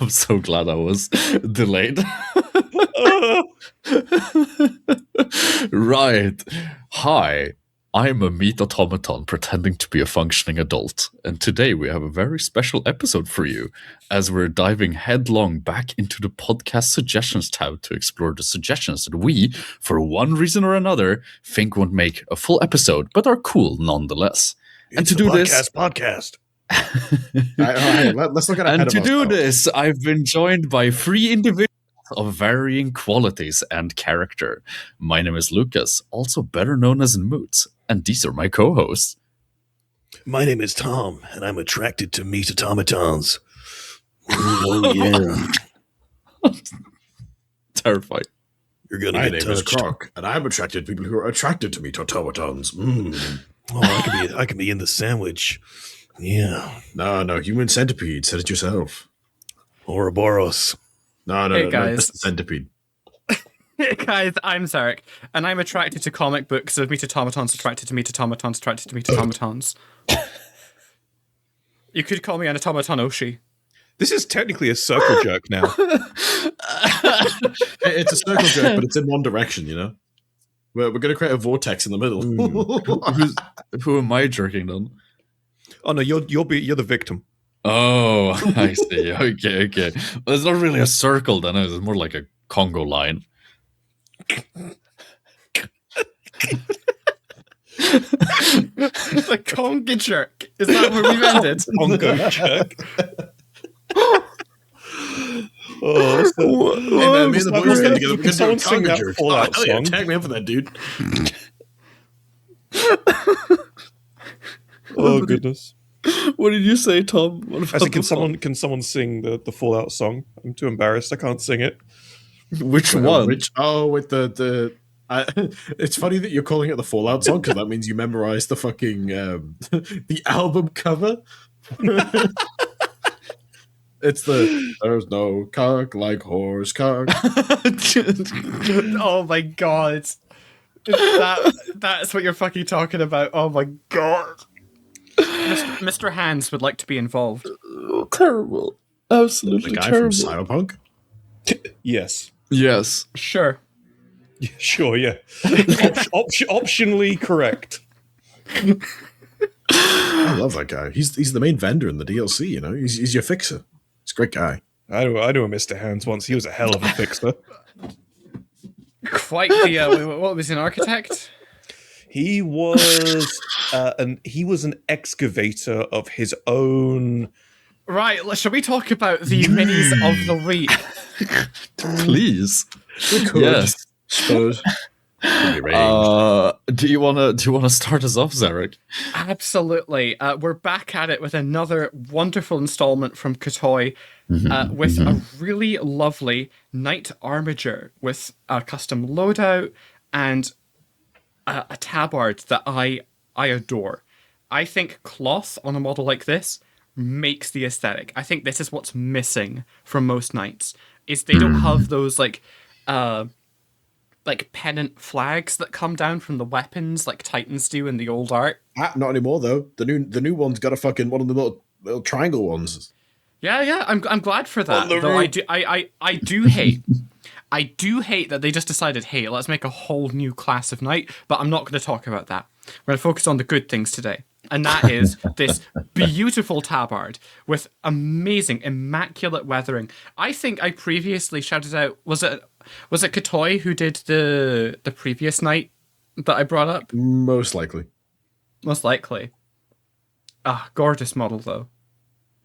I'm so glad I was delayed. Right. Hi, I'm a meat automaton pretending to be a functioning adult, and today we have a very special episode for you, as we're diving headlong back into the podcast suggestions tab to explore the suggestions that we, for one reason or another, think won't make a full episode, but are cool nonetheless. And to do this podcast. Let's look at and to do this, I've been joined by 3 individuals of varying qualities and character. My name is Lucas, also better known as Moots, and these are my co-hosts. My name is Tom, and I'm attracted to meat automatons. Oh yeah. Terrifying. You're gonna My get name is touched. Croc, and I'm attracted to people who are attracted to meat automatons. Oh, I can be in the sandwich. Yeah. No, human centipede. Said it yourself. Ouroboros. No, Hey, guys. that's the centipede. Hey guys, I'm Zarek, and I'm attracted to comic books of meat automatons attracted to meat automatons attracted to meat automatons. You could call me an automaton Oshi. This is technically a circle jerk now. It's a circle jerk, but it's in one direction, you know? We're going to create a vortex in the middle. Who am I jerking then? Oh no, you're the victim. Oh, I see. Okay. Well, it's not really a circle then. It's more like a Congo line. The Conga jerk. Is that where we've ended? Congo jerk. Hey man, me and the boys get together. We're Can going to do a someone sing conga that jerk. Fallout hell yeah, song? tag me up for that, dude. Oh goodness! What did you say, Tom? What about I said, the song? can someone sing the Fallout song? I'm too embarrassed. I can't sing it. Which one? With the it's funny that you're calling it the Fallout song because that means you memorized the fucking the album cover. It's there's no cock like horse cock. Oh my god. That's what you're fucking talking about. Oh my god. Mr. Hands would like to be involved. Oh, terrible. Absolutely The guy terrible. from Cyberpunk. Yes. Yes. Sure. Yeah, sure. Yeah. Optionally correct. I love that guy. He's the main vendor in the DLC. You know, he's your fixer. He's a great guy. I knew a Mr. Hands once. He was a hell of a fixer. Quite the what was he, an architect? He was an excavator of his own. Right, shall we talk about the minis of the week? Please. We could, Yes. suppose. Could be arranged. Do you wanna start us off, Zarek? Absolutely. We're back at it with another wonderful installment from Kotoy with a really lovely knight armature with a custom loadout and a tabard that I adore. I think cloth on a model like this makes the aesthetic. I think this is what's missing from most knights, is they don't have those like pennant flags that come down from the weapons like Titans do in the old art. Not anymore though. The new one's got a fucking one of the little triangle ones. Yeah. I'm glad for that. On the Though roof. I do hate that they just decided, hey, let's make a whole new class of knight. But I'm not going to talk about that. We're going to focus on the good things today, and that is this beautiful tabard with amazing, immaculate weathering. I think I previously shouted out. Was it Kotoy who did the previous knight that I brought up? Most likely. Most likely. Ah, gorgeous model though.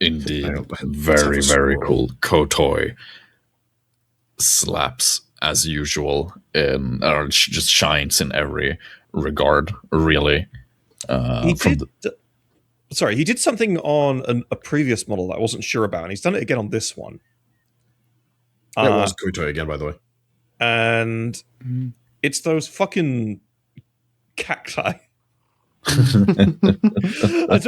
Indeed. Let's Very, have a very scroll. cool. Kotoy slaps as usual or just shines in every regard, really. He did something on a previous model that I wasn't sure about, and he's done it again on this one. It was Kuto again, by the way. And it's those fucking cacti. I don't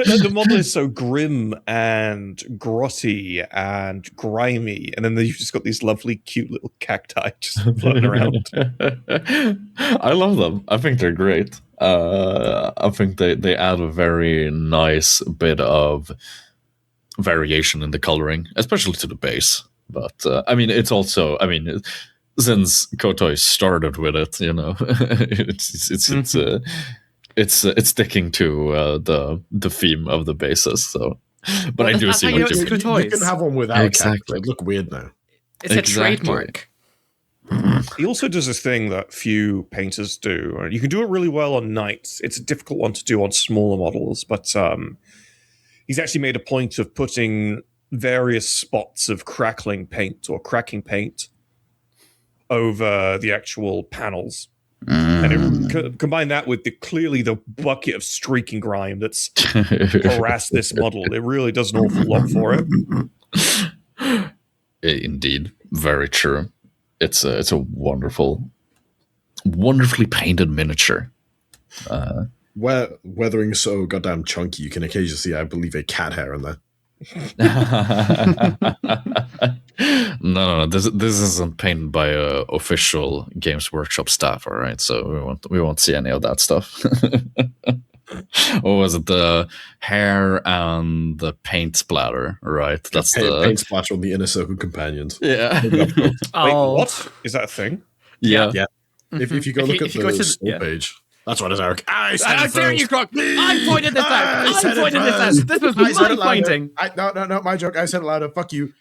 know, the model is so grim and grotty and grimy, and then you've just got these lovely, cute little cacti just floating around. I love them. I think they're great. I think they add a very nice bit of variation in the coloring, especially to the base. But I mean, it's also, I mean, since Kotoy started with it, you know, it's sticking to the theme of the basis. So, but I do that's see how you know what it's you mean. Kotoy. You can have one without Exactly. exactly. It would look weird now. It's Exactly. a trademark. He also does this thing that few painters do. You can do it really well on knights. It's a difficult one to do on smaller models, but he's actually made a point of putting various spots of crackling paint or cracking paint over the actual panels. And combine that with clearly the bucket of streaking grime that's harassed this model. It really does an awful lot for it. Indeed, very true. It's a wonderfully painted miniature. Weathering so goddamn chunky, you can occasionally see, I believe, a cat hair in there. No. This isn't painted by official Games Workshop staff, all right? So we won't see any of that stuff. Or was it the hair and the paint splatter? Right, that's the paint splatter on the inner circle companions. yeah. Wait, Oh, what? Is that a thing? Yeah. Yeah. If you go look at the store page, that's right, it's Eric. I said How it dare you, first. Croc! I pointed this out! I said I it pointed this out! first. This was I said my it louder. finding! No, my joke. I said it louder. Fuck you.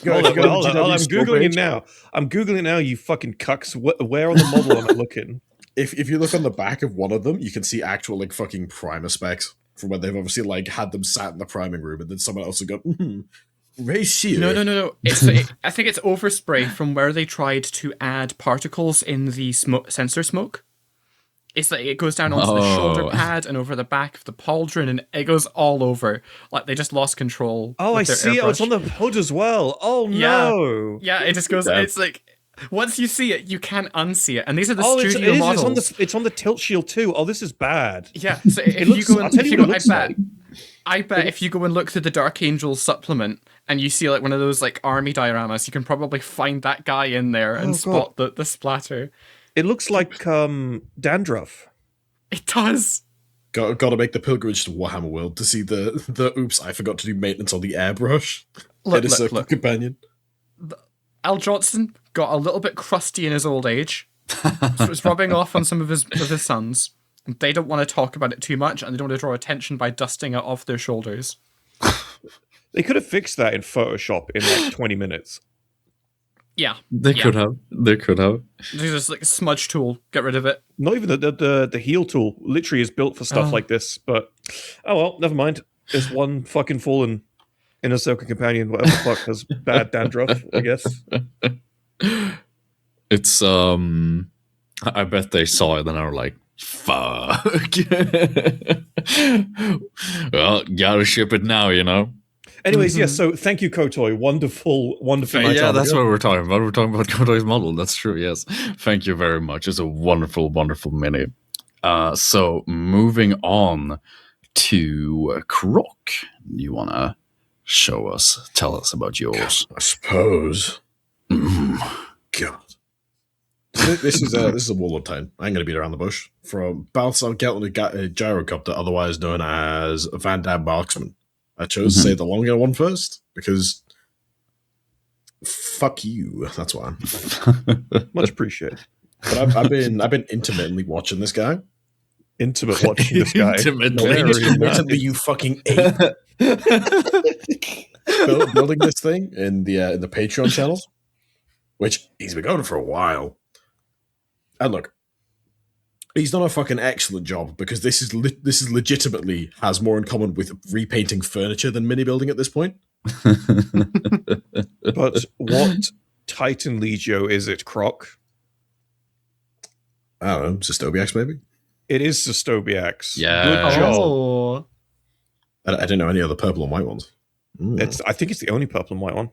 Hold on, I'm Googling it it now. I'm Googling it now, you fucking cucks. Where on the model am I looking? If you look on the back of one of them, you can see actual like fucking primer specs from when they've obviously like had them sat in the priming room, and then someone else will go, ratio. No. I think it's overspray from where they tried to add particles in the sensor smoke. It's like it goes down onto the shoulder pad and over the back of the pauldron, and it goes all over. Like they just lost control. Oh, I see. Oh, it's on the hood as well. Oh no. Yeah, it just goes. Yeah. It's like once you see it, you can't unsee it. And these are the Oh, studio models. it's on the tilt shield too. Oh, this is bad. Yeah. So if looks- you go I'll and tell you what it looks I bet if you go and look through the Dark Angels supplement and you see like one of those like army dioramas, you can probably find that guy in there and spot the splatter. It looks like dandruff. It does. Got to make the pilgrimage to Warhammer World to see the oops, I forgot to do maintenance on the airbrush. Look. Companion. Al Johnson got a little bit crusty in his old age. So it's rubbing off on some of his sons. They don't want to talk about it too much, and they don't want to draw attention by dusting it off their shoulders. They could have fixed that in Photoshop in like 20 minutes. Yeah. They could have. There's just like a smudge tool. Get rid of it. Not even the heal tool literally is built for stuff like this, but oh well, never mind. There's one fucking fallen inner circle companion, whatever the fuck has bad dandruff, I guess. It's I bet they saw it and they were like, fuck. Well, gotta ship it now, you know? Anyways, yes, so thank you, Kotoy. Wonderful Yeah, that's what we're talking about. We're talking about Kotoy's model. That's true, yes. Thank you very much. It's a wonderful, wonderful mini. So moving on to Croc. You want to tell us about yours? I suppose. God. This is a Warlord Town. I ain't going to beat around the bush. From Balthasar Gelton Gyrocopter, otherwise known as Van Dam Marksman. I chose to say the longer one first because fuck you. That's why. Much appreciated. But I've been intermittently watching this guy. Intimate watching this guy. Intermittently, you fucking ape. Building this thing in the Patreon channels, which he's been going for a while. And look, he's done a fucking excellent job because this is legitimately has more in common with repainting furniture than mini building at this point. But what Titan Legio is it, Croc? I don't know, Sestobiax maybe? It is Sestobiax. Yeah. Good job. Oh. I didn't know any other purple and white ones. I think it's the only purple and white one.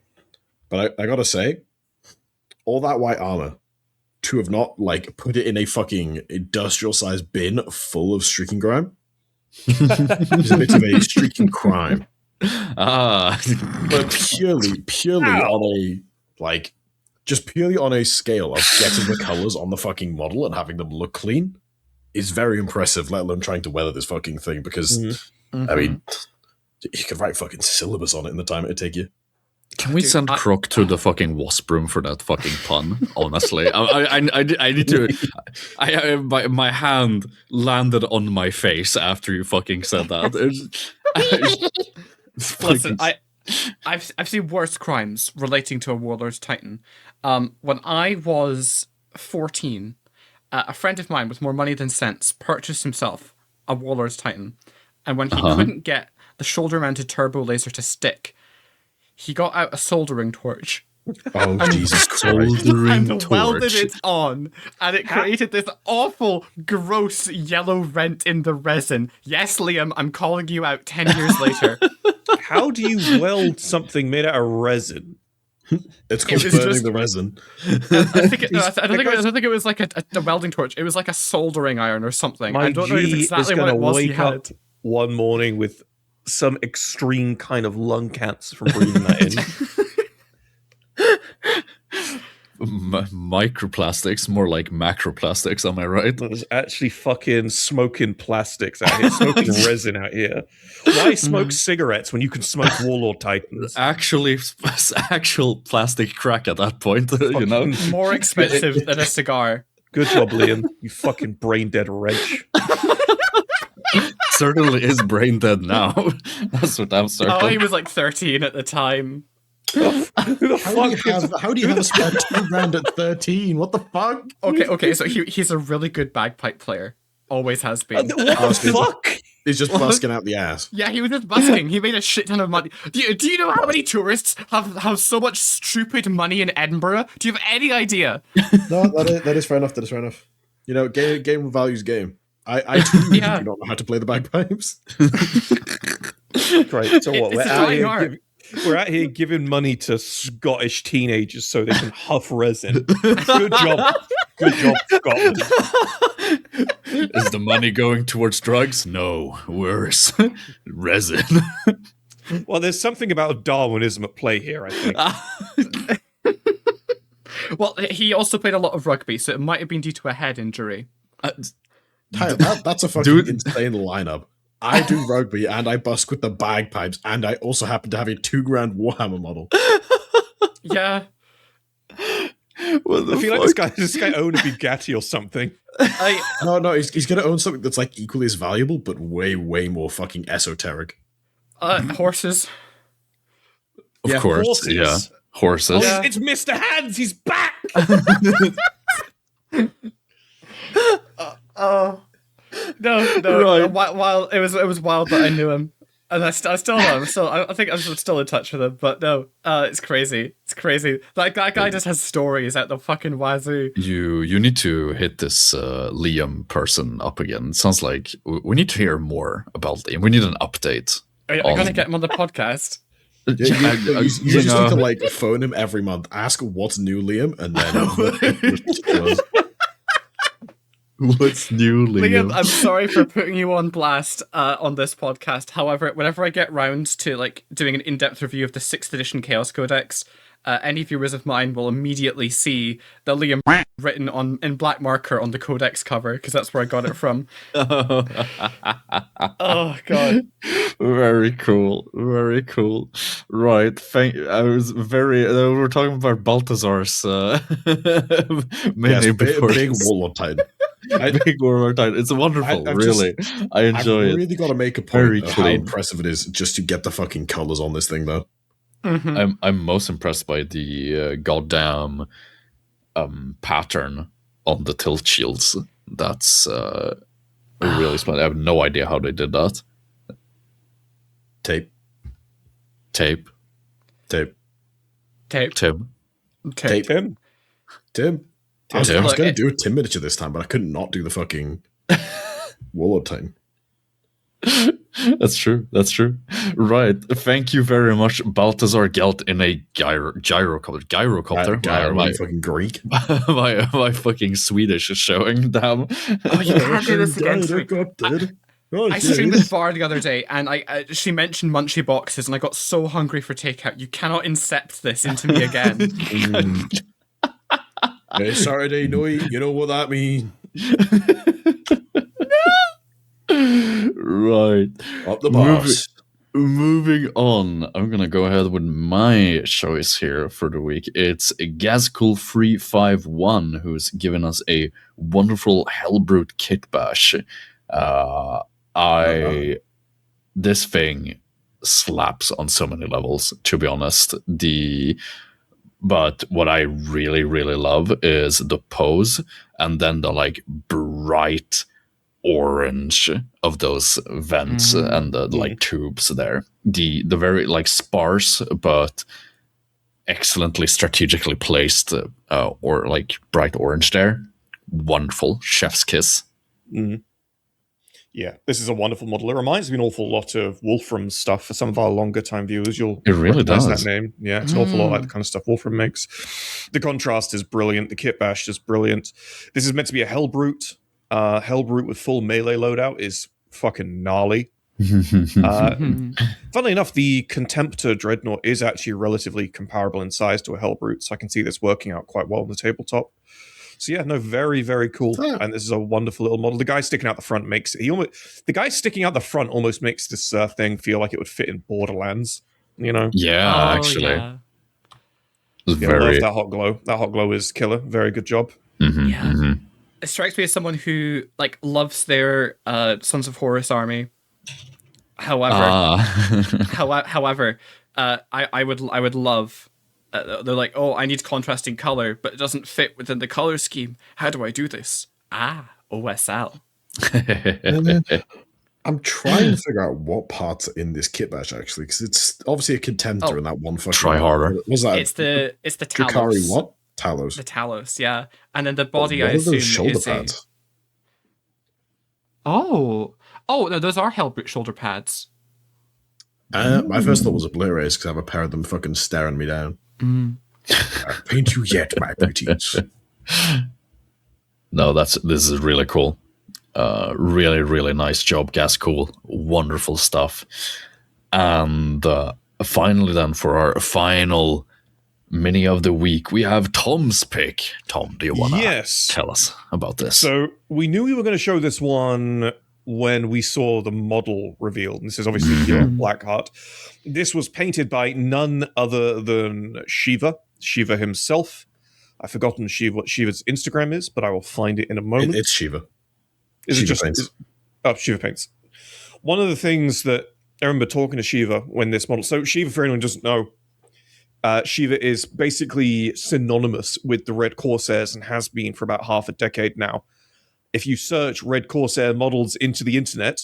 But I gotta say, all that white armor, to have not like put it in a fucking industrial sized bin full of streaking grime is a bit of a streaking crime. But purely on a like just purely on a scale of getting the colors on the fucking model and having them look clean is very impressive, let alone trying to weather this fucking thing because I mean you could write fucking syllabus on it in the time it'd take you. Can we send Croc to the fucking wasp room for that fucking pun? Honestly, I need to. My hand landed on my face after you fucking said that. Listen, I've seen worse crimes relating to a Warlord's Titan. When I was 14, a friend of mine with more money than sense purchased himself a Warlord's Titan, and when he couldn't get the shoulder-mounted turbo laser to stick, he got out a soldering torch. Oh, Jesus Christ. And welded it on, and it created this awful, gross yellow rent in the resin. Yes, Liam, I'm calling you out 10 years later. How do you weld something made out of resin? It's called burning the resin. I don't think it was like a welding torch. It was like a soldering iron or something. I don't know exactly what it was he had. One morning with some extreme kind of lung cancer from breathing that in. Microplastics, more like macroplastics, am I right? There's actually fucking smoking plastics out here, smoking resin out here. Why smoke cigarettes when you can smoke Warlord Titans? Actual plastic crack at that point, you know? More expensive than a cigar. Good job, Liam. You fucking brain dead wretch. Certainly is brain dead now. That's what I'm certain. Oh, he was like 13 at the time. How do you have a spare $2,000 at 13? What the fuck? Okay, so he's a really good bagpipe player. Always has been. What the fuck? He's just busking out the ass. Yeah, he was just busking. He made a shit ton of money. Do you know how many tourists have so much stupid money in Edinburgh? Do you have any idea? No, that is fair enough. That is fair enough. You know, game values game. I too do not know how to play the bagpipes. Great. So what? We're out here giving money to Scottish teenagers so they can huff resin. Good job. Good job, Scotland. Is the money going towards drugs? No, worse. Resin. Well, there's something about Darwinism at play here, I think. Well, he also played a lot of rugby, so it might have been due to a head injury. Tyler, that's a fucking insane lineup. I do rugby and I busk with the bagpipes, and I also happen to have a $2,000 Warhammer model. Yeah. I feel like this guy owned a Bugatti or something. No, he's gonna own something that's like equally as valuable, but way more fucking esoteric. Horses. Of course, horses. Yeah. Horses. Oh, it's Mr. Hands, he's back! No. Right. While it was wild that I knew him, and I still know him. I think I'm still in touch with him. But no, it's crazy. It's crazy. That guy just has stories at the fucking wazoo. You need to hit this Liam person up again. It sounds like we need to hear more about Liam. We need an update. Are you gonna get him on the podcast? You just need to like phone him every month, ask what's new, Liam, and then what's new, Liam? I'm sorry for putting you on blast on this podcast. However, whenever I get round to like doing an in-depth review of the 6th edition Chaos Codex, any viewers of mine will immediately see the Liam written in black marker on the Codex cover, because that's where I got it from. Oh god. Very cool. Very cool. Right. We're talking about Balthazar's big Warlord Titan. Big Warlord Titan. It's wonderful, really. I enjoy it. I've really got to make a point of how impressive it is just to get the fucking colors on this thing, though. Mm-hmm. I'm most impressed by the goddamn pattern on the tilt shields. That's really splendid. I have no idea how they did that. Tape. Tim. I was going to do a Tim miniature this time, but I could not do the fucking Warlord Titan. That's true. Right. Thank you very much, Balthazar Gelt in a gyrocopter. My fucking Greek. my fucking Swedish is showing. Damn. Oh, you can't do this against me. I streamed with Var the other day, and she mentioned Munchie boxes, and I got so hungry for takeout. You cannot incept this into me again. Hey, Saturday night, you know what that means. Right. Up the boss. moving on, I'm gonna go ahead with my choice here for the week. It's Gazcool351 who's given us a wonderful Hellbrute kit bash. This thing slaps on so many levels, to be honest. But what I really, really love is the pose and then the like bright orange of those vents and the like tubes there. The very like sparse but excellently strategically placed or like bright orange there. Wonderful. Chef's kiss. Yeah, this is a wonderful model. It reminds me an awful lot of Wolfram stuff. For some of our longer time viewers, you'll recognize that name. Yeah, it's an awful lot like the kind of stuff Wolfram makes. The contrast is brilliant. The kit bash is brilliant. This is meant to be a Hellbrute. Hellbrute with full melee loadout is fucking gnarly. Funnily enough, the Contemptor Dreadnought is actually relatively comparable in size to a Hellbrute, so I can see this working out quite well on the tabletop. So yeah, no, very, very cool. And this is a wonderful little model. The guy sticking out the front makes almost makes this thing feel like it would fit in Borderlands. You know? Yeah, actually. Yeah. I love that hot glow. That hot glow is killer. Very good job. It strikes me as someone who like loves their Sons of Horus army. However, I would love. They're like, oh, I need contrasting color, but it doesn't fit within the color scheme. How do I do this? OSL. I'm trying to figure out what parts are in this kit bash actually, because it's obviously a Contemptor in that one fucking. Try harder. Was that? It's the Talos. Drakari what? Talos. The Talos, yeah, and then the body I What are assume those shoulder is pads? Oh no, those are Hellbrute shoulder pads. My first thought was a Blu-rays because I have a pair of them fucking staring me down. I'll paint you yet, my pretties. No, this is really cool. Really, really nice job, Gascool. Wonderful stuff. And finally, then, for our final mini of the week, we have Tom's pick. Tom, do you want to tell us about this? So we knew we were going to show this one when we saw the model revealed. And this is obviously Blackheart. This was painted by none other than Shiva himself. I've forgotten what Shiva's Instagram is, but I will find it in a moment. It's Shiva. Shiva Paints. Shiva Paints. One of the things that I remember talking to Shiva when this model... So Shiva, for anyone who doesn't know, Shiva is basically synonymous with the Red Corsairs and has been for about half a decade now. If you search Red Corsair models into the internet,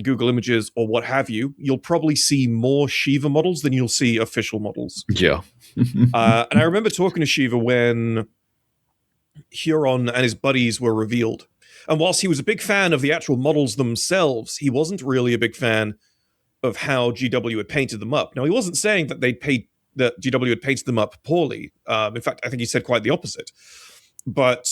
Google Images or what have you, you'll probably see more Shiva models than you'll see official models. Yeah. And I remember talking to Shiva when Huron and his buddies were revealed. And whilst he was a big fan of the actual models themselves, he wasn't really a big fan of how GW had painted them up. Now, he wasn't saying that that GW had painted them up poorly. In fact, I think he said quite the opposite. But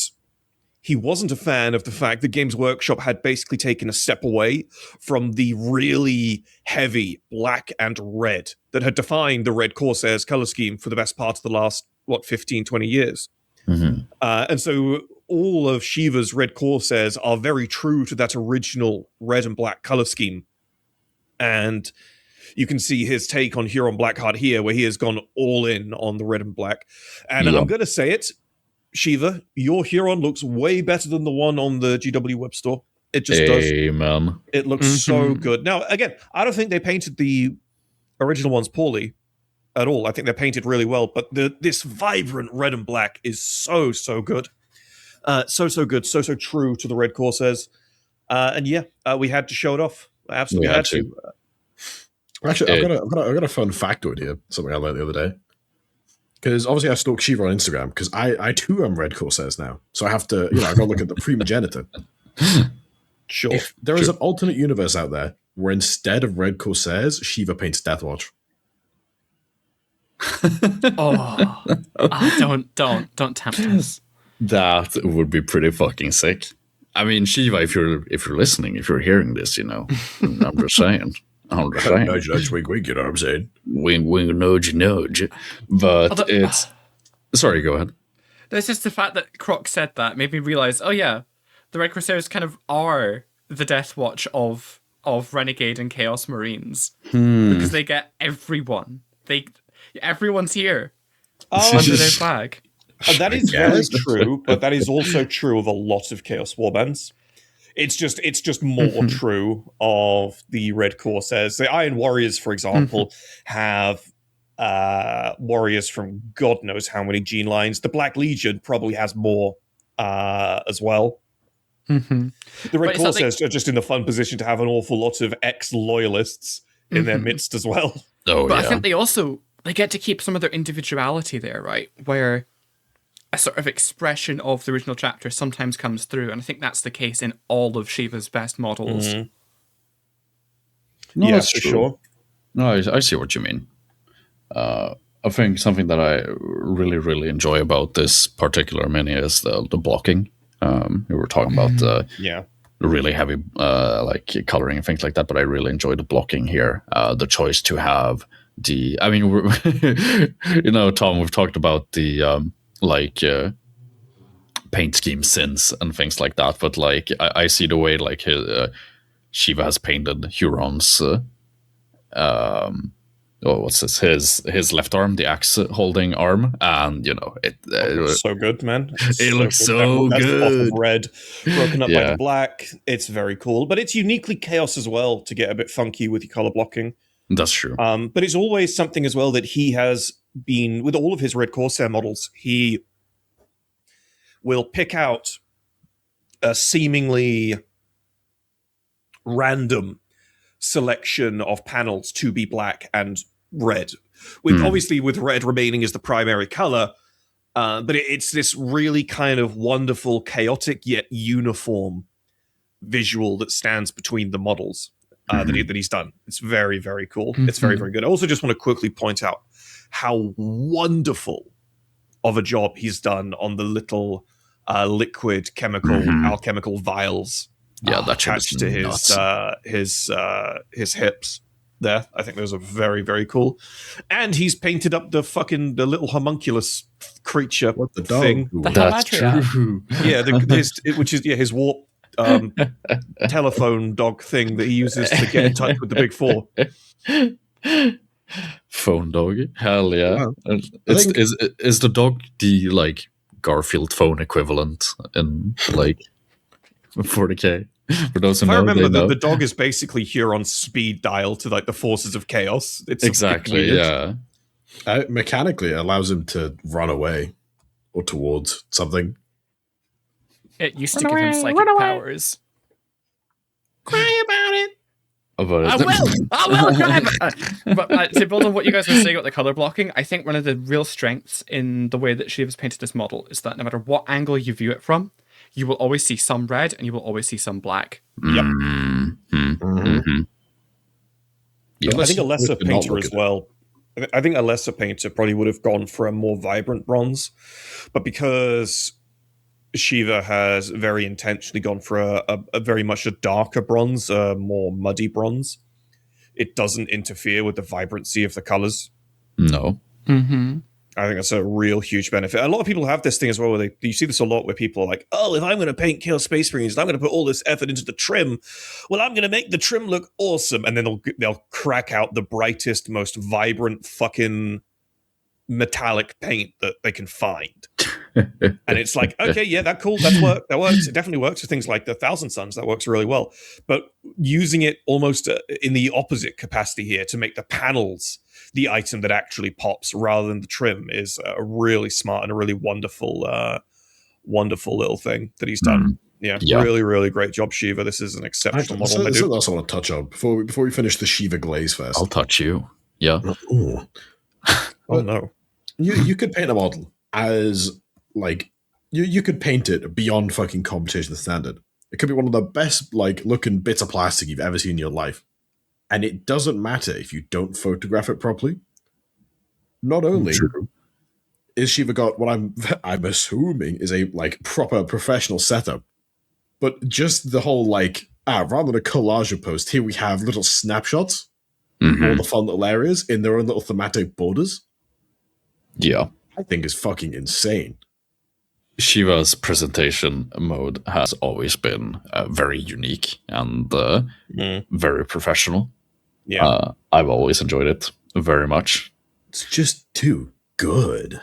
he wasn't a fan of the fact that Games Workshop had basically taken a step away from the really heavy black and red that had defined the Red Corsairs color scheme for the best part of the last, 15, 20 years. And so all of Shiva's Red Corsairs are very true to that original red and black color scheme. And you can see his take on Huron Blackheart here, where he has gone all in on the red and black. And I'm going to say it, Shiva, your Huron looks way better than the one on the GW web store. It just does. Amen. It looks so good. Now, again, I don't think they painted the original ones poorly at all. I think they're painted really well, but this vibrant red and black is so good. So good, so true to the Red Corsairs. And we had to show it off. Absolutely had to. Actually, I've got a fun factoid here. Something I learned the other day. Because obviously I stalk Shiva on Instagram because I too am Red Corsairs now. So I have to, I got to look at the primogenitor. Sure. If there is an alternate universe out there where instead of Red Corsairs, Shiva paints Deathwatch. Don't tempt us. That would be pretty fucking sick. I mean, Shiva, if you're listening, if you're hearing this, I'm just saying. Nudge, nudge, wink, wink, you know what I'm saying? Wink, wink, nudge, nudge. But it's... Sorry, go ahead. There's just the fact that Croc said that made me realize, the Red Corsairs kind of are the Deathwatch of of Renegade and Chaos Marines because they get everyone. Everyone's here under their flag. That is very true, but that is also true of a lot of Chaos Warbands. It's just more true of the Red Corsairs. The Iron Warriors, for example, have warriors from God knows how many gene lines. The Black Legion probably has more as well. The Red Corsairs are just in the fun position to have an awful lot of ex-loyalists in their midst as well. But I think they get to keep some of their individuality there, right? Where a sort of expression of the original chapter sometimes comes through, and I think that's the case in all of Shiva's best models. No, yeah, that's for true. sure. No, I see what you mean. I think something that I really, really enjoy about this particular mini is the blocking. We were talking about really heavy like coloring and things like that, but I really enjoy the blocking here. The choice to have Tom, we've talked about the paint scheme since and things like that, but like I see the way like Shiva has painted Huron's what's this? His left arm, the axe holding arm, and it looks so good, man. It looks so That's good. off of red, broken up by the black. It's very cool, but it's uniquely Chaos as well to get a bit funky with your color blocking. That's true. But it's always something as well that he has been with all of his Red Corsair models. He will pick out a seemingly random selection of panels to be black and red, with obviously with red remaining as the primary color, but it's this really kind of wonderful, chaotic yet uniform visual that stands between the models that he's done. It's very, very cool. It's very, very good. I also just want to quickly point out how wonderful of a job he's done on the little liquid chemical alchemical vials that attached to his hips there. I think those are very, very cool. And he's painted up the little homunculus creature thing. That's true. Yeah, his warp telephone dog thing that he uses to get in touch with the big four. Phone dog. Hell yeah. Wow. Is the dog the like Garfield phone equivalent in like 40K? For those who know, I remember the dog is basically Huron's speed dial to like the forces of chaos. It's exactly, yeah. Mechanically, it allows him to run away or towards something. It used to give him psychic powers. Cry about it. I will cry about it. But to build on what you guys were saying about the color blocking, I think one of the real strengths in the way that Shiva's painted this model is that no matter what angle you view it from, you will always see some red and you will always see some black. Yep. Yeah, I think a lesser painter as well. I think a lesser painter probably would have gone for a more vibrant bronze, but because Shiva has very intentionally gone for a very much a darker bronze, a more muddy bronze, it doesn't interfere with the vibrancy of the colors. No. I think that's a real huge benefit. A lot of people have this thing as well, where you see this a lot where people are like, oh, if I'm going to paint Chaos Space Marines, I'm going to put all this effort into the trim. Well, I'm going to make the trim look awesome. And then they'll crack out the brightest, most vibrant fucking metallic paint that they can find. And it's like, okay, yeah, that works. It definitely works for things like the Thousand Suns. That works really well. But using it almost in the opposite capacity here to make the panels the item that actually pops rather than the trim is a really smart and a really wonderful little thing that he's done. Yeah, really, really great job, Shiva. This is an exceptional model. There's something else I want to touch on before we finish the Shiva glaze first. I'll touch you. Yeah. Oh no. You could paint a model as like you could paint it beyond fucking competition standard. It could be one of the best like looking bits of plastic you've ever seen in your life. And it doesn't matter if you don't photograph it properly. Not only is Shiva got what I'm assuming is a like proper professional setup, but just the whole like rather than a collage of post, here we have little snapshots of all the fun little areas in their own little thematic borders. Yeah. I think is fucking insane. Shiva's presentation mode has always been very unique and very professional. Yeah. I've always enjoyed it very much. It's just too good.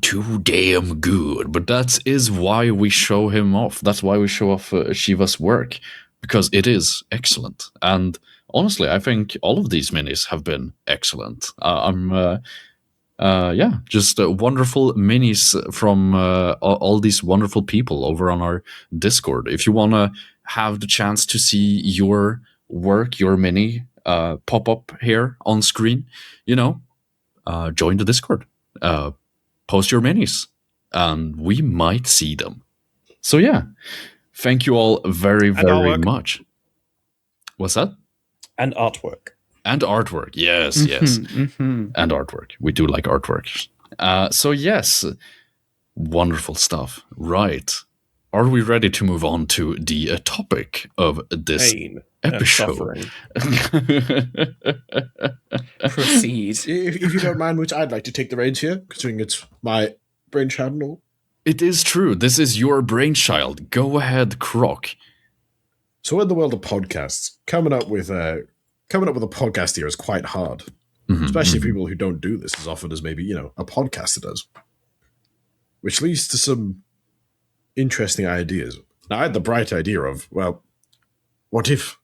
Too damn good. But that is why we show him off. That's why we show off Shiva's work, because it is excellent. And honestly, I think all of these minis have been excellent. Just wonderful minis from all these wonderful people over on our Discord. If you want to have the chance to see your work, your mini pop up here on screen, join the Discord. Post your minis, and we might see them. So yeah, thank you all very, very much. What's that? And artwork. And artwork, yes. And artwork. We do like artwork. So yes, wonderful stuff. Right. Are we ready to move on to the topic of this episode? Proceed. If you don't mind, which I'd like to take the reins here, considering it's my brainchild and all. It is true. This is your brainchild. Go ahead, Croc. So in the world of podcasts, coming up with a podcast here is quite hard, especially for people who don't do this as often as maybe a podcaster does, which leads to some interesting ideas. Now, I had the bright idea of, well, what if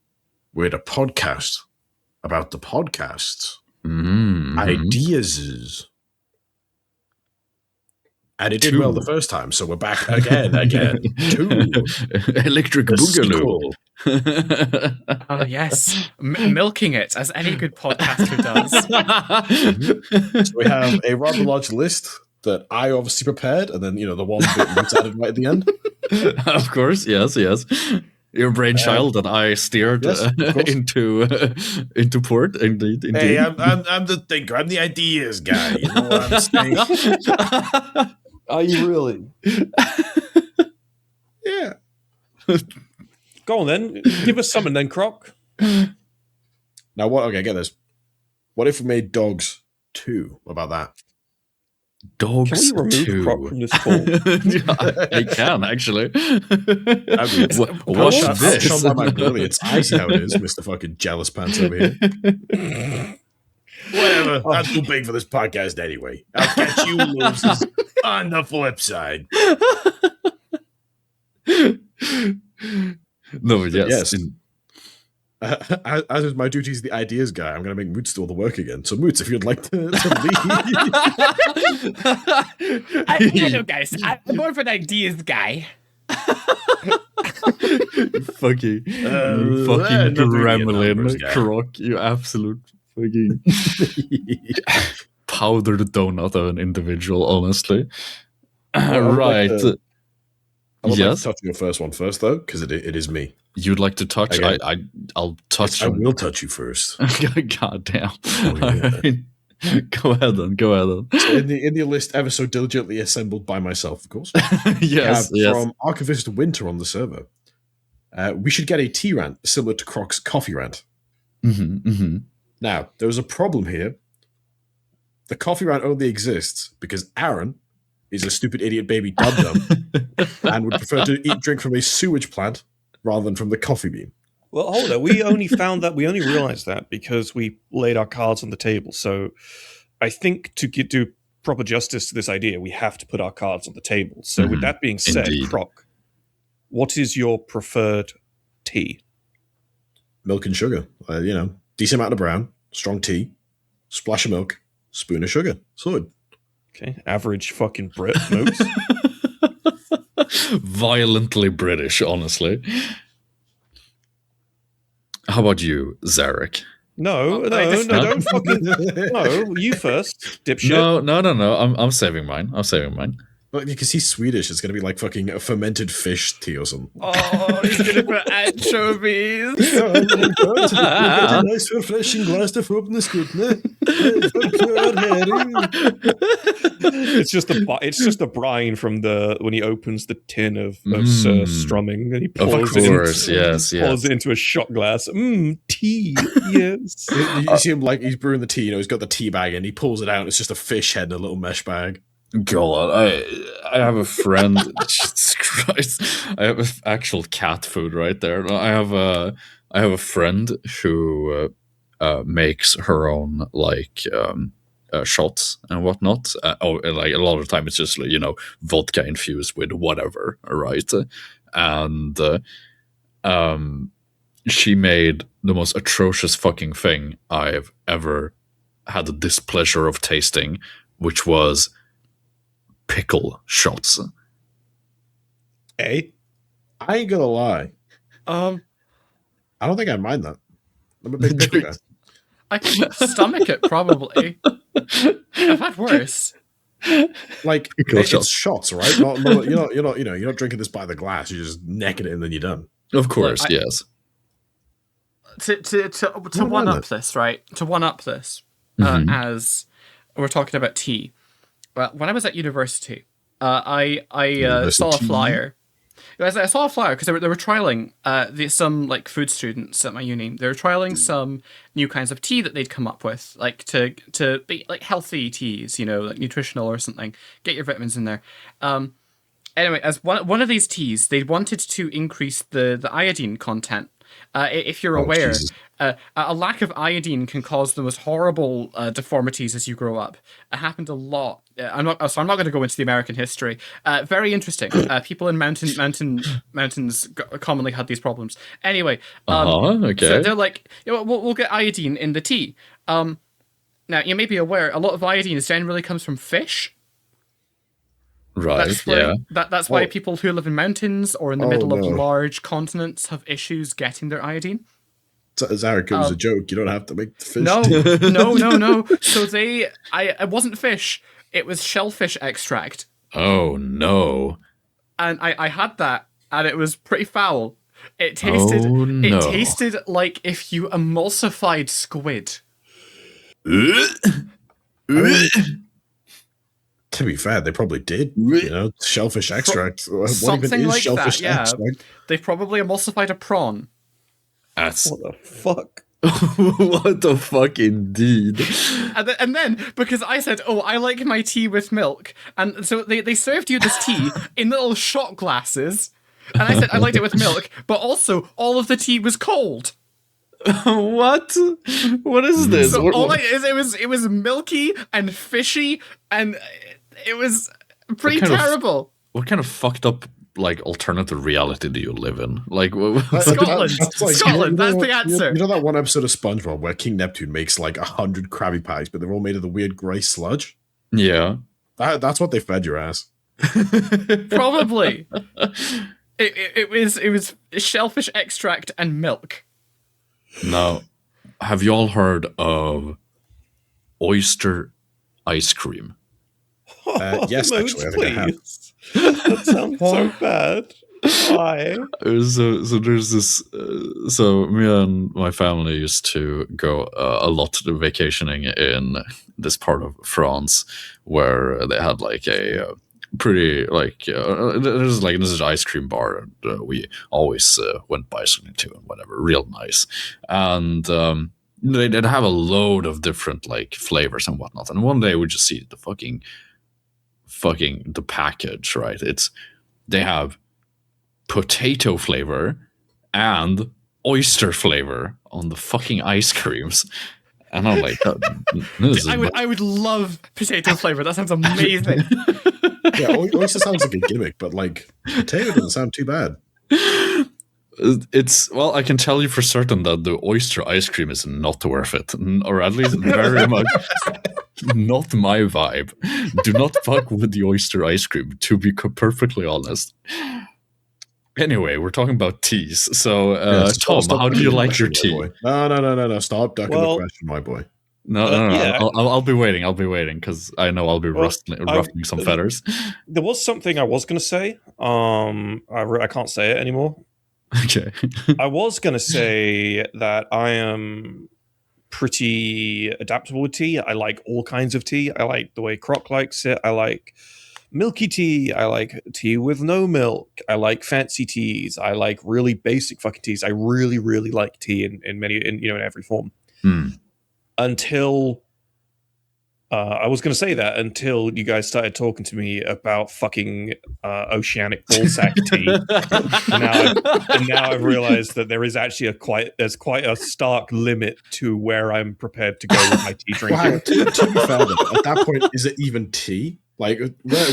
we had a podcast about the podcasts? Ideas. And it did well the first time, so we're back again. Two. Electric Boogaloo. Oh, yes. Milking it, as any good podcaster does. So we have a rather large list that I obviously prepared, and then, the one bit that's added right at the end. Of course, yes. Your brainchild that I steered into port, indeed. Hey, I'm the thinker. I'm the ideas guy. You know what I'm saying? Are you really? Yeah. Go on then. Give us something then, Croc. Now what? Okay, get this. What if we made Dogs 2? What about that? Dogs Can we remove 2. Croc from this call? I can, actually. Watch this. this. Show by my brilliance. I see how it is, Mr. fucking jealous pants over here. Whatever. I'm too big for this podcast anyway. I'll catch you losers on the flip side. No, yes. As is my duty as the ideas guy, I'm going to make Moots do all the work again. So, Moots, if you'd like to lead. Guys, I'm more of an ideas guy. fucking gremlin, Croc, you absolute fucking powdered donut of an individual, honestly. Right. I would like to touch your first one first, though, because it is me. You'd like to touch? I'll touch. I will touch you first. God damn! Oh, yeah. Go ahead then. So in the list, ever so diligently assembled by myself, of course. yes. From Archivist Winter on the server. We should get a tea rant similar to Croc's coffee rant. Now, there's a problem here. The coffee rant only exists because Aaron is a stupid idiot baby dum-dum and would prefer to drink from a sewage plant rather than from the coffee bean. Well, hold on. We only realized that because we laid our cards on the table. So I think to do proper justice to this idea, we have to put our cards on the table. So with that being said, Croc, what is your preferred tea? Milk and sugar. Decent amount of brown, strong tea, splash of milk, spoon of sugar. Sorted. Okay, average fucking Brit notes. Violently British, honestly. How about you, Zarek? No, don't fucking... No, you first, dipshit. No. I'm saving mine. Well, because he's Swedish, it's going to be like fucking a fermented fish tea or something. Oh, he's going to put anchovies. A nice refreshing glass of open the It's just the brine from when he opens the tin of Sir Strumming and he pours pours it into a shot glass. Tea, yes. You see him like he's brewing the tea. He's got the tea bag and he pulls it out. It's just a fish head in a little mesh bag. God, I have a friend. Jesus Christ, I have actual cat food right there. I have a friend who makes her own shots and whatnot. Like a lot of the time, it's just vodka infused with whatever, right? And she made the most atrocious fucking thing I've ever had the displeasure of tasting, which was pickle shots. Hey, I ain't gonna lie. Um, I don't think I'd mind that. I'm a big pickle guy. I can stomach it probably. I've had worse. Like Pickle it's shots, right? You're not drinking this by the glass. You're just necking it and then you're done. Of course, Look, yes. To one up this, right? To one up this, as we're talking about tea. Well, when I was at university, I saw a flyer. I saw a flyer because they were trialing some like food students at my uni. They were trialing some new kinds of tea that they'd come up with, like to be like healthy teas, like nutritional or something. Get your vitamins in there. Anyway, as one of these teas, they wanted to increase the iodine content. If you're aware, a lack of iodine can cause the most horrible deformities as you grow up. It happened a lot. I'm not going to go into the American history. Very interesting. People in mountains commonly had these problems. Anyway, Okay. so they're like, we'll get iodine in the tea. Now you may be aware, a lot of iodine generally comes from fish. Right. That's why people who live in mountains or in the middle of large continents have issues getting their iodine. Zarek, it was a joke. You don't have to make the fish. No. So it wasn't fish. It was shellfish extract. Oh no. And I had that, and it was pretty foul. It tasted like if you emulsified squid. To be fair, they probably did. Shellfish extract. Something like shellfish that, yeah. extract? They probably emulsified a prawn. That's what the fuck? what the fuck, indeed. And then, because I said, I like my tea with milk, and so they served you this tea in little shot glasses, and I said I liked it with milk, but also all of the tea was cold. What? What is this? So it was milky and fishy, and it was pretty terrible. What kind of fucked up alternative reality do you live in? Scotland. Scotland. That's the answer. You know that one episode of SpongeBob where King Neptune makes 100 Krabby Patties, but they're all made of the weird grey sludge? Yeah. That's what they fed your ass. Probably. It was shellfish extract and milk. Now, have you all heard of oyster ice cream? Yes, actually, I think I have. That sounds so bad. Why? So there's this. So me and my family used to go a lot to vacationing in this part of France, where they had a pretty there's this ice cream bar we always went bicycling to and whatever, real nice, and they'd have a load of different flavors and whatnot. And one day we just see the fucking the package, right? They have potato flavor and oyster flavor on the fucking ice creams, and I'm like, I would love potato flavor. That sounds amazing. Yeah, oyster sounds like a gimmick, but potato doesn't sound too bad. I can tell you for certain that the oyster ice cream is not worth it, or at least very much not my vibe. Do not fuck with the oyster ice cream, to be perfectly honest. Anyway, we're talking about teas. So, Tom, how do you like your tea? No. Stop ducking the question, my boy. No. Yeah. I'll be waiting. Because I know I'll be ruffling some feathers. There was something I was going to say. I can't say it anymore. Okay. I was going to say that I am pretty adaptable with tea. I like all kinds of tea. I like the way Croc likes it. I like milky tea. I like tea with no milk. I like fancy teas. I like really basic fucking teas. I really, really like tea in every form. Until I was going to say that until you guys started talking to me about fucking oceanic ballsack tea. And now I've realized that there is actually there's quite a stark limit to where I'm prepared to go with my tea Wow, drinking. to be fair, though, at that point, is it even tea? Like,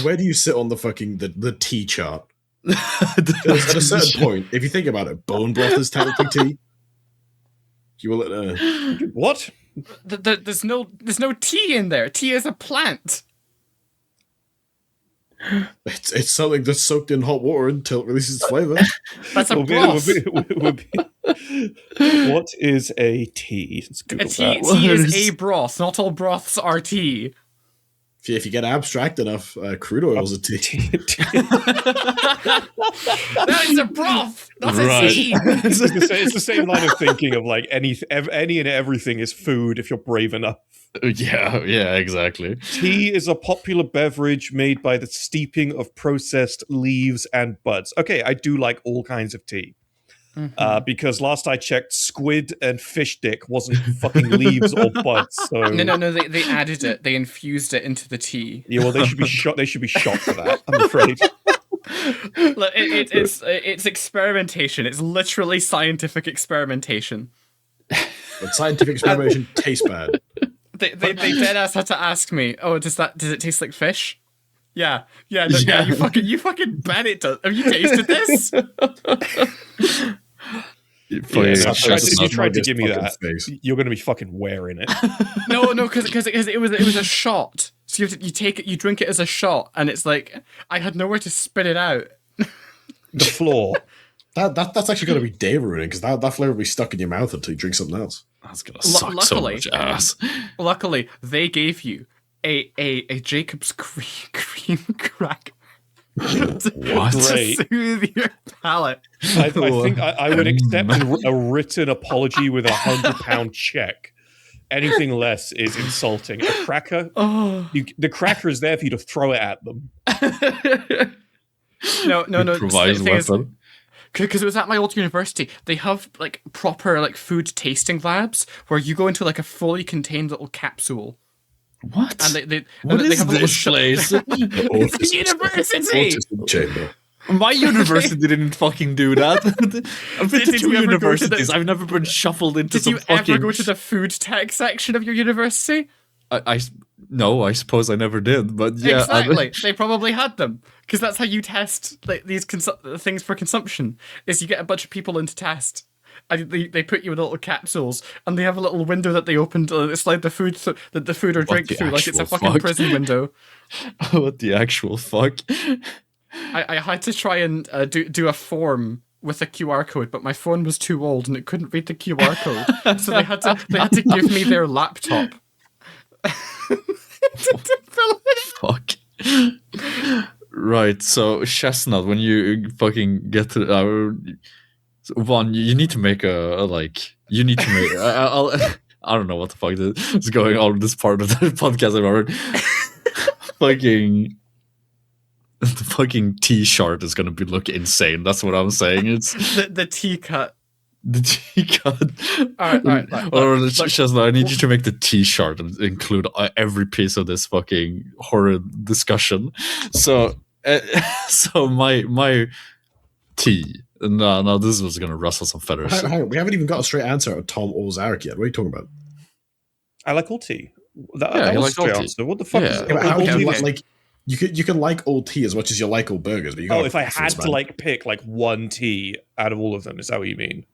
where do you sit on the fucking the tea chart? Because at a certain point, if you think about it, bone broth is technically tea. You will What? There's no tea in there. Tea is a plant. it's something that's soaked in hot water until it releases its flavor. That's a Would be- broth. would be- what is a tea? Let's Google Tea that. is a broth. Not all broths are tea. If you get abstract enough, crude oil is a tea. That is a broth, not Right. a tea. It's the same line of thinking of like any and everything is food if you're brave enough. Yeah, exactly. Tea is a popular beverage made by the steeping of processed leaves and buds. Okay, I do like all kinds of tea. Because last I checked, squid and fish dick wasn't fucking leaves or buds. So No. They added it. They infused it into the tea. yeah, well, they should be shot. They should be shot for that. I'm afraid. Look, it's experimentation. It's literally scientific experimentation. But scientific experimentation tastes bad. They dead ass had to ask me. Oh, does it taste like fish? Yeah. No, yeah. You fucking bet it does. Have you tasted this? If you tried to give me that, face. you're going to be fucking wearing it. No, because it was a shot. So you take it, you drink it as a shot, and it's like I had nowhere to spit it out. The floor. That's actually going to be day ruining because that flavor will be stuck in your mouth until you drink something else. That's gonna suck so much ass. Luckily, they gave you a Jacob's cream cracker. What? To Great. soothe your palate. I think I would accept a written apology with £100 check. Anything less is insulting. A cracker, the cracker is there for you to throw it at them. No. Improvised weapon. Because it was at my old university. They have like proper like food tasting labs where you go into like a fully contained little capsule. What? And they What have is a little this place? It's a university. Autism chamber. My university didn't fucking do that. I've been to Did two you ever go to universities. I've never been shuffled into Did some you fucking... ever go to the food tech section of your university? No, I suppose I never did. But yeah, Exactly. They probably had them because that's how you test like these things for consumption. Is you get a bunch of people in to test. And they put you in little capsules, and they have a little window that they open to slide the food the food or drink the through, like it's a actual fucking fuck? prison window. what the actual fuck? I had to try and do a form with a QR code, but my phone was too old and it couldn't read the QR code, so they had to give me their laptop. to fill it in. Fuck. Right, so Chestnut, when you fucking get to one, you need to make you need to make. I don't know what the fuck is going on with this part of the podcast I've heard. The fucking tea chart is gonna look insane. That's what I'm saying. It's The tea cut. the tea cut. All right. Or Chestnut, I need you to make the tea chart and include every piece of this fucking horrid discussion. So, my tea. No, this was gonna rustle some feathers. Hang on, we haven't even got a straight answer of Tom or Zarek yet. What are you talking about? I like all tea. That you was like straight all tea. answer. What the fuck Yeah. is Yeah, but how all do tea? you like you can like all tea as much as you like all burgers, but you got Oh, if I had to like pick like one tea out of all of them, is that what you mean?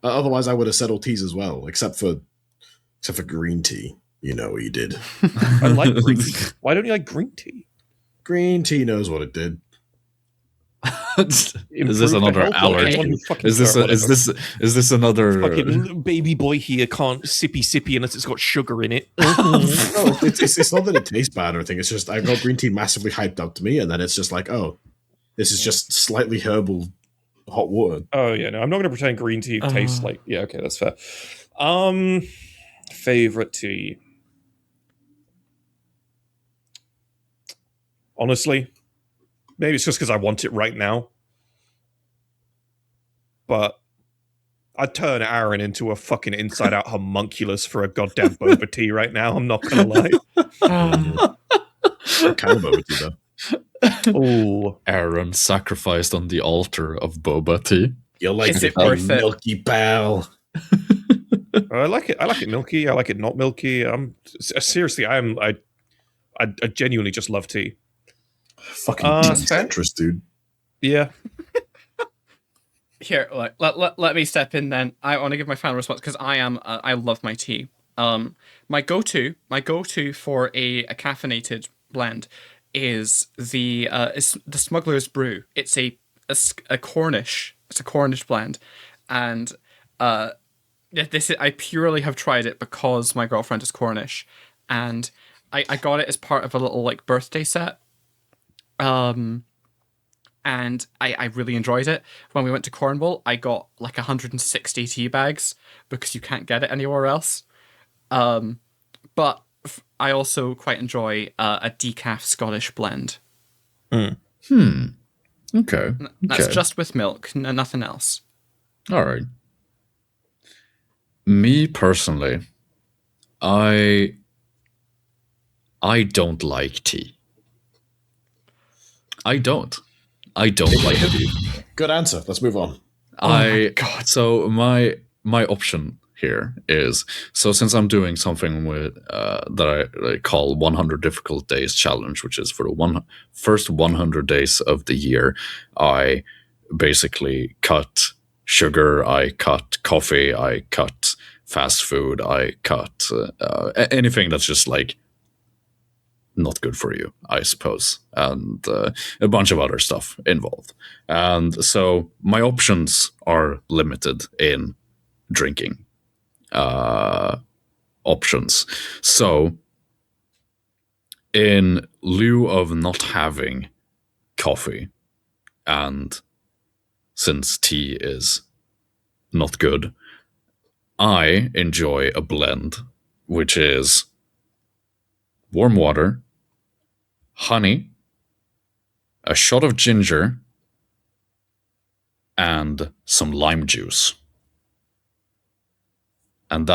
Otherwise, I would have said all teas as well, except for green tea. You know what you did. I like green tea. Why don't you like green tea? Green tea knows what it did. Is this Improve the another health of allergy? anyone who fucking Is this another? fucking little baby boy here can't sippy unless it's got sugar in it. No, it's not that it tastes bad or anything. It's just I've got green tea massively hyped up to me, and then it's just like, oh, this is just slightly herbal hot water. Oh yeah, no, I'm not going to pretend green tea tastes like. Yeah, okay, that's fair. Favorite tea. Honestly, maybe it's just because I want it right now. But I'd turn Aaron into a fucking inside-out homunculus for a goddamn boba tea right now. I'm not gonna lie. What kind of boba tea, though? Oh, Aaron sacrificed on the altar of boba tea. You're like Is it a worth it? milky pal. I like it. I like it milky. I like it not milky. Seriously, I genuinely just love tea. Fucking That's fair. centrist, dude. Yeah. Here, let me step in then. I want to give my final response because I love my tea. My go-to for a caffeinated blend is the Smuggler's Brew. It's a Cornish. It's a Cornish blend, and I purely have tried it because my girlfriend is Cornish, and I got it as part of a little like birthday set. And I really enjoyed it. When we went to Cornwall, I got like 160 tea bags because you can't get it anywhere else. But I also quite enjoy a decaf Scottish blend. Okay. That's just with milk, nothing else. All right. Me personally, I don't like tea. I don't like tea. Good answer. Let's move on. So my option here is, so since I'm doing something with that I call 100 difficult days challenge, which is for the first 100 days of the year, I basically cut sugar, I cut coffee, I cut fast food, I cut anything that's just like not good for you, I suppose, and a bunch of other stuff involved. And so my options are limited in drinking options. So in lieu of not having coffee, and since tea is not good, I enjoy a blend which is warm water, honey, a shot of ginger, and some lime juice. And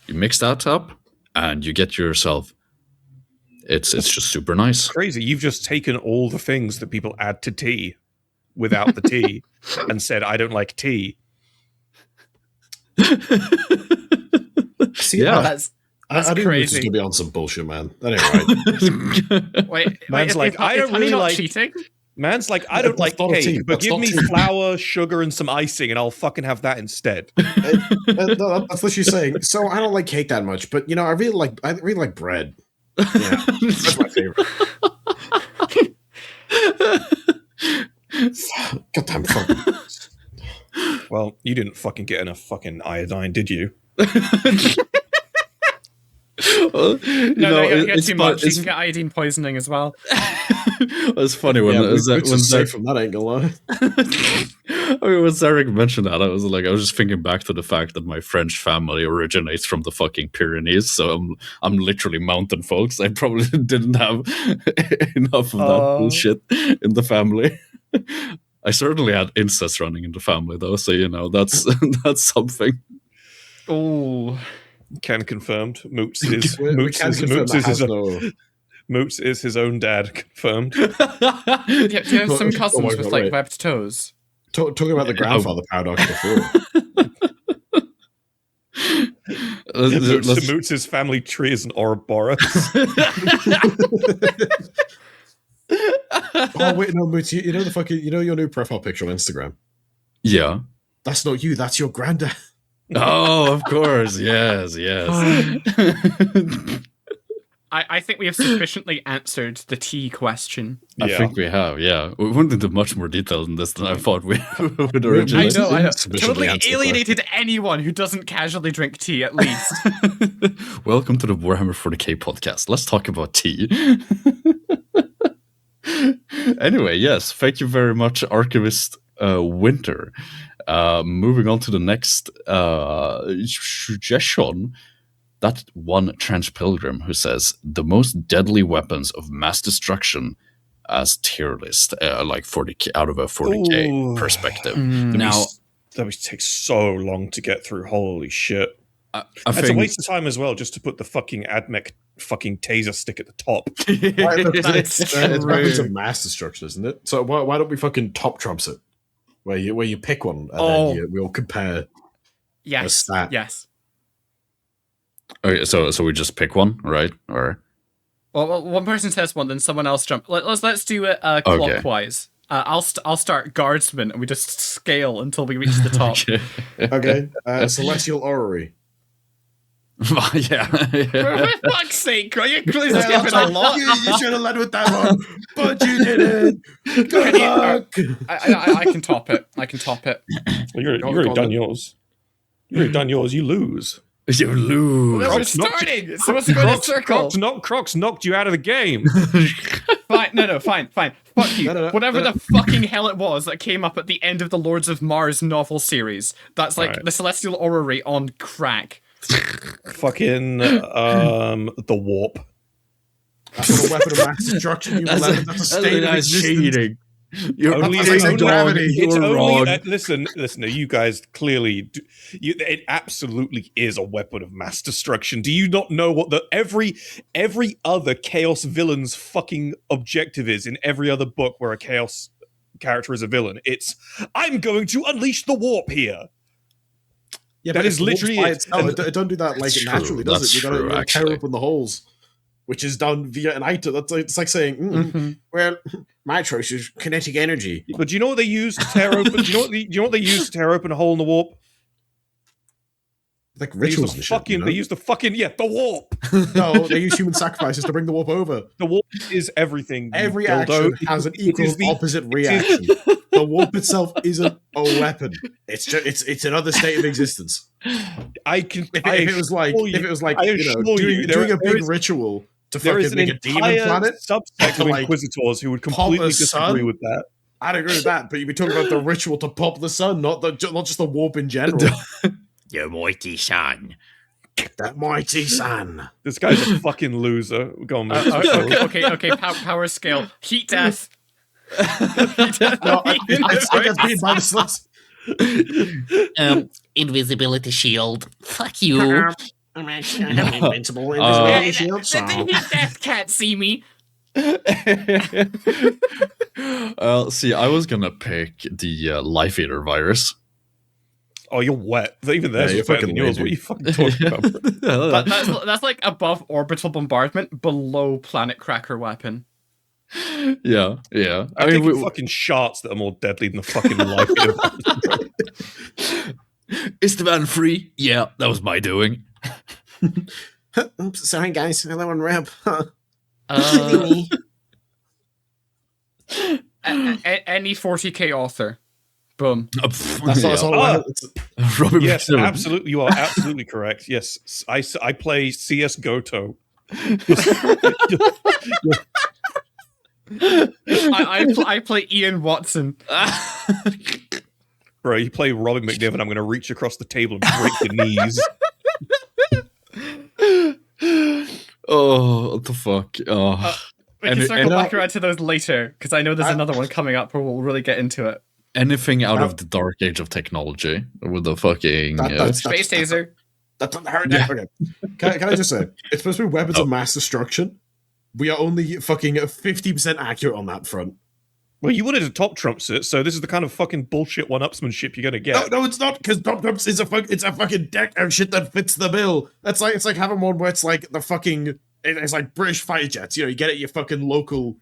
you mix that up and you get yourself, it's just super nice. Crazy. You've just taken all the things that people add to tea without the tea and said, I don't like tea. See, Yeah. That's I think we're just crazy. gonna be on some bullshit, man. That ain't right. Wait, Man's like, I don't honey really not like- cheating. Man's like, I don't like That's not a tea. cake, but That's give not me tea. flour, sugar, and some icing, and I'll fucking have that instead. No, that's what she's saying. So I don't like cake that much, but I really like bread. Yeah, that's my favorite. Goddamn fucking. Well, you didn't fucking get enough fucking iodine, did you? No, you get it's too much. You It's, can get iodine poisoning as well. it's funny when Yeah, when safe from that, I ain't gonna lie. I mean, when Zarek mentioned that, I was just thinking back to the fact that my French family originates from the fucking Pyrenees, so I'm literally mountain folks. I probably didn't have enough of that bullshit in the family. I certainly had incest running in the family, though, so that's that's something. Oh, Can confirmed. Moots is We can confirm that has Moots is his own dad. Confirmed. do you have some cousins my with God, like wait. webbed toes? Talking about the grandfather paradox before. Moots' family tree is an Ouroboros. Oh wait, no, Moots, you know the fucking, your new profile picture on Instagram. Yeah. That's not you. That's your granddad. Oh, of course. Yes. I think we have sufficiently answered the tea question. I think we have, yeah. We went into much more detail than this than I thought we would originally. I know. Sufficiently Totally answered the alienated anyone who doesn't casually drink tea, at least. Welcome to the Warhammer 40k podcast. Let's talk about tea. Anyway, yes, thank you very much, Archivist Winter. Moving on to the next suggestion. That one Trench Pilgrim who says the most deadly weapons of mass destruction as tier list, like 40k out of a 40k Ooh. perspective. Mm. Now, that would take so long to get through. Holy shit. It's a think waste of time as well, just to put the fucking AdMech fucking taser stick at the top. It's weapons of mass destruction, isn't it? So why don't we fucking top trumps it? Where you pick one and then we all compare a Yes. stat. Yes. Okay, so we just pick one, right? Or Well, one person says one, then someone else jump. Let's do it clockwise. I'll start guardsman, and we just scale until we reach the top. Okay, celestial orrery. Yeah. For fuck's sake, are you clearly skipping a lot? You should have led with that one, but you didn't. Good luck. I can top it. I can top it. Well, you've already done yours. You already done yours. You lose. You lose. We're starting. It's supposed to go in a circle. Crocs knocked you out of the game. Fine. No. Fine. Fuck you. Whatever the fucking hell it was that came up at the end of the Lords of Mars novel series. That's like the Celestial Orrery on crack. Fucking the warp. That's not a weapon of mass destruction. You that's a state of cheating. You're only gravity. It's wrong. only listen. You guys clearly. It absolutely is a weapon of mass destruction. Do you not know what every other chaos villain's fucking objective is in every other book where a chaos character is a villain? It's I'm going to unleash the warp here. Yeah, that but is literally it. It don't do that like That's naturally, true. does That's it? You gotta tear true, open the holes, which is done via an item. It's like saying, well, my choice is kinetic energy. But do you know what they use to tear open? Do you know what they use to tear open a hole in the warp? Like rituals and shit. They use the fucking the warp. No, they use human sacrifices to bring the warp over. The warp is everything. Every action has an equal opposite reaction. The warp itself isn't a weapon. It's just it's another state of existence. If it was like doing a big ritual to fucking make a demon planet, subsect of Inquisitors who would completely disagree with that. I'd agree with that, but you'd be talking about the ritual to pop the sun, not just the warp in general. The mighty sun. That mighty sun. This guy's a fucking loser. Go on, okay. Power scale. Heat death. No, I got beat by the sluts. Invisibility shield. Fuck you. I'm actually invincible. Invisibility shield. The heat death can't see me. See, I was gonna pick the Life Eater virus. Oh, you're wet. Even there's you're better than fucking yours. What are you fucking talking about? That's like above orbital bombardment, below planet cracker weapon. Yeah. I mean, fucking sharts that are more deadly than the fucking life. Is the man free? Yeah, that was my doing. Oops, sorry guys, hello on rep. Any 40k author. Boom. That's all. Yes, absolutely. You are absolutely correct. Yes, I play CS Goto. I play Ian Watson. Bro, you play Robin McNiven, I'm going to reach across the table and break your knees. Oh, what the fuck? Oh. We can circle back around to those later, because I know there's another one coming up where we'll really get into it. Anything out of the dark age of technology with the fucking space taser. That's not hard. Yeah. Okay. Can I just say, it's supposed to be weapons of mass destruction. We are only fucking 50% accurate on that front. Well, you wanted to top trumps it, so this is the kind of fucking bullshit one-upsmanship you're gonna get. No, it's not, because top trumps is a fucking deck of shit that fits the bill. It's like having one where it's like the fucking it's like British fighter jets. You know, you get it at your fucking local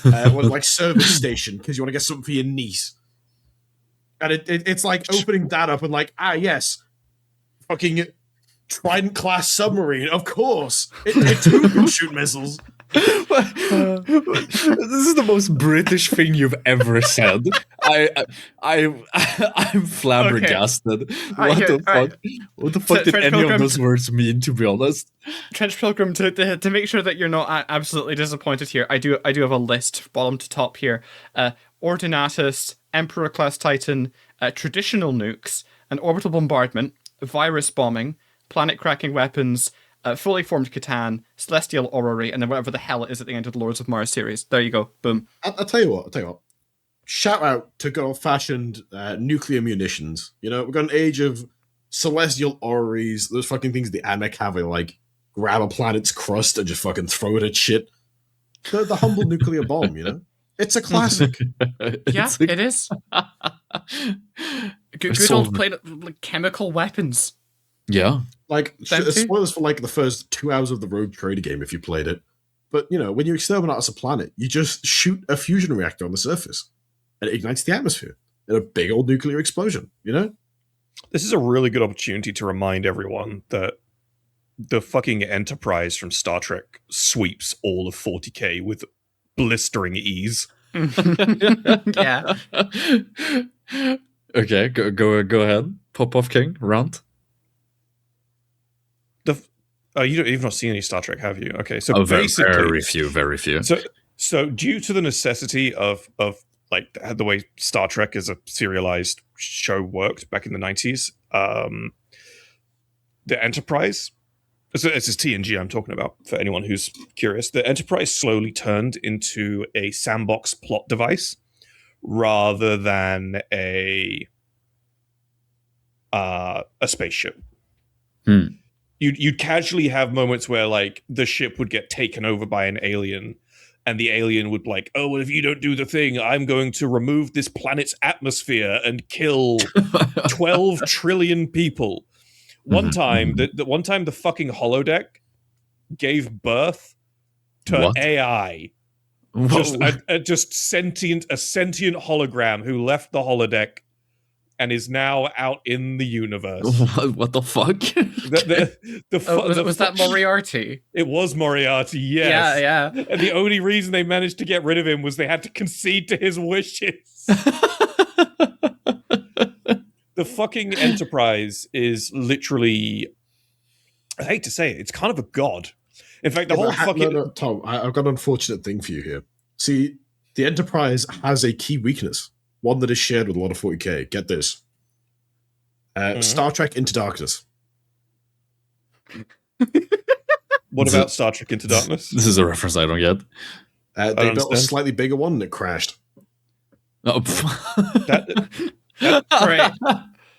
like service station because you want to get something for your niece. And it's like opening that up and like, yes, fucking Trident class submarine, of course. It too can shoot missiles. This is the most British thing you've ever said. I'm flabbergasted. What the fuck did any of those words mean? To be honest, Trench Pilgrim, to make sure that you're not absolutely disappointed here, I do have a list bottom to top here. Ordinatus, Emperor class Titan, traditional nukes, an orbital bombardment, virus bombing, planet cracking weapons, fully formed Catan, Celestial Orrery, and then whatever the hell it is at the end of the Lords of Mars series. There you go. Boom. I'll tell you what. shout out to good old-fashioned nuclear munitions. You know, we've got an age of celestial orreries, those fucking things the AMEC have, like, grab a planet's crust and just fucking throw it at shit. The humble nuclear bomb, you know? It's a classic. Yeah, it is. Good old like, chemical weapons. Yeah. Like, spoilers for, like, the first 2 hours of the Rogue Trader game if you played it. But, you know, when you exterminate a planet, you just shoot a fusion reactor on the surface. And it ignites the atmosphere in a big old nuclear explosion, you know? This is a really good opportunity to remind everyone that the fucking Enterprise from Star Trek sweeps all of 40k with blistering ease. Yeah. Okay, go ahead. Pop off King, rant. You've not seen any Star Trek, have you? Okay, so basically... Very few. So due to the necessity of like the way Star Trek as a serialized show worked back in the 90s, the Enterprise, so this is TNG I'm talking about for anyone who's curious, the Enterprise slowly turned into a sandbox plot device rather than a spaceship. You'd casually have moments where like the ship would get taken over by an alien, and the alien would be like, oh, well, if you don't do the thing, I'm going to remove this planet's atmosphere and kill 12 trillion people. One time, the fucking holodeck gave birth to AI. Just a sentient hologram who left the holodeck and is now out in the universe. What the fuck? Was that Moriarty? It was Moriarty, yes. Yeah. And the only reason they managed to get rid of him was they had to concede to his wishes. The fucking Enterprise is literally, I hate to say it, it's kind of a god. In fact, the whole fucking... No, Tom, I've got an unfortunate thing for you here. See, the Enterprise has a key weakness. One that is shared with a lot of 40k. Get this. Star Trek Into Darkness. What about Star Trek Into Darkness? This is a reference I don't get. They built a slightly bigger one and it crashed. Oh,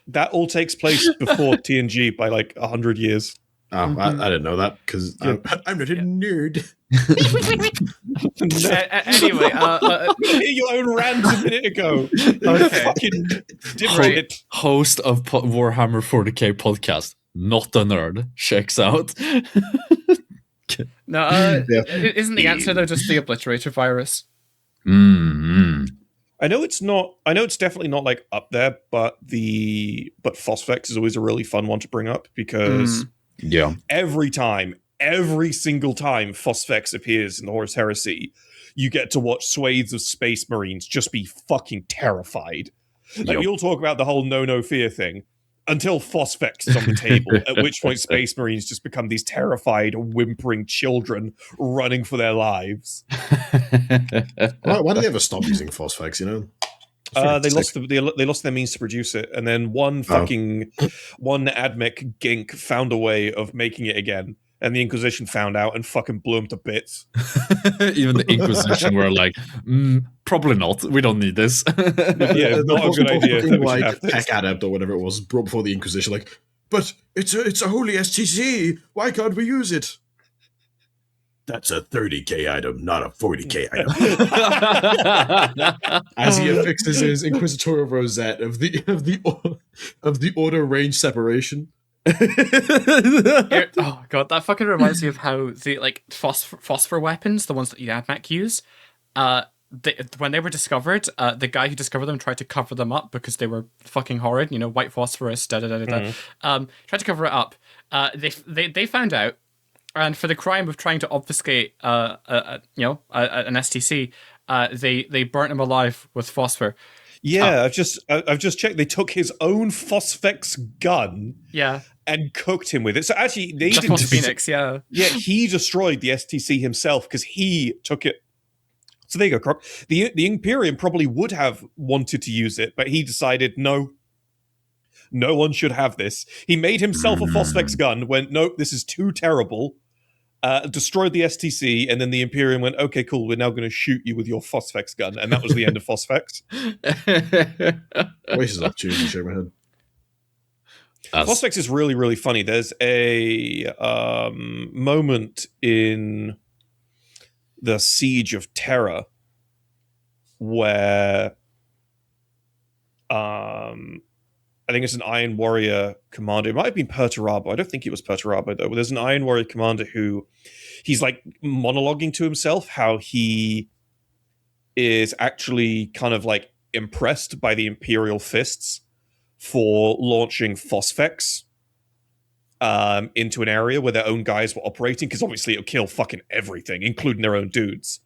that all takes place before TNG by like 100 years. Oh, I didn't know that because I'm not a nerd. Anyway, your own rant a minute ago. Okay. Fucking dipshit. Host of Warhammer 40k podcast, not a nerd, checks out. No, isn't the answer though just the obliterator virus? I know it's definitely not like up there, but Phosphex is always a really fun one to bring up because every single time Phosphex appears in the Horus Heresy, you get to watch swathes of Space Marines just be fucking terrified. Like, you'll talk about the whole no fear thing until Phosphex is on the table, at which point Space Marines just become these terrified, whimpering children running for their lives. Why do they ever stop using Phosphex, you know? They lost their means to produce it, and then one AdMech gink found a way of making it again, and the Inquisition found out and fucking blew them to bits. Even the Inquisition were like, probably not. We don't need this. Yeah, not a good idea. Like Tech Adept or whatever it was, brought before the Inquisition, like, but it's a holy STC. Why can't we use it? That's a 30k item, not a 40k item. As he affixes his Inquisitorial rosette of the order range separation. Oh god, that fucking reminds me of how the like phosphor weapons, the ones that AdMech use, when they were discovered, the guy who discovered them tried to cover them up because they were fucking horrid. You know, white phosphorus, tried to cover it up. They found out. And for the crime of trying to obfuscate, an STC, they burnt him alive with phosphor. Yeah, I've just checked. They took his own Phosphex gun, and cooked him with it. So actually, they didn't. Phoenix, he destroyed the STC himself because he took it. So there you go, Croc. The Imperium probably would have wanted to use it, but he decided no one should have this. He made himself a Phosphex gun. Went, nope, this is too terrible. destroyed the STC, and then the Imperium went, okay, cool, we're now going to shoot you with your Phosphex gun. And that was the end of Phosphex. Wasted opportunity, shake my head. Phosphex is really, really funny. There's a moment in the Siege of Terra where I think it's an Iron Warrior commander. It might have been Perturabo. I don't think it was Perturabo, though. But there's an Iron Warrior commander who he's like monologuing to himself how he is actually kind of like impressed by the Imperial fists for launching Phosphex into an area where their own guys were operating, because obviously it'll kill fucking everything, including their own dudes.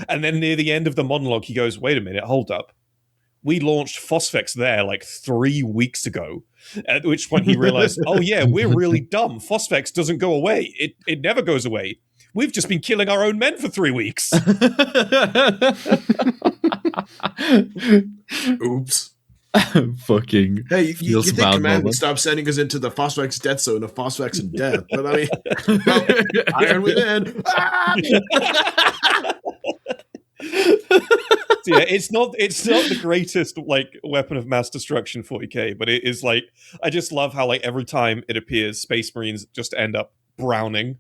And then near the end of the monologue, he goes, wait a minute, hold up. We launched Phosphex there like 3 weeks ago, at which point he realized, oh yeah, we're really dumb. Phosphex doesn't go away. It never goes away. We've just been killing our own men for 3 weeks. Oops. Fucking Hey, you think bad Command would moment. stop sending us into the Phosphex death zone of Phosphex and death? But I mean, well, Iron Within. Ah! So yeah, it's not the greatest like weapon of mass destruction 40k, but it is like, I just love how like every time it appears, Space Marines just end up browning.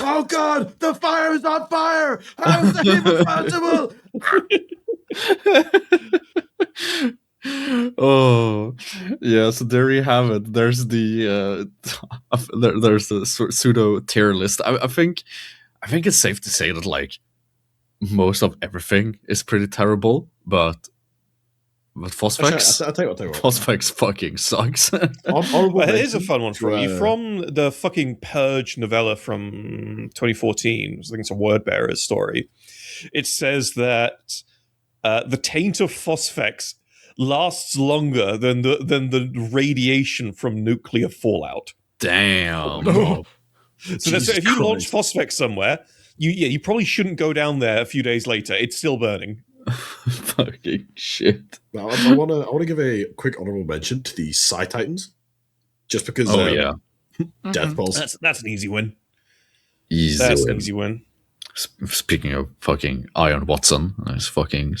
Oh God, the fire is on fire! How is that even possible? Oh yeah, so there you have it. There's the there's the pseudo tier list. I think it's safe to say that like most of everything is pretty terrible, but Phosphex, I'll tell you what. Phosphex fucking sucks. Well, here's a fun one from you. to, From the fucking Purge novella from 2014, I think it's a Word Bearer's story. It says that the taint of Phosphex lasts longer than the radiation from nuclear fallout. Damn. Oh, So that's, if you launch Phosphex somewhere, you probably shouldn't go down there a few days later. It's still burning. Fucking shit. Well, I want to give a quick honorable mention to the Psi Titans, just because. Oh yeah, Death Pulse. That's an easy win. easy. That's win. an easy win. Speaking of fucking Iron Watson, nice fucking.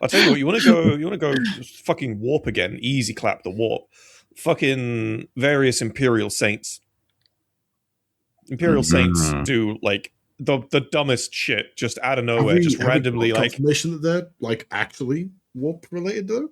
I'll tell you what, you want to go fucking warp again, easy clap the warp. Fucking various Imperial Saints. Imperial Saints do like the dumbest shit just out of nowhere, just randomly have we got like confirmation that they're like actually warp related though.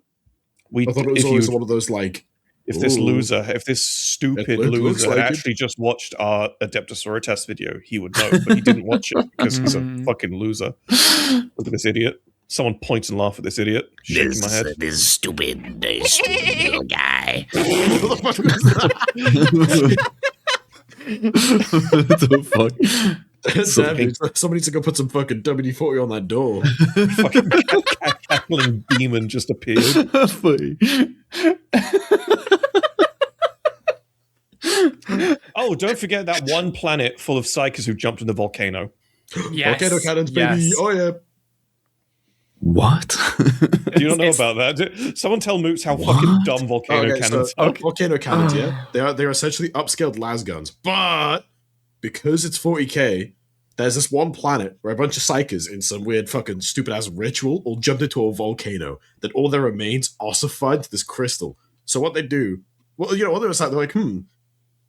we. I thought it was always one of those like. If this Ooh. loser, if this stupid It looks loser like had it. actually just watched our Adeptus test video, he would know, but he didn't watch it because he's a fucking loser. Look at this idiot. Someone points and laugh at this idiot. Shaking my head. This stupid little guy. What the fuck was that? What the fuck? Damn, dude, somebody needs to go put some fucking WD-40 on that door. Fucking cackling demon just appeared. Oh, don't forget that one planet full of psychers who jumped in the volcano. Yes. Volcano cannons, baby. Yes. Oh yeah. What? Do you not know about that? Someone tell Moots how fucking dumb volcano cannons are. Volcano cannons, yeah. They're essentially upscaled las guns. But because it's 40k, there's this one planet where a bunch of psychers in some weird fucking stupid ass ritual all jumped into a volcano that all their remains ossified to this crystal. So what they do, well, you know, on the other side, they're like,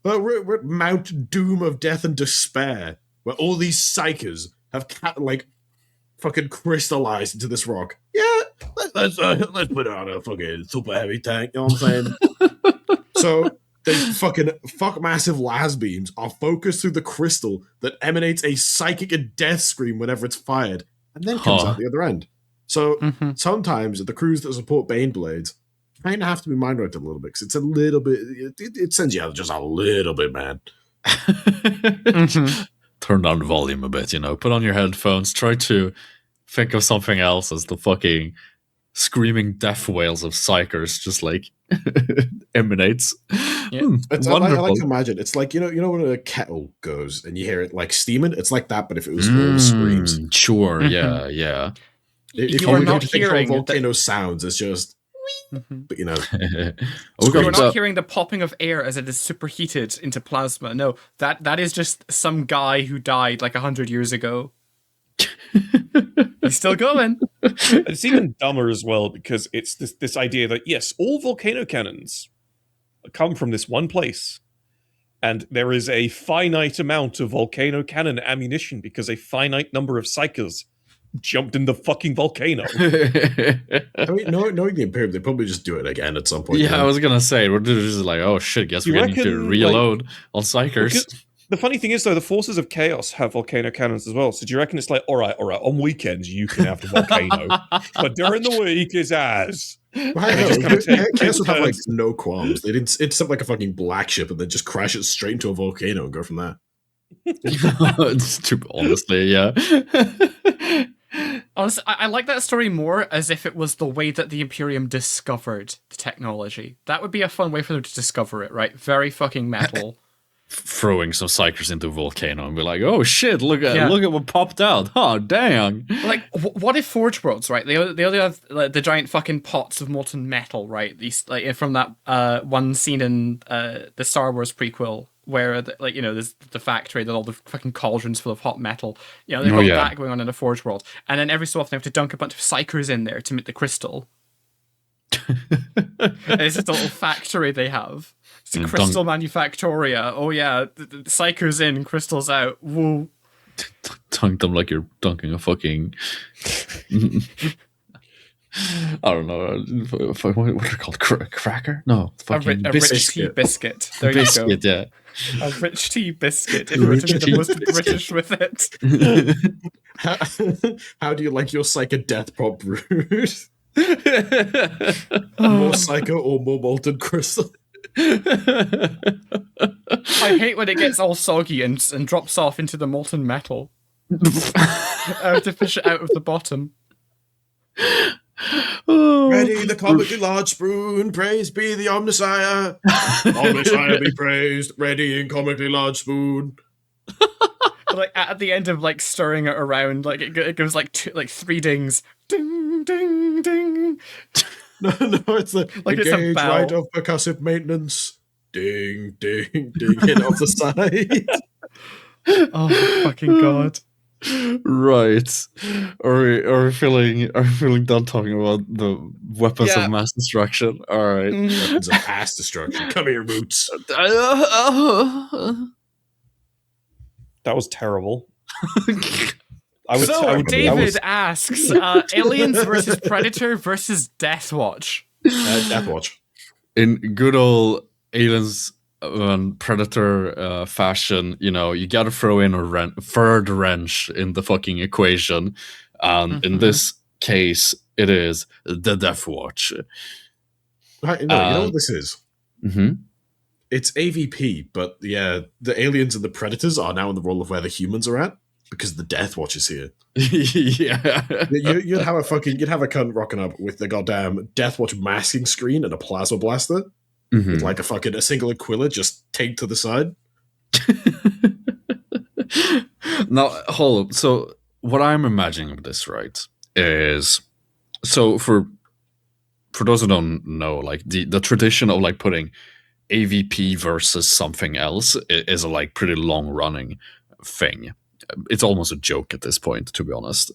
we're at Mount Doom of Death and Despair, where all these psychers have fucking crystallized into this rock. Yeah, let's put on a fucking super heavy tank. You know what I'm saying? So they fucking massive las beams are focused through the crystal that emanates a psychic and death scream whenever it's fired, and then comes out the other end. So sometimes the crews that support Baneblades kind of have to be mind wiped a little bit because it's a little bit. It sends you out just a little bit, man. Turn down the volume a bit, you know. Put on your headphones. Try to think of something else as the fucking screaming death wails of psychers just like emanates. Yeah. I like to imagine it's like you know when a kettle goes and you hear it like steaming. It's like that, but if it was all screams. Sure, yeah. If You are were not to think how hearing volcano sounds, it's just. But you know, We're not hearing the popping of air as it is superheated into plasma. No, that is just some guy who died like 100 years ago. He's still going. It's even dumber as well because it's this idea that yes, all volcano cannons come from this one place, and there is a finite amount of volcano cannon ammunition because a finite number of psychers jumped in the fucking volcano. I mean, knowing the Imperium, they probably just do it again at some point. Yeah, I was gonna say we're just like, oh shit, guess we're going to reload on psychers. The funny thing is, though, the forces of chaos have volcano cannons as well. So do you reckon it's like, all right, on weekends you can have the volcano, but during the week it's ours. Chaos would have like no qualms. They didn't. It's something like a fucking black ship, and then just crash it straight into a volcano and go from there. It's too, honestly, yeah. Honestly, I like that story more as if it was the way that the Imperium discovered the technology. That would be a fun way for them to discover it, right? Very fucking metal. Throwing some psychers into a volcano and be like, oh shit, look at what popped out. Oh, dang. Like, what if Forge Worlds, right? They only have like, the giant fucking pots of molten metal, right? These, like, from that one scene in the Star Wars prequel where, there's the factory, that all the fucking cauldrons full of hot metal. You know, they've got that going on in the Forge World. And then every so often they have to dunk a bunch of psychers in there to make the crystal. And it's just a little factory they have. It's a crystal manufactoria. Oh yeah, the psychers in, crystals out. Woo. Dunk them like you're dunking a fucking... I don't know. What are they called? Cracker? No, fucking a rich tea biscuit. There you go. Yeah. A rich tea biscuit. If you were to be the most British with it. How do you like your psycho death prop brewed? More psycho or more molten crystal? I hate when it gets all soggy and drops off into the molten metal. I have to fish it out of the bottom. Ready the comically large spoon, praise be the Omnisire. Omnisire be praised, ready in comically large spoon. Like at the end of like stirring it around, like it goes like 3 dings. Ding, ding, ding. No, it's like it's a bell. Right of percussive maintenance. Ding, ding, ding. Hit off the side. Oh fucking god! Right. Are we feeling done talking about the weapons of mass destruction? All right. Weapons of ass destruction. Come here, Boots. That was terrible. David asks, Aliens versus Predator versus Deathwatch. Deathwatch. In good old Aliens and Predator fashion, you gotta throw in a third wrench in the fucking equation. And in this case, it is the Deathwatch. Right, you know what this is? Mm-hmm. It's AVP, but yeah, the aliens and the predators are now in the role of where the humans are at because the Deathwatch is here. Yeah, you'd have a cunt rocking up with the goddamn Deathwatch masking screen and a plasma blaster, with like a single Aquila just taped to the side. Now, hold up. So, what I'm imagining of this, right, is so for those who don't know, like the tradition of like putting AVP versus something else is a like pretty long running thing. It's almost a joke at this point, to be honest.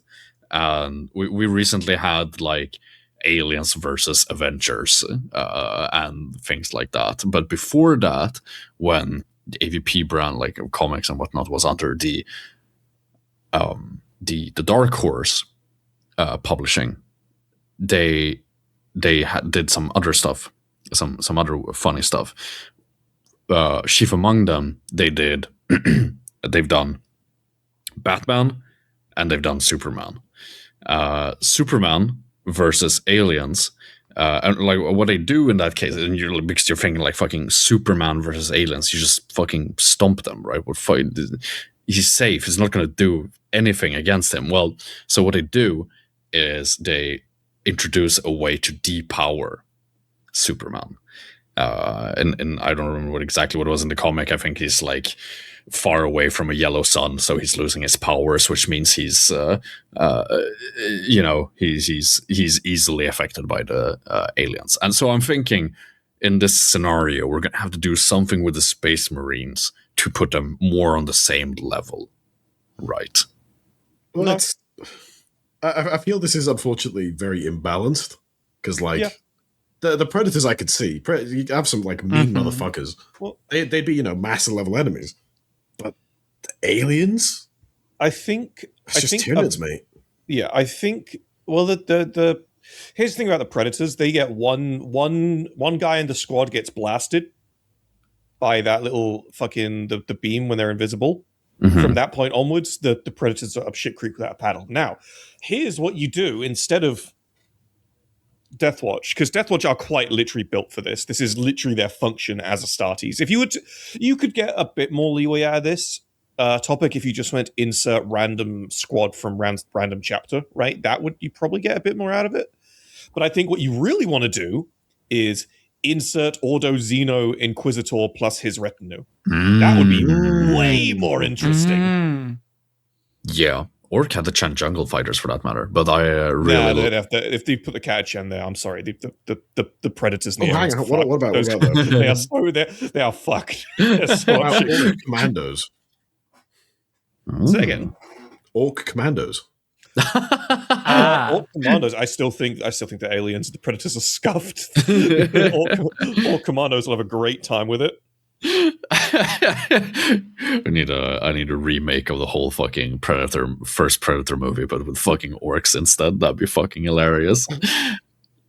And we recently had like Aliens versus Avengers and things like that. But before that, when the AVP brand, like comics and whatnot, was under the Dark Horse publishing, they did some other stuff. Some other funny stuff. Chief among them, they've done Batman and they've done Superman. Superman versus Aliens, and like what they do in that case, and because you're thinking like fucking Superman versus Aliens, you just fucking stomp them, right? He's safe. He's not going to do anything against him. Well, so what they do is they introduce a way to depower Superman. and I don't remember exactly what it was in the comic. I think he's like far away from a yellow sun, so he's losing his powers, which means he's he's easily affected by the aliens. And so I'm thinking, in this scenario, we're gonna have to do something with the Space Marines to put them more on the same level, right? Well, No. I feel this is unfortunately very imbalanced because, like, Yeah. the predators I could see, you have some like mean motherfuckers. Well- They'd be massive level enemies, but the aliens, I think it's just Tyranids, mate. Yeah, I think. Well, the here's the thing about the Predators: they get one guy in the squad gets blasted by that little fucking the beam when they're invisible. Mhm. From that point onwards, the Predators are up shit creek without a paddle. Now, here's what you do instead of Deathwatch, because Deathwatch are quite literally built for this. This is literally their function as Astartes. If you would, you could get a bit more leeway out of this topic if you just went insert random squad from random chapter, right? That would you probably get a bit more out of it. But I think what you really want to do is insert Ordo Xeno Inquisitor plus his retinue. That would be way more interesting. Mm. Yeah, or Catachan jungle fighters for that matter. But I really Nah, if they put the Catachan there, I'm sorry, the Predators. In the hang area on. is What fucked. about Those the- guys, they are fucked. They're so Wow, shit. orc commandos, Say again. orc commandos. Orc commandos. I still think the aliens, the Predators are scuffed. Orc commandos will have a great time with it. I need a remake of the whole fucking first Predator movie, but with fucking orcs instead. That'd be fucking hilarious.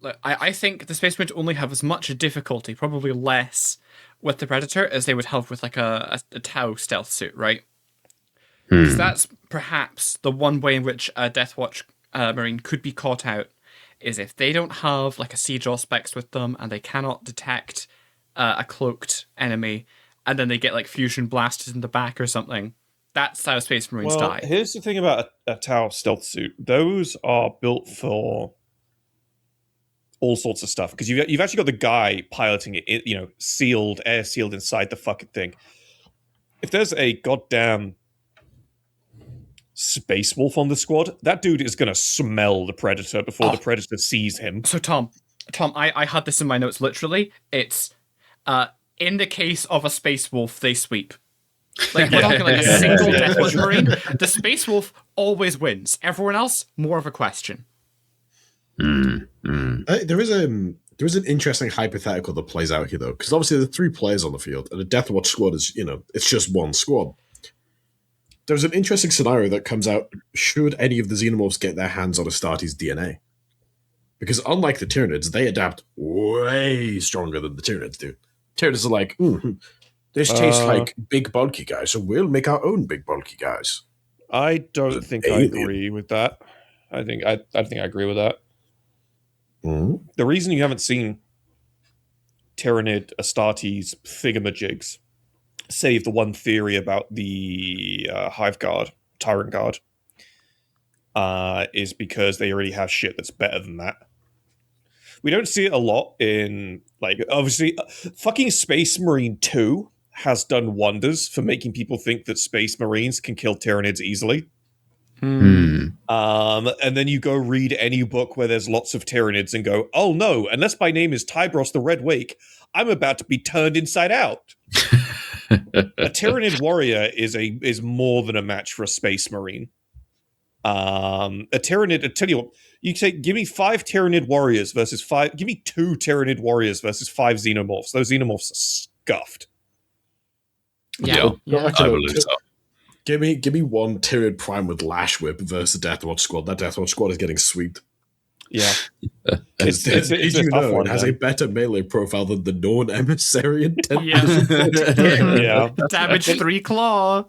Look, I think the Space Marines only have as much difficulty, probably less, with the Predator as they would have with like a Tau stealth suit, right? Because that's perhaps the one way in which a Deathwatch Marine could be caught out, is if they don't have like a siege specs with them and they cannot detect a cloaked enemy, and then they get like fusion blasted in the back or something. That's how Space Marines die. Here's the thing about a Tau stealth suit. Those are built for all sorts of stuff, because you've actually got the guy piloting it, air sealed inside the fucking thing. If there's a goddamn Space Wolf on the squad, that dude is gonna smell the Predator before the Predator sees him. So Tom, I had this in my notes literally. It's in the case of a Space Wolf, they sweep. Like we're talking like a single Deathwatch Marine. The Space Wolf always wins. Everyone else, more of a question. There is an interesting hypothetical that plays out here though, because obviously there are 3 players on the field, and a Deathwatch squad is it's just one squad. There's an interesting scenario that comes out should any of the Xenomorphs get their hands on Astartes' DNA. Because unlike the Tyranids, they adapt way stronger than the Tyranids do. Tyranids are like, this tastes like big bulky guys, so we'll make our own big bulky guys. I don't think I agree with that. I think I agree with that. Mm-hmm. The reason you haven't seen Tyranid Astartes thingamajigs, save the one theory about the Hive Guard, Tyrant Guard, is because they already have shit that's better than that. We don't see it a lot in, like, obviously, fucking Space Marine 2 has done wonders for making people think that Space Marines can kill Tyranids easily. And then you go read any book where there's lots of Tyranids and go, oh no, unless my name is Tybros the Red Wake, I'm about to be turned inside out. A Tyranid warrior is more than a match for a Space Marine. A Tyranid, I tell you what, you say, give me 5 Tyranid warriors versus 5, give me 2 Tyranid warriors versus 5 Xenomorphs. Those Xenomorphs are scuffed. Yeah. I believe so. Give me one Tyranid Prime with Lash Whip versus the Deathwatch squad. That Deathwatch squad is getting sweeped. Yeah. Did you know it has a better melee profile than the known Emissarian? Yeah. Damage 3 claw.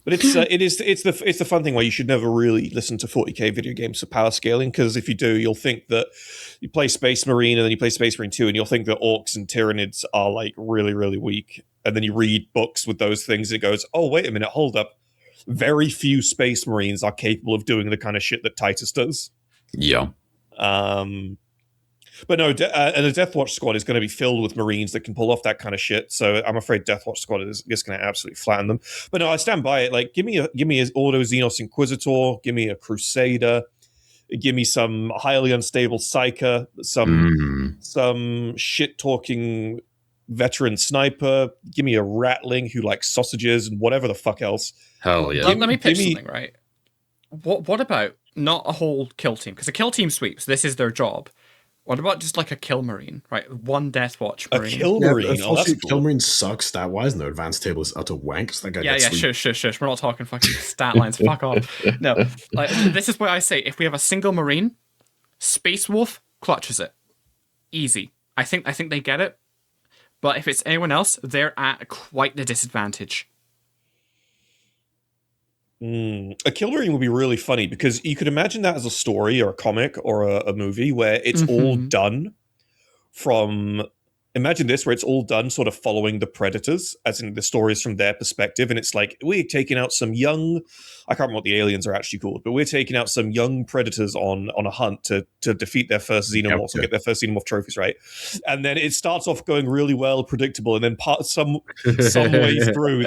But it's the fun thing where you should never really listen to 40k video games for power scaling, because if you do, you'll think that you play Space Marine and then you play Space Marine 2 and you'll think that orcs and Tyranids are like really, really weak. And then you read books with those things and it goes, oh, wait a minute, hold up. Very few Space Marines are capable of doing the kind of shit that Titus does. Yeah. But no, and the Deathwatch squad is going to be filled with Marines that can pull off that kind of shit. So I'm afraid Deathwatch squad is just going to absolutely flatten them. But no, I stand by it. Like, give me an Ordo Xenos Inquisitor, give me a Crusader, give me some highly unstable Psyker, some shit talking veteran sniper, give me a Ratling who likes sausages and whatever the fuck else. Hell yeah. Let me pitch something, right? What about not a whole kill team? Because a kill team sweeps, this is their job. What about just like a kill marine, right? One Deathwatch marine. A kill marine. Oh, that's cool. Kill marine sucks stat wise, and their advanced table is utter wank. So Shush. We're not talking fucking stat lines. Fuck off. No, like, this is why I say if we have a single marine, Space Wolf clutches it, easy. I think they get it, but if it's anyone else, they're at quite the disadvantage. A kill marine would be really funny because you could imagine that as a story or a comic or a movie where it's all done from. Imagine this, where it's all done sort of following the predators, as in the stories from their perspective, and it's like we're taking out some young. I can't remember what the aliens are actually called, but we're taking out some young predators on a hunt to defeat their first xenomorphs or get their first xenomorph trophies, right? And then it starts off going really well, predictable, and then some ways through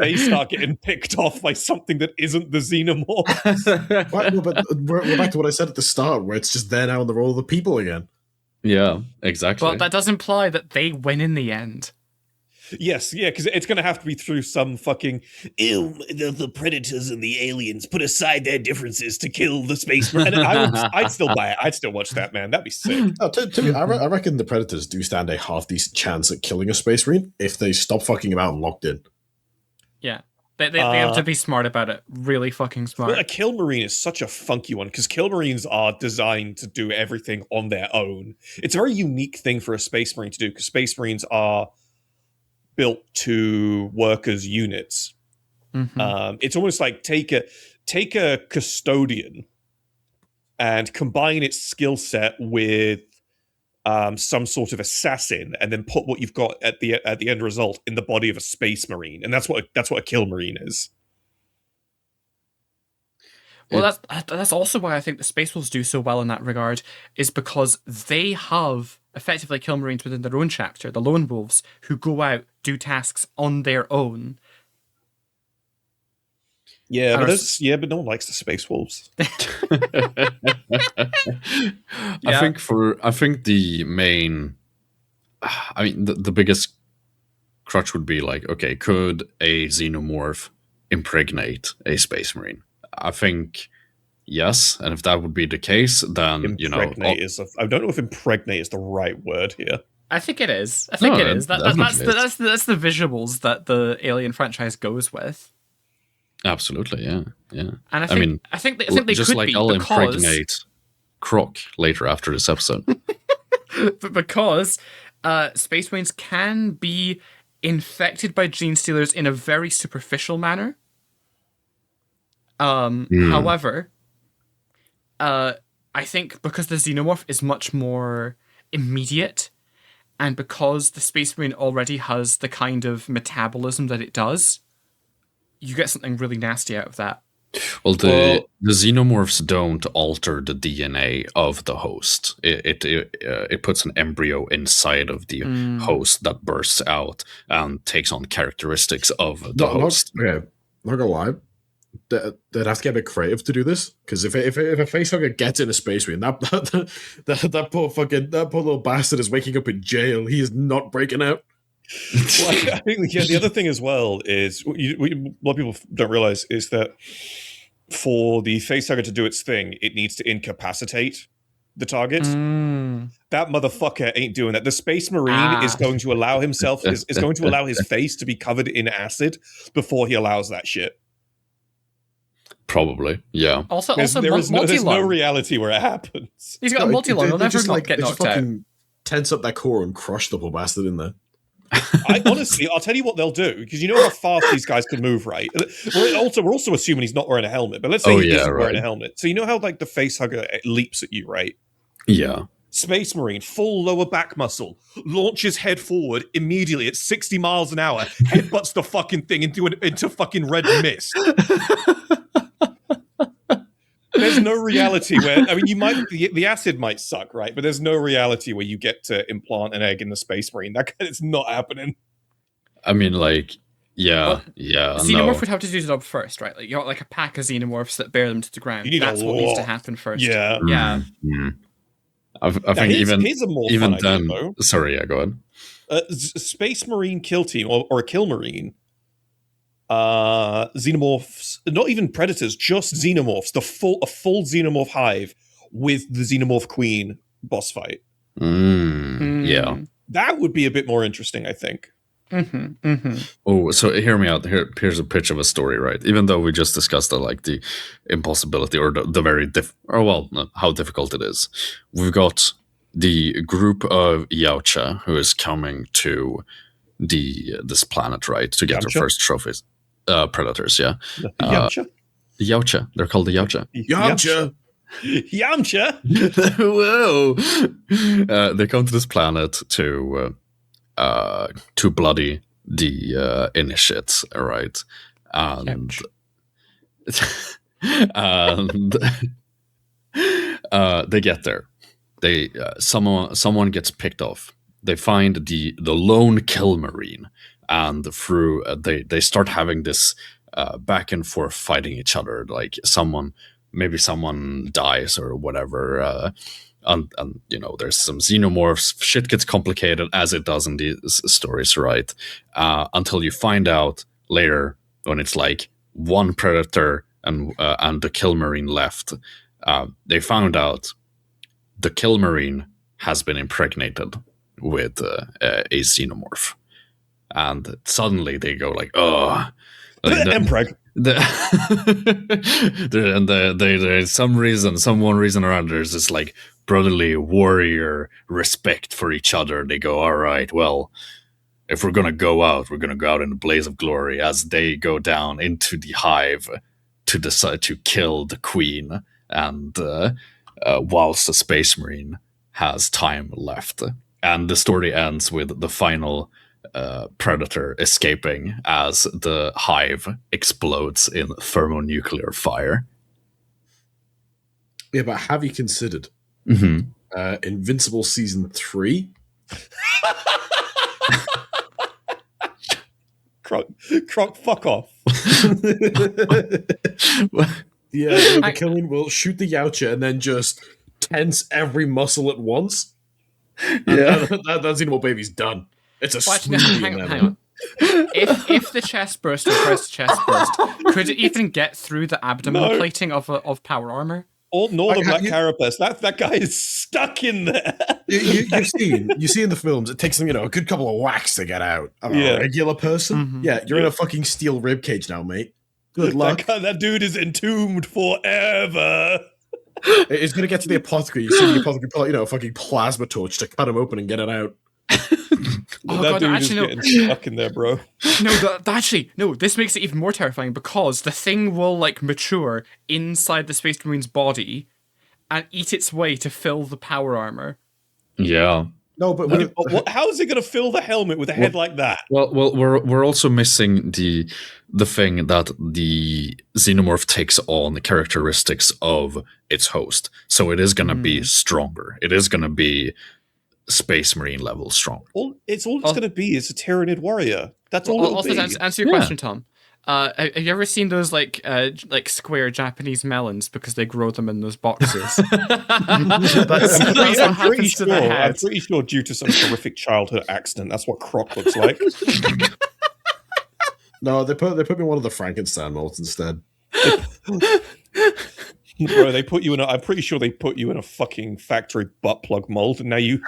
they start getting picked off by something that isn't the xenomorph. Well, but we're back to what I said at the start, where it's just there now in the role of the people again. Yeah, exactly. But that does imply that they win in the end. Yes, yeah, because it's going to have to be through some fucking the predators and the aliens put aside their differences to kill the space. And I'd still buy it. I'd still watch that, man. That'd be sick. Oh, to me, I reckon the predators do stand a half decent chance at killing a space marine if they stop fucking about and locked in. Yeah. They have to be smart about it. Really fucking smart. But a kill marine is such a funky one because kill marines are designed to do everything on their own. It's a very unique thing for a space marine to do because space marines are built to work as units. It's almost like take a custodian and combine its skill set with some sort of assassin, and then put what you've got at the end result in the body of a space marine, and that's what a kill marine is. Well, that's also why I think the Space Wolves do so well in that regard, is because they have effectively kill marines within their own chapter, the lone wolves, who go out, do tasks on their own. Yeah, but no one likes the Space Wolves. I think the main, the biggest crutch would be like, okay, could a xenomorph impregnate a space marine? I think yes, and if that would be the case, then I don't know if impregnate is the right word here. I think it is. That's the visuals that the Alien franchise goes with. Absolutely, yeah. And I think they just could like be I'll because impregnate Croc later after this episode. but because Space Marines can be infected by gene stealers in a very superficial manner. However, I think because the xenomorph is much more immediate, and because the Space Marine already has the kind of metabolism that it does, you get something really nasty out of that. Well, the xenomorphs don't alter the DNA of the host. It puts an embryo inside of the host that bursts out and takes on characteristics of the host. Not gonna lie. They'd have to get a bit creative to do this, because if a facehugger gets in a space marine, that poor little bastard is waking up in jail. He is not breaking out. Well, I think the other thing as well is what a lot of people don't realize is that for the facehugger to do its thing, it needs to incapacitate the target. That motherfucker ain't doing that. The Space Marine is going to allow himself is going to allow his face to be covered in acid before he allows that shit. Probably, yeah. Also, there's no reality where it happens. He's got a multi-lung. He'll never get knocked out. Tense up that core and crush the poor bastard in there. Honestly, I'll tell you what they'll do, because you know how fast these guys can move, right? We're also assuming he's not wearing a helmet, but let's say he isn't wearing a helmet. So you know how like the facehugger leaps at you, right? Yeah. Space Marine, full lower back muscle, launches head forward immediately at 60 miles an hour, headbutts the fucking thing into fucking red mist. there's no reality where, I mean, you might, the acid might suck, right? But there's no reality where you get to implant an egg in the Space Marine. It's not happening. I mean, like, Well, Xenomorph no. would have to do the job first, right? Like you got like a pack of xenomorphs that bear them to the ground. You need That's a what needs to lot. happen first. Yeah. Yeah. I think here's a more even fun then. idea, though. Sorry, yeah, go ahead. Space Marine kill team or a kill Marine. Xenomorphs, not even predators, just xenomorphs. A full xenomorph hive with the xenomorph queen boss fight. Yeah. That would be a bit more interesting, I think. Oh, so hear me out. Here's a pitch of a story, right? Even though we just discussed the impossibility or the very how difficult it is. We've got the group of Yautja who is coming to this planet, right, to get their first trophies. Predators, yeah. Yamcha? Yautja. They're called the Yautja. Yamcha. Yamcha. Whoa! They come to this planet to bloody the initiates, right? And they get there. They someone gets picked off. They find the lone kill marine, and through they start having this back and forth fighting each other. Like maybe someone dies or whatever. And there's some xenomorphs. Shit gets complicated as it does in these stories, right? Until you find out later when it's like one predator and the kill marine left. They found out the kill marine has been impregnated with a xenomorph, and suddenly they go like, "Oh, Empreg." There's some reason or other. There's this like brotherly warrior respect for each other. They go, all right, well, if we're gonna go out in a blaze of glory. As they go down into the hive to decide to kill the queen, and whilst the Space Marine has time left, and the story ends with the final predator escaping as the hive explodes in thermonuclear fire. Yeah, but have you considered Invincible Season 3? Croc, fuck off. Yeah, the killing will shoot the Yautja and then just tense every muscle at once. Yeah, that xenomorph baby's done. It's a hang on. If the chest burst or press chest burst, could it even get through the abdomen plating of power armor? Nor the black carapace. That guy is stuck in there. You see in the films, it takes them a good couple of whacks to get out. A regular person, you're in a fucking steel rib cage now, mate. Good luck. That dude is entombed forever. It's gonna get to the apothecary. You see the apothecary pull out, a fucking plasma torch to cut him open and get it out. That dude is getting stuck in there, bro. No, this makes it even more terrifying because the thing will like mature inside the Space Marine's body and eat its way to fill the power armor. Yeah. No, but how is it going to fill the helmet with a head like that? Well, we're also missing the thing that the xenomorph takes on the characteristics of its host, so it is going to be stronger. It is going to be Space Marine level strong. It's going to be is a Tyranid warrior. That's all. Also, to answer your question, Tom. Have you ever seen those like square Japanese melons because they grow them in those boxes? I'm pretty sure due to some horrific childhood accident, that's what Croc looks like. No, they put me in one of the Frankenstein molds instead. Bro, they put you in I'm pretty sure they put you in a fucking factory butt plug mold, and now you're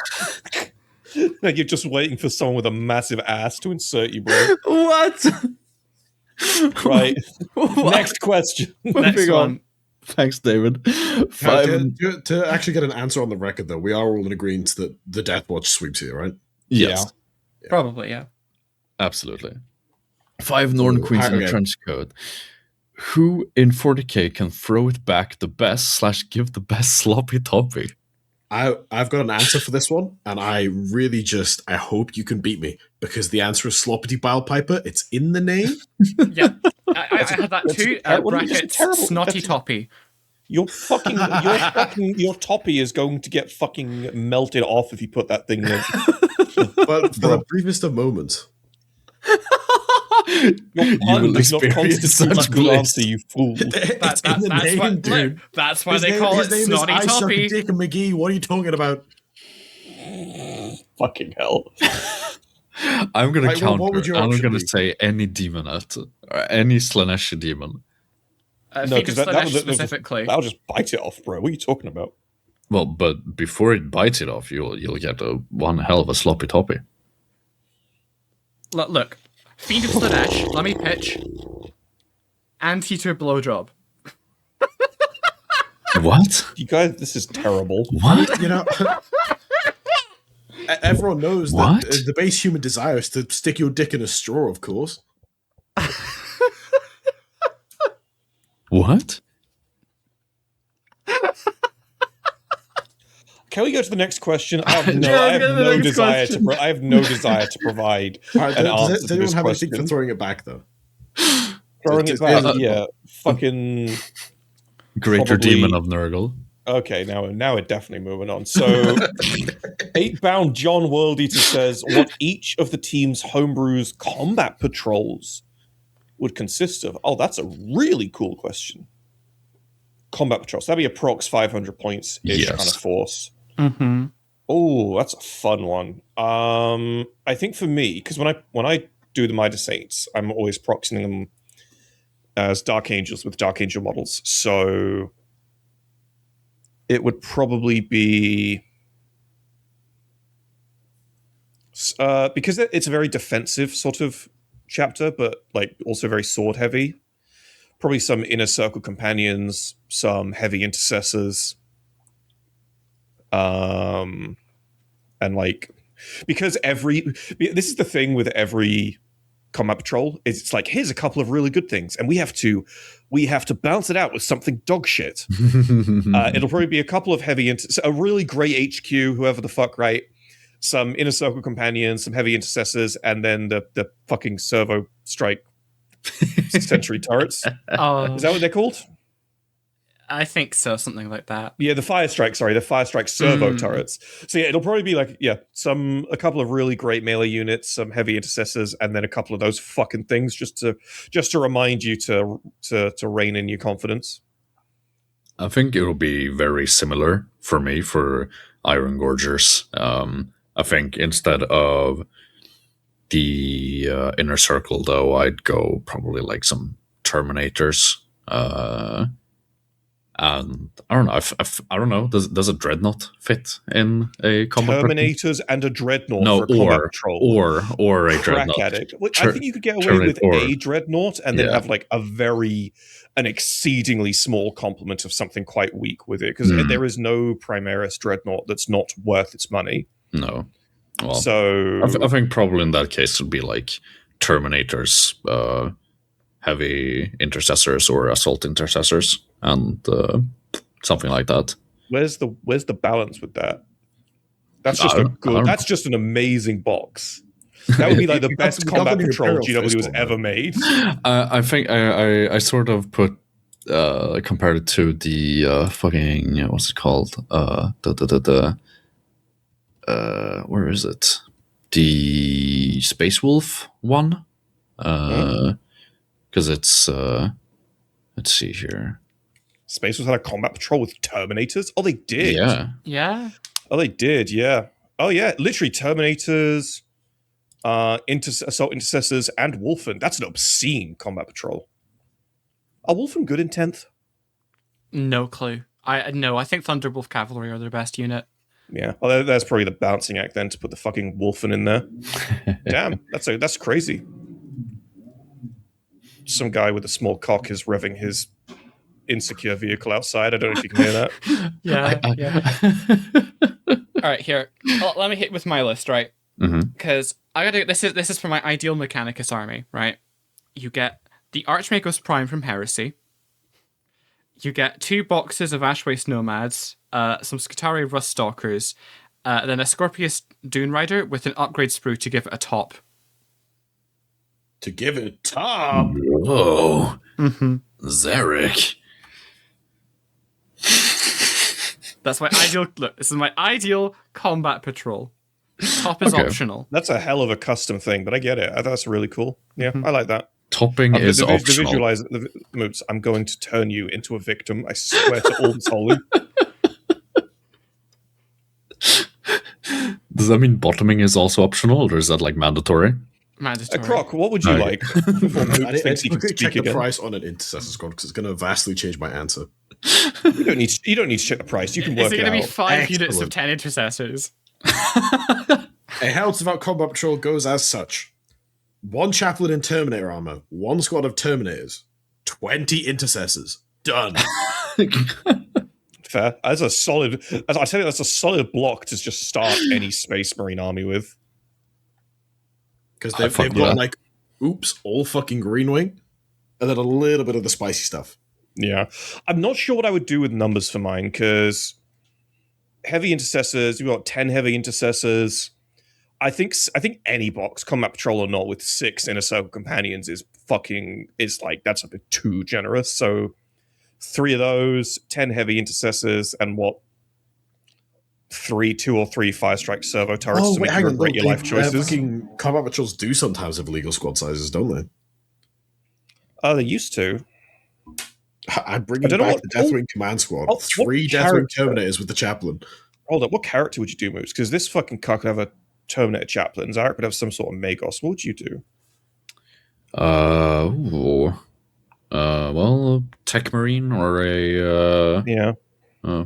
just waiting for someone with a massive ass to insert you, bro. What? Right. Next question. Next one. Thanks, David. To actually get an answer on the record, though, we are all in agreement that the Deathwatch sweeps here, right? Yes. Yeah. Probably, yeah. Absolutely. 5 Norn Queens in a trench coat. Who in 40k can throw it back the best / give the best sloppy toppy? I've got an answer for this one, and I hope you can beat me, because the answer is Sloppity Bilepiper. It's in the name. Yeah, I had that too. Brackets, Snotty Toppy. Your toppy is going to get fucking melted off if you put that thing in. But for the briefest of moments. Your pun does not constitute a good answer, you fool. It's in the name, dude. That's why they call it Snotty I suck Toppy. Dick and McGee. What are you talking about? Fucking hell. I'm going to counter. what would your I'm option going to be? say any demonette, or any Slanesh demon. No, because that specifically. that'll just bite it off, bro. What are you talking about? Well, but before it bites it off, you'll get one hell of a sloppy toppy. Look, Fiend of Slanesh, let me pitch. Anteater Blowjob. What? You guys, this is terrible. What? You know, everyone knows What? that the base human desire is to stick your dick in a straw, of course. What? Can we go to the next question? I have no desire to provide Right, an answer does to anyone this have question. anything for throwing it back, though? Throwing it back, yeah. Fucking Greater Probably- demon of Nurgle. okay. Now we're definitely moving on. So, 8-bound John Worldeater says what each of the team's homebrew's combat patrols would consist of. Oh, that's a really cool question. Combat patrols. That'd be approx 500 points ish Yes. kind of force. Mm-hmm. Oh, that's a fun one. I think for me, because when I do the Midas Saints, I'm always proxying them as Dark Angels with Dark Angel models. So it would probably be because it's a very defensive sort of chapter, but like also very sword heavy. Probably some inner circle companions, some heavy intercessors. And like, because this is the thing with every combat patrol is it's like, here's a couple of really good things, and we have to balance it out with something dog shit. It'll probably be a couple of heavy, a really great HQ, whoever the fuck, right? Some inner circle companions, some heavy intercessors, and then the fucking servo strike century turrets. Is that what they're called? I think so, something like that. Yeah, the fire strike servo turrets. So yeah, it'll probably be like, yeah, a couple of really great melee units, some heavy intercessors, and then a couple of those fucking things just to remind you to rein in your confidence. I think it will be very similar for me for Iron Gorgers. I think instead of the inner circle, though, I'd go probably like some Terminators. And I don't know. I don't know. Does a dreadnought fit in a combat Terminators and a dreadnought no, for a combat patrol? or a Crack dreadnought. at it. Well, I think you could get away with a dreadnought and then Yeah. have like an exceedingly small complement of something quite weak with it, because there is no Primaris dreadnought that's not worth its money. No. Well, So I think probably in that case it would be like Terminators, heavy intercessors or assault intercessors, and something like that. where's the balance with that? That's just that's just an amazing box. That would be like the best combat patrol GW has ever made. I think I sort of compared it to the fucking what's it called? Where is it? The Space Wolf one. Because it's let's see here. Space Wolf had a combat patrol with Terminators. Oh, they did. Yeah. Oh, they did. Yeah. Oh, yeah. Literally Terminators, assault intercessors, and Wolfen. That's an obscene combat patrol. Are Wolfen good in 10th? No clue. I think Thunderwolf Cavalry are their best unit. Yeah. Well, that's probably the bouncing act then to put the fucking Wolfen in there. Damn, that's crazy. Some guy with a small cock is revving his insecure vehicle outside. I don't know if you can hear that. Yeah. All right, here. Let me hit with my list, right? Because I gotta. This is for my ideal Mechanicus army, right? You get the Archmagus Prime from Heresy. You get 2 boxes of Ashwaste Nomads, some Skitarii Rust Stalkers, then a Scorpius Dune Rider with an upgrade sprue to give it a top. To give it a top. Whoa, Zarek. That's my ideal. Look, this is my ideal combat patrol. Top is Okay. optional. That's a hell of a custom thing, but I get it. That's really cool. Yeah, I like that. Topping is the optional. visualize the moves. I'm going to turn you into a victim. I swear to all that's holy. Does that mean bottoming is also optional, or is that like mandatory? Mandatory. Croc, what would you Okay. like? Before Moops I need thinks he to can quickly check speak the again. price on an intercessor squad because it's going to vastly change my answer. You don't need to check the price. You can work Is it it going to be out. 5 units of Excellent. 10 intercessors? A Herald's Devout Combat Patrol goes as such. 1 Chaplain in Terminator armor, 1 squad of Terminators, 20 Intercessors. Done. Fair. As I tell you, that's a solid block to just start any Space Marine army with. Because I they've fuck got that. like, oops, all fucking Green Wing, and then a little bit of the spicy stuff. Yeah. I'm not sure what I would do with numbers for mine, because heavy intercessors, you've got 10 heavy intercessors. I think any box, combat patrol or not, with 6 inner circle companions is that's a bit too generous. So 3 of those, 10 heavy intercessors, and 2 or 3 fire strike servo turrets to make you regret your life choices. Fucking Combat Patrols do sometimes have illegal squad sizes, don't they? Oh, they used to. I'm I bringing don't know back what- the Deathwing Command Squad. what 3 Deathwing character- Terminators with the Chaplain. Hold up, what character would you do, Moose? Because this fucking cuck could have a Terminator chaplain. Zarek would have some sort of Magos. What would you do? Well, Tech Marine or a Yeah.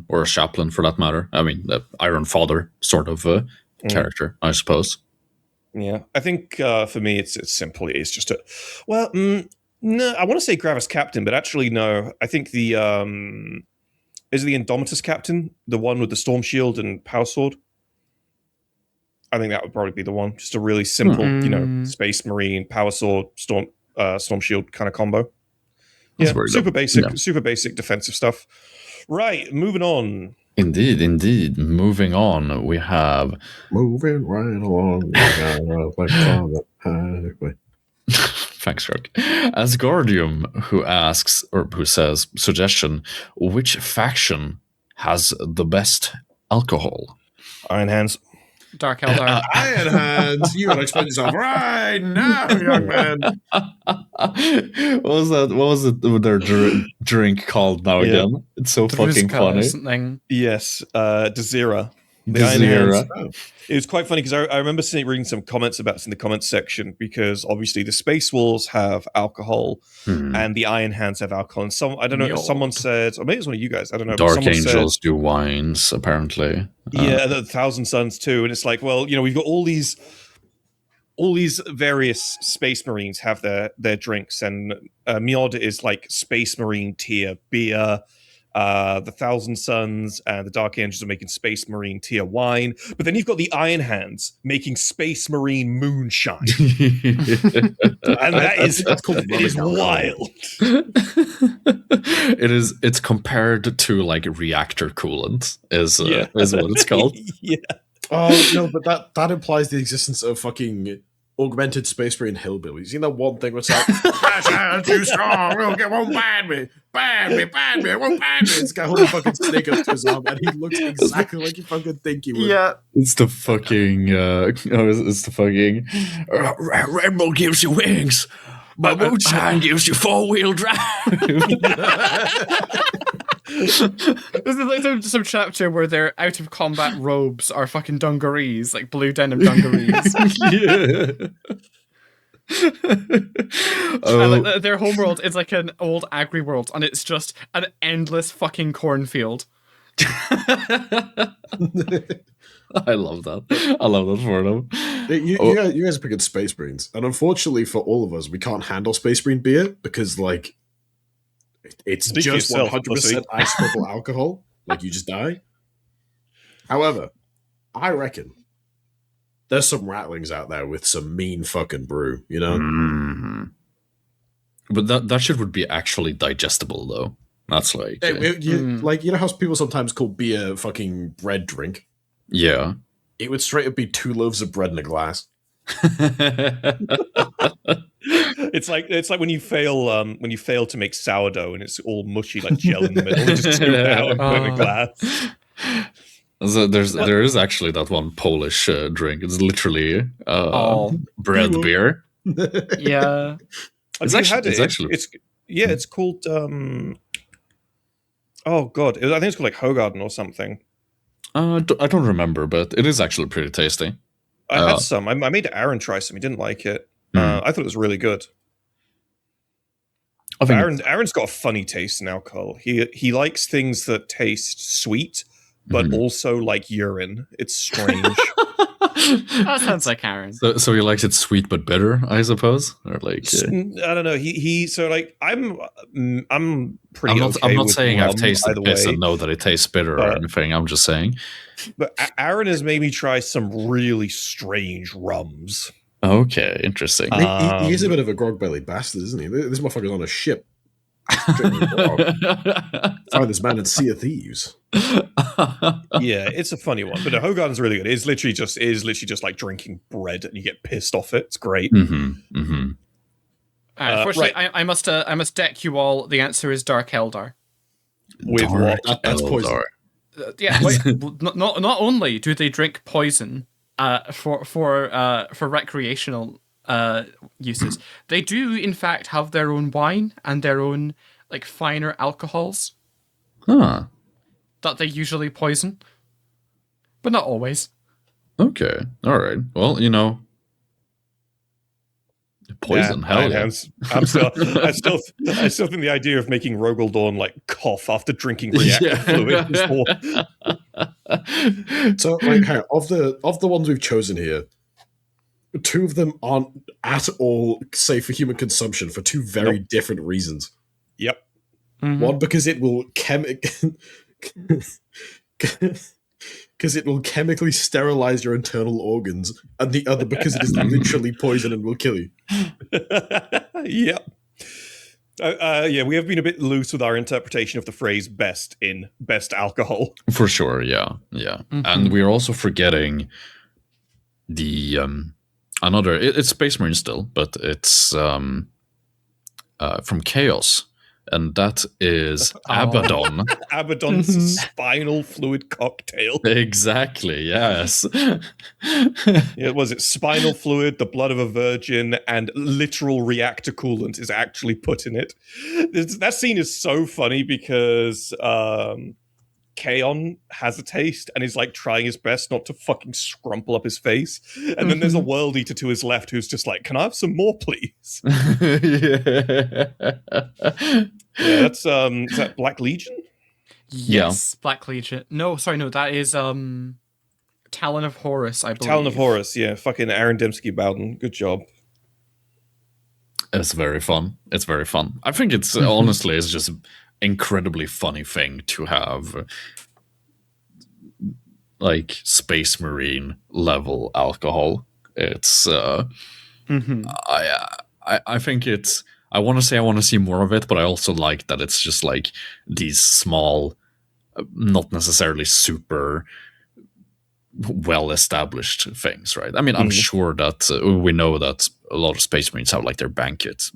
or a chaplain for that matter. I mean, the Iron Father sort of character, I suppose. Yeah, I think for me, it's simple. It's just no. I want to say Gravis Captain, but actually no. I think the is it the Indomitus Captain, the one with the Storm Shield and Power Sword. I think that would probably be the one. Just a really simple, Space Marine, Power Sword, Storm Shield kind of combo. That's Yeah, very super dope. basic, Yeah. super basic defensive stuff. Right, moving on. Indeed. Moving on, we have Moving right along. Like Combat Highway. thanks, Rook. Asgardium, who asks or who says, suggestion: which faction has the best alcohol? Iron Hands. Dark Eldar. Iron Hands, you gotta explain yourself right now, young man. What was it? Their drink called now Yeah. again? It's so fucking Druska or funny. something. Yes, Desira. The Iron Desira. Hands. It was quite funny because I remember reading some comments about this in the comments section, because obviously the Space Wolves have alcohol and the Iron Hands have alcohol. And someone said, or maybe it was one of you guys, I don't know. but Dark someone Angels do wines, apparently. Yeah, the Thousand Suns too. And it's like, well, we've got all these various Space Marines have their drinks, and Miod is like Space Marine tier beer. The Thousand Suns and the Dark Angels are making Space Marine tier wine, but then you've got the Iron Hands making Space Marine moonshine, and That's called it is rubbing alcohol. wild. It's compared to like reactor coolant is what it's called. Yeah. Oh no, but that implies the existence of fucking augmented Space Marine hillbillies. You seen that one thing where it's like, I'm too strong, won't ban me, won't ban me. This guy holding a fucking snake up to his arm, and he looks exactly like you fucking think he would. Yeah. It's the fucking it's the fucking Red Bull gives you wings, but moonshine gives you 4-wheel drive. This is like some chapter where their out of combat robes are fucking dungarees, like blue denim dungarees. Yeah. And like, their homeworld is like an old agri world, and it's just an endless fucking cornfield. I love that. I love that for them. You guys are picking Space Marines, and unfortunately for all of us, we can't handle Space Marine beer because, like, it's Speak for just yourself, 100% isopropyl alcohol. Like, you just die. However, I reckon there's some rattlings out there with some mean fucking brew, you know? Mhm. But that shit would be actually digestible, though. That's like... Like, you know how people sometimes call beer fucking bread drink? yeah. It would straight up be 2 loaves of bread in a glass. It's like when you fail to make sourdough and it's all mushy like gel in the middle. You just scoop it out and put it in a glass. So there is actually that one Polish drink. It's literally Oh. bread Piwo. beer. Yeah. It's Have you actually- had it? it's actually- It's called. Oh god, I think it's called like Hogarden or something. I don't remember, but it is actually pretty tasty. I had some. I made Aaron try some. He didn't like it. I thought it was really good. I think Aaron's got a funny taste in alcohol. He likes things that taste sweet, but also like urine. It's strange. That sounds like Aaron. so he likes it sweet but bitter, I suppose, or like. I don't know. He so like I'm pretty. I'm not with saying I've rum tasted either piss way, and know that it tastes bitter or but- anything. I'm just saying. but Aaron has made me try some really strange rums. Okay, interesting. He is a bit of a grog belly bastard, isn't he? This motherfucker's on a ship. Drinking grog. Find this man in Sea of Thieves. Yeah, it's a funny one, but Hogarden's really good. It's literally just like drinking bread and you get pissed off it. It's great. Mm-hmm. Unfortunately, I must deck you all. The answer is Dark Eldar. With what? That's poison. Yeah, not only do they drink poison for recreational uses, they do in fact have their own wine and their own like finer alcohols Huh. that they usually poison, but not always. Okay. All right. Well, poison. Hell Iron yeah. Hands. I still think the idea of making Rogaldorn like cough after drinking reactive fluid is more. So, like, hang on, of the ones we've chosen here, two of them aren't at all safe for human consumption for two very different reasons. Yep. Mhm. One, because it will chemically sterilize your internal organs, and the other because it is literally poison and will kill you. Yep. Yeah, we have been a bit loose with our interpretation of the phrase "best" in "best alcohol." For sure. Yeah. And we're also forgetting the another. It's Space Marine still, but it's from Chaos, and that is Abaddon. Abaddon's spinal fluid cocktail. Exactly. Yes. Yeah, was it spinal fluid, the blood of a virgin, and literal reactor coolant is actually put in it. That scene is so funny because Kaon has a taste and is like trying his best not to fucking scrumple up his face. And then there's a world eater to his left who's just like, "Can I have some more, please?" Yeah, that's is that Black Legion? Yes, Black Legion. No, sorry, no, that is Talon of Horus, I believe. Talon of Horus, yeah. Fucking Aaron Dembski Bowden. Good job. It's very fun. It's very fun. I think it's honestly, it's just incredibly funny thing to have like Space Marine level alcohol. It's I think it's I want to say I want to see more of it, but I also like that it's just like these small, not necessarily super well established things, right? I mean, I'm sure that we know that a lot of Space Marines have like their banquets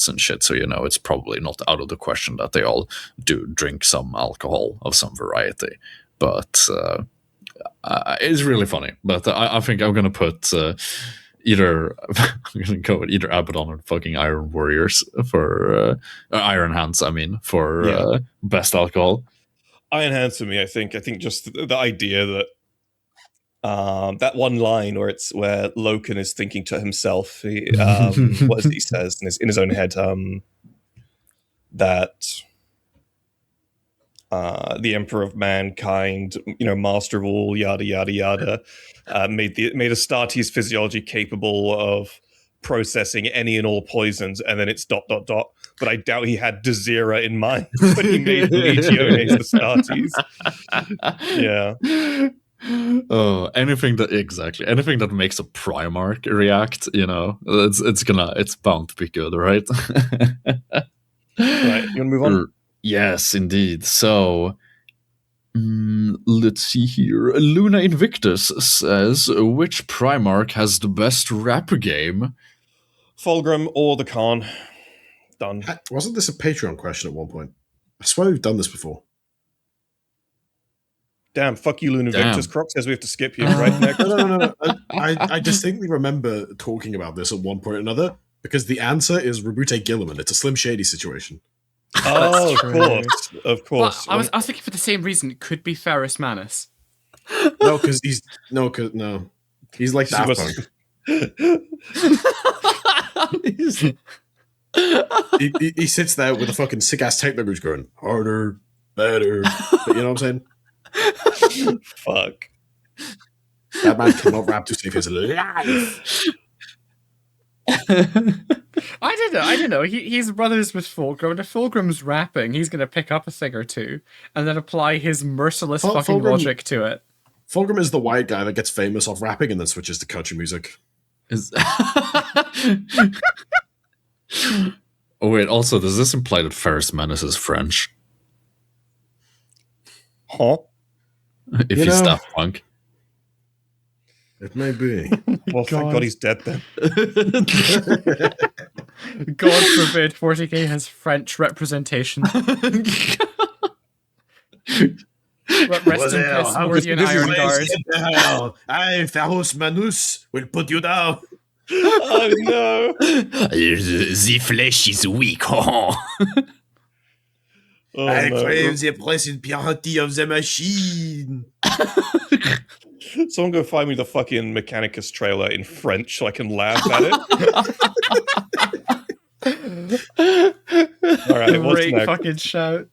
and shit, so it's probably not out of the question that they all do drink some alcohol of some variety. But it's really funny. But I think I'm gonna put either I'm gonna go with either Abaddon or fucking Iron Warriors for Iron Hands. I mean, for best alcohol. Iron Hands for me, I think just the idea that that one line where Loken is thinking to himself, what is it he says in his own head, that the Emperor of Mankind, master of all, yada yada yada, made Astartes' physiology capable of processing any and all poisons, and then it's ... But I doubt he had Dezira in mind when he made Legiones Astartes. Yeah. Oh, anything that makes a Primarch react, it's bound to be good, right? Right, you want to move on? Yes, indeed. So, let's see here. Luna Invictus says, which Primarch has the best rap game? Fulgrim or the Khan. Done. Wasn't this a Patreon question at one point? I swear we've done this before. Damn, fuck you, Luna Damn. Victus. Croc says we have to skip you right next. No. I distinctly remember talking about this at one point or another because the answer is Rabute Gilliman. It's a Slim Shady situation. Oh, of Well, course. I was thinking for the same reason. It could be Ferris Manus. No, because he's like He Daft was- Punk. He sits there with a fucking sick ass techno boots going harder, better. You know what I'm saying? Fuck. That man cannot rap to save his life. I don't know. He's brothers with Fulgrim. And if Fulgrim's rapping, he's going to pick up a thing or two and then apply his merciless fucking Fulgrim- logic to it. Fulgrim is the white guy that gets famous off rapping and then switches to country music. Oh wait, also, does this imply that Ferris Manus is French? Huh? If You he's know- Daft Punk? It may be. Well, thank God he's dead then. God forbid 40k has French representation. Rest in peace, Mordian Iron Guard. I, Ferris Manus, will put you down. Oh no! The flesh is weak. Oh, I no. crave the present purity of the machine. Someone go find me the fucking Mechanicus trailer in French so I can laugh at it. All right, what's Great next? fucking shout.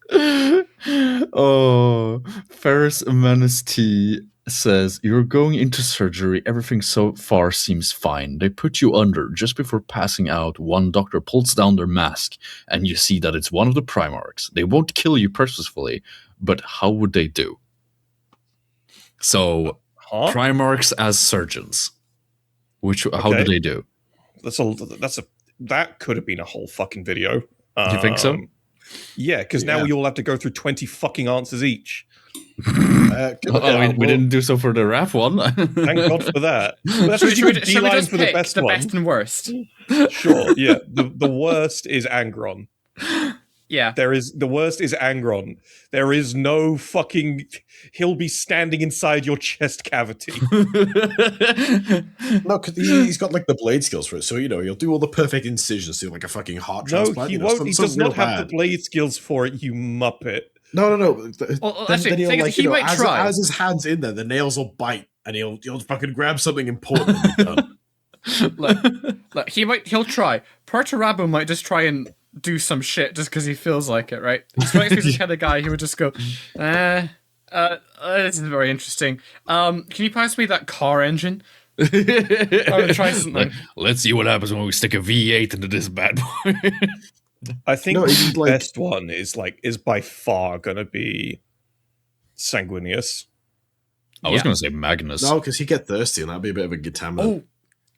Oh, Ferris Manus T says, you're going into surgery. Everything so far seems fine. They put you under. Just before passing out, one doctor pulls down their mask, and you see that it's one of the Primarchs. They won't kill you purposefully, but how would they do? So, Huh? Primarchs as surgeons. How do Okay. they do? That could have been a whole fucking video. Do you think so? Yeah, because now Yeah. we all have to go through 20 fucking answers each. We didn't do so for the rap one. Thank God for that. But that's what you Should could we beeline just for the pick best the one. best and worst? Sure, yeah. The worst is Angron. Yeah. The worst is Angron. There is no fucking. He'll be standing inside your chest cavity. No, because he's got like the blade skills for it. So, he'll do all the perfect incisions to like a fucking heart No, transplant. he you know, won't. some- He some does not real have bad. the blade skills for it, you muppet. No. Well, actually, he'll, thing is, like, he might as, try. as his hand's in there, the nails will bite, and he'll fucking grab something important and be done. Look, he'll try. Perturabo might just try and do some shit just because he feels like it, right? He strikes me as the kind of guy who would just go, this is very interesting. Can you pass me that car engine? I would try something. Let's see what happens when we stick a V8 into this bad boy. I think No, the he's like- best one is by far gonna be Sanguinius. I was Yeah. going to say Magnus. No, because he'd get thirsty, and that'd be a bit of a good time. Oh,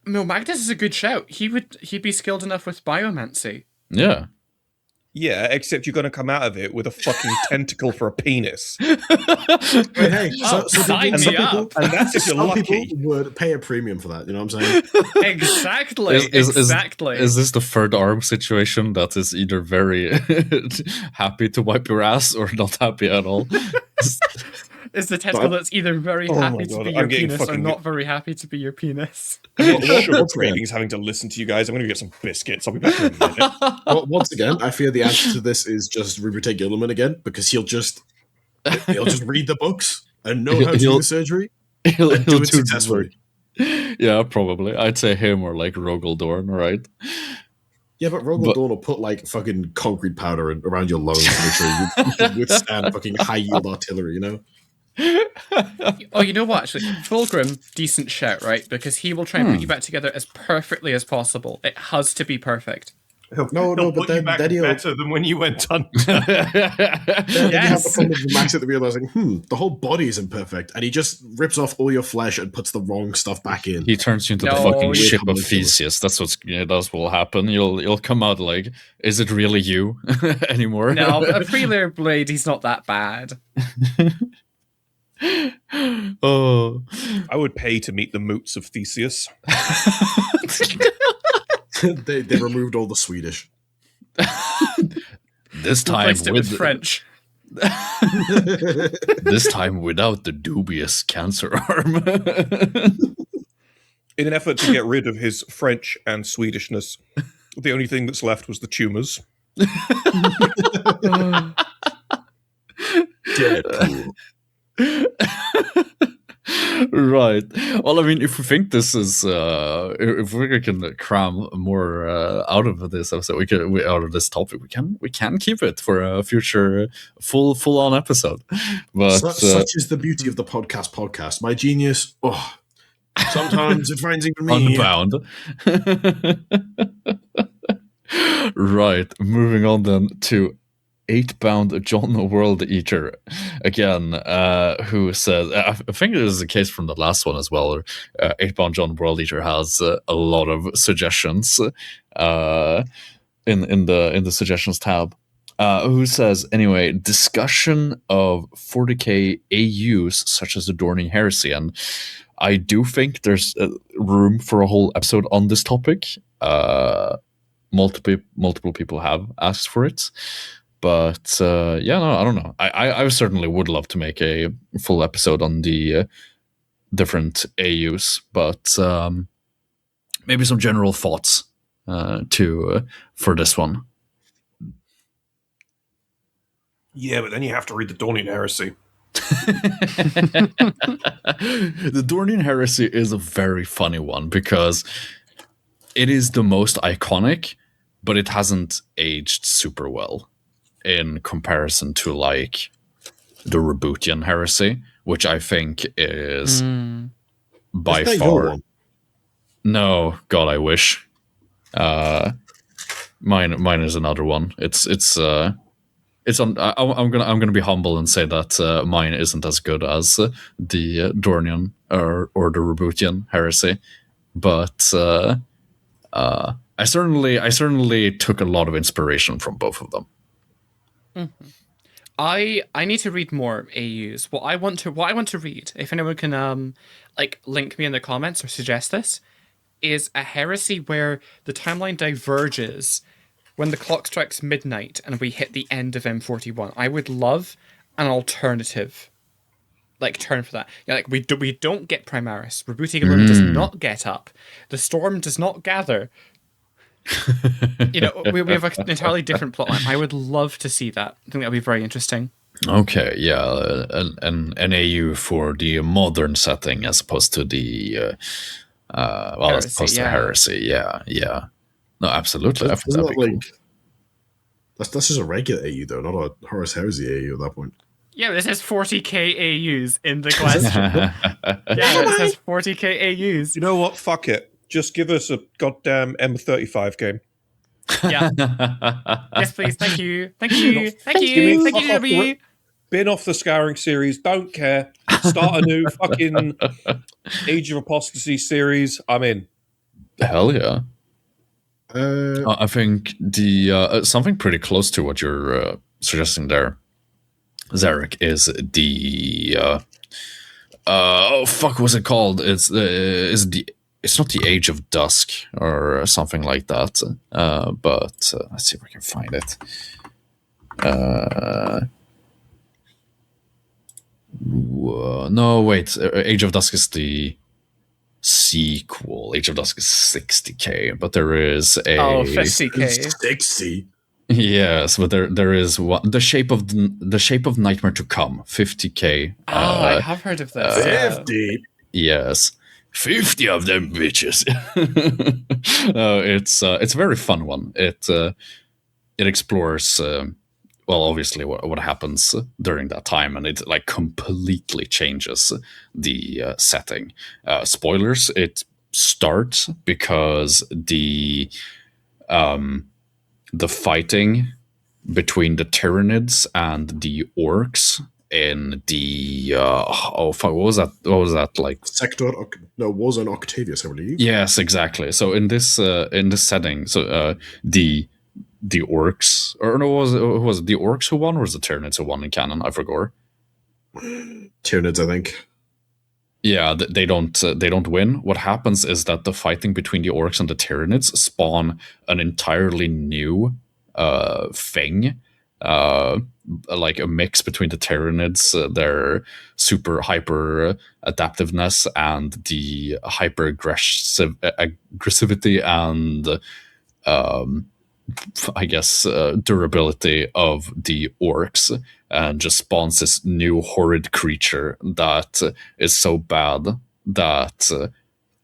no, Magnus is a good shout. He'd be skilled enough with biomancy. Yeah. Yeah, except you're gonna come out of it with a fucking tentacle for a penis. Hey, sign me up. And that's if you're some lucky. people would pay a premium for that. You know what I'm saying? Exactly. Is this the third arm situation that is either very happy to wipe your ass or not happy at all? Is the testicle that's either very Oh my happy to God, be I'm your getting penis or fucking- not very happy to be your penis? I'm getting sugar What's that? cravings having to listen to you guys. I'm gonna get some biscuits. I'll be back in a minute. Well, once again, I fear the answer to this is just Rubute Gilliman again, because he'll just read the books and know how to do the surgery. He'll And do it do the successfully. work. Yeah, probably. I'd say him or like Rogaldorn, right? Yeah, but Rogal Dawn will put like fucking concrete powder around your lungs to make sure you can withstand fucking high yield artillery, you know? Oh, you know what? Actually, Fulgrim, decent shout, right? Because he will try and put you back together as perfectly as possible. It has to be perfect. No, but then he'll better than when you went under. then you have the Yes. problem with Max at the realizing, the whole body is imperfect, and he just rips off all your flesh and puts the wrong stuff back in. He turns you into the No, fucking you- ship of Theseus. That's what will happen. You'll come out like, is it really you anymore? No, but a three-layer blade, he's not that bad. Oh. I would pay to meet the moots of Theseus. they removed all the Swedish. This time Replaced it with with French. This time without the dubious cancer arm. In an effort to get rid of his French and Swedishness, the only thing that's left was the tumors. Deadpool. Right. Well, I mean, if we think this is, if we can cram more out of this episode, out of this topic, we can keep it for a future full on episode. But Such is the beauty of the podcast. My genius. Oh, sometimes it finds even me. Unbound. Right. Moving on then to 8-bound John World Eater again, who says, I think it is the case from the last one as well. 8-bound John World Eater has a lot of suggestions in the suggestions tab. Who says, anyway, discussion of 40k AUs such as the Dorning Heresy, and I do think there's room for a whole episode on this topic. Multiple people have asked for it. But yeah, no, I don't know. I certainly would love to make a full episode on the different AUs, but maybe some general thoughts for this one. Yeah, but then you have to read the Dornian Heresy. The Dornian Heresy is a very funny one because it is the most iconic, but it hasn't aged super well in comparison to like the Rebootian Heresy, which I think is by Is that far your one? No, God, I wish. Mine is another one. It's on. I'm gonna be humble and say that mine isn't as good as the Dornian or the Rebootian Heresy, but I certainly took a lot of inspiration from both of them. Mm-hmm. I need to read more AUs. What I want to read, if anyone can link me in the comments or suggest this, is a heresy where the timeline diverges when the clock strikes midnight and we hit the end of M41. I would love an alternative turn for that. Yeah, we don't get Primaris. Rebooting alone does not get up. The storm does not gather. We have an entirely different plotline. I would love to see that. I think that would be very interesting. Okay, yeah, an AU for the modern setting as opposed to the Heresy, as opposed to Heresy. Yeah. No, absolutely. I think that'd be cool. That's just a regular AU though, not a Horus Heresy AU at that point. Yeah, this has 40k AUs in the question. Yeah, it says 40k AUs. You know what? Fuck it. Just give us a goddamn M35 game. Yeah. Yes, please. Thank you. Thank you. Thank you. Thank you, W. Bin off the Scouring series. Don't care. Start a new fucking Age of Apostasy series. I'm in. Hell yeah. I think the something pretty close to what you're suggesting there, Zarek, is the what's it called? It's not the Age of Dusk or something like that. But let's see if I can find it. No, wait. Age of Dusk is the sequel. Age of Dusk is 60k, but there is a 50k. 60. Yes, but there is one. The shape of Nightmare to Come. 50k. I have heard of this. 50. Yes. 50 of them bitches. It's a very fun one. It explores obviously what happens during that time, and it completely changes the setting. Spoilers: it starts because the fighting between the Tyranids and the Orcs in the what was that like? Sector? No, Warzone Octavius, I believe. Yes, exactly. So in this setting, so the Orcs, or no, was it the Orcs who won, or was it the Tyranids who won in canon? I forgot. Tyranids, I think. Yeah, they don't win. What happens is that the fighting between the Orcs and the Tyranids spawn an entirely new thing. like a mix between the Tyranids, their super hyper adaptiveness, and the hyper aggressivity and I guess durability of the orcs, and just spawns this new horrid creature that is so bad that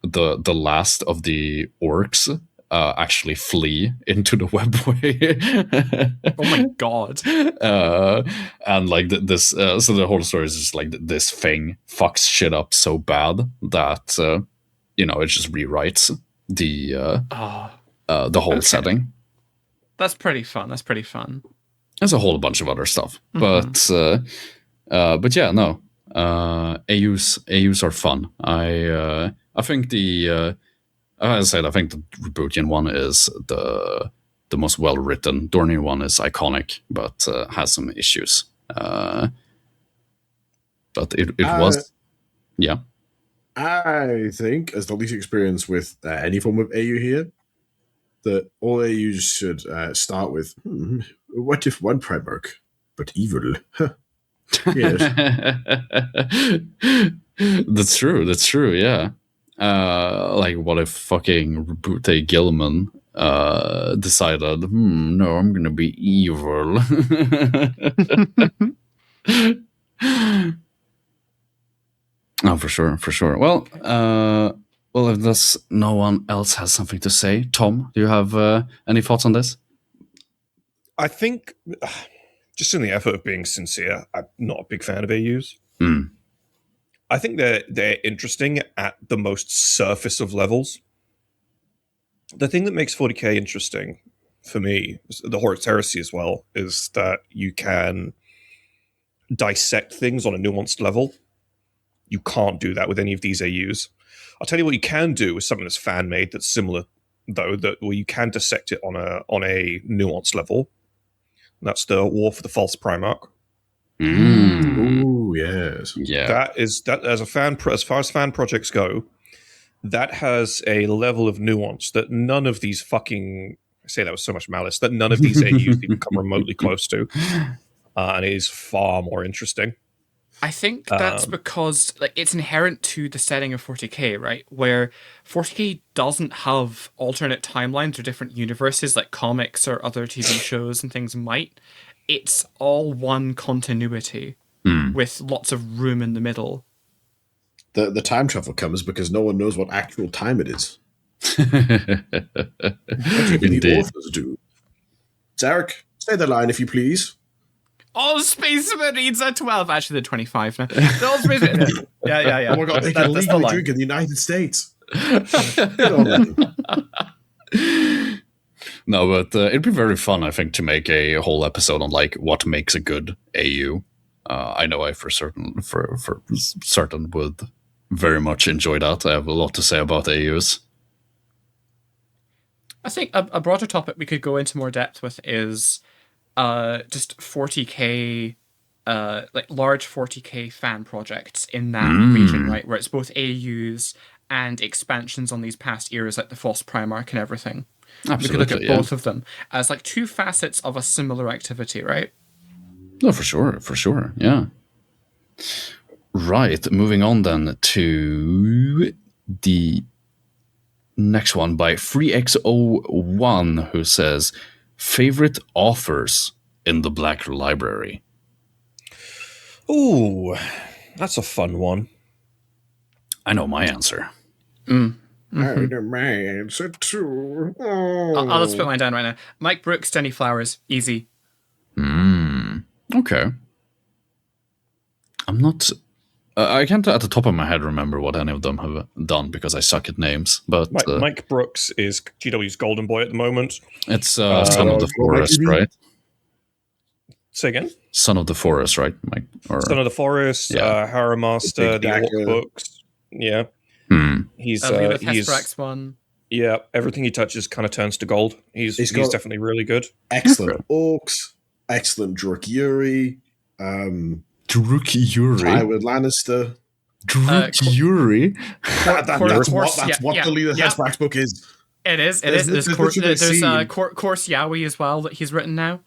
the last of the orcs actually flee into the webway. Oh my god. And like this, so the whole story is just like this thing fucks shit up so bad that it just rewrites the whole setting. That's pretty fun. There's a whole bunch of other stuff, but yeah, no. AUs are fun. I think as I said, I think the Rebootian one is the most well written. Dornian one is iconic, but has some issues. But it was, yeah. I think, as the least experience with any form of AU here, that all AUs should start with, what if one Primarch, but evil? Yes. That's true, yeah. Like, what if fucking Rebute Gilman decided, no, I'm gonna be evil. Oh, for sure. Well, if no one else has something to say, Tom, do you have any thoughts on this? I think, just in the effort of being sincere, I'm not a big fan of AUs. I think they're interesting at the most surface of levels. The thing that makes 40k interesting for me, the Horus Heresy as well, is that you can dissect things on a nuanced level. You can't do that with any of these AUs. I'll tell you what you can do with something that's fan-made that's similar, though, where you can dissect it on a nuanced level. That's the War for the False Primarch. Ooh, yes. Yeah. That as far as fan projects go, that has a level of nuance that none of these fucking, I say that with so much malice, that none of these AUs even come remotely close to. And it is far more interesting. I think that's because it's inherent to the setting of 40k, right? Where 40k doesn't have alternate timelines or different universes like comics or other TV shows and things might. It's all one continuity with lots of room in the middle. The time travel comes because no one knows what actual time it is. What do the authors do? Zarek, say the line if you please. All Space Marines are 12. Actually, they're 25 now. They're all Space Marines. Yeah. Oh my god, they can legally drink in the United States. Good on them. No, but it'd be very fun, I think, to make a whole episode on like what makes a good AU. I know I for certain would very much enjoy that. I have a lot to say about AUs. I think a broader topic we could go into more depth with is just 40k, like large 40k fan projects in that region, right? Where it's both AUs and expansions on these past eras, like the False Primarch and everything. Absolutely, we could look at both of them as like two facets of a similar activity, right? No, for sure, yeah. Right, moving on then to the next one by FreeX01, who says, favorite authors in the Black Library. Ooh, that's a fun one. I know my answer. I know my answer too. I'll just put mine down right now. Mike Brooks, Denny Flowers, easy. Okay. I'm not... I can't at the top of my head remember what any of them have done because I suck at names. But Mike Brooks is GW's golden boy at the moment. It's Son of the Forest, right? Say again? Son of the Forest, right? Mike, Son of the Forest, Harrow Master, the Orc books. Yeah. He's one. Yeah, everything he touches kind of turns to gold. He's definitely really good. Excellent orcs, excellent Druk-Yuri, Druk-Yuri? Tywin Lannister. Druk-Yuri? That's what the Leader Hesbrax book is. It is. There's Course Yowie as well that he's written now.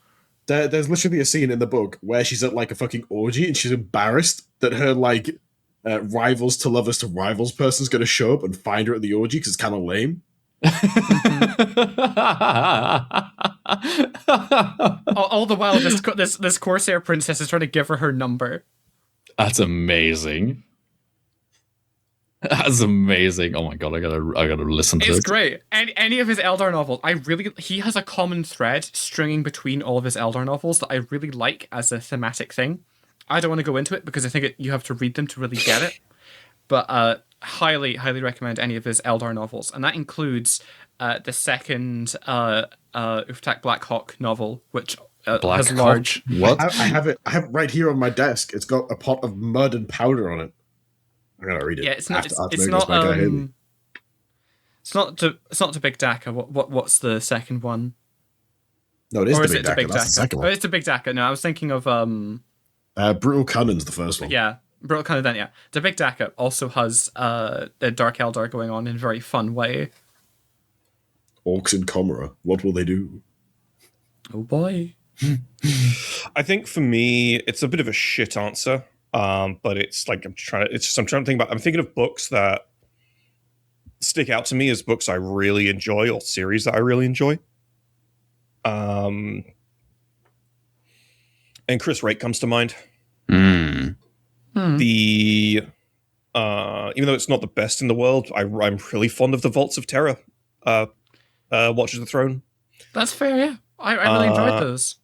There's literally a scene in the book where she's at like a fucking orgy and she's embarrassed that her like rivals to lovers to rivals person's going to show up and find her at the orgy because it's kind of lame. All the while, this Corsair princess is trying to give her number. That's amazing. That's amazing. Oh my god, I gotta listen to it. It's great. Any of his Eldar novels, he has a common thread stringing between all of his Eldar novels that I really like as a thematic thing. I don't want to go into it because I think you have to read them to really get it. But highly recommend any of his Eldar novels, and that includes the second Uftak Blackhawk novel, which has large. What? I have it right here on my desk. It's got a pot of mud and powder on it. I gotta read it. Yeah, it's not the Big Daka. What's the second one? No, it is or the is Big it the Daka. Big That's the second Daka? one. Oh, it's the Big Daka. No, I was thinking of Brutal Cunning's the first one. Yeah, Brutal Cunning. Then yeah, the Big Daka also has the Dark Eldar going on in a very fun way. Orcs in Comora. What will they do? Oh boy. I think for me, it's a bit of a shit answer. But it's like I'm trying to think about. I'm thinking of books that stick out to me as books I really enjoy or series that I really enjoy. And Chris Wright comes to mind. Mm. The even though it's not the best in the world, I'm really fond of the Vaults of Terror. Watch of the Throne. That's fair. Yeah, I really enjoyed those.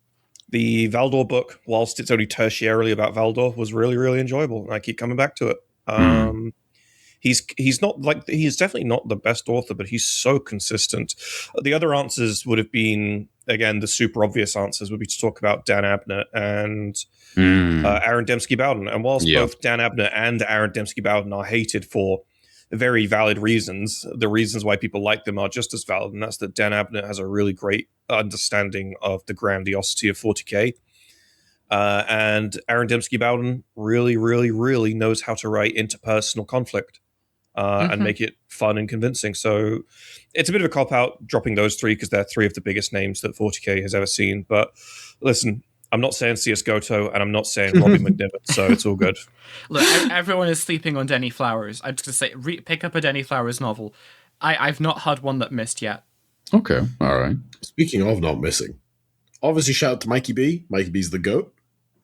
The Valdor book, whilst it's only tertiarily about Valdor, was really, really enjoyable, and I keep coming back to it. He's definitely not the best author, but he's so consistent. The other answers would have been, again, the super obvious answers would be to talk about Dan Abnett and Aaron Dembski-Bowden. And whilst both Dan Abnett and Aaron Dembski-Bowden are hated for very valid reasons, the reasons why people like them are just as valid, and that's that Dan Abnett has a really great understanding of the grandiosity of 40k. And Aaron Dembski-Bowden really, really, really knows how to write interpersonal conflict and make it fun and convincing. So it's a bit of a cop-out dropping those three because they're three of the biggest names that 40k has ever seen. But listen, I'm not saying C.S. Goto, and I'm not saying Robbie McNiven, so it's all good. Look, everyone is sleeping on Denny Flowers. I'm just going to say, pick up a Denny Flowers novel. I've not had one that missed yet. Okay, all right. Speaking of not missing, obviously shout out to Mikey B. Mikey B's the GOAT.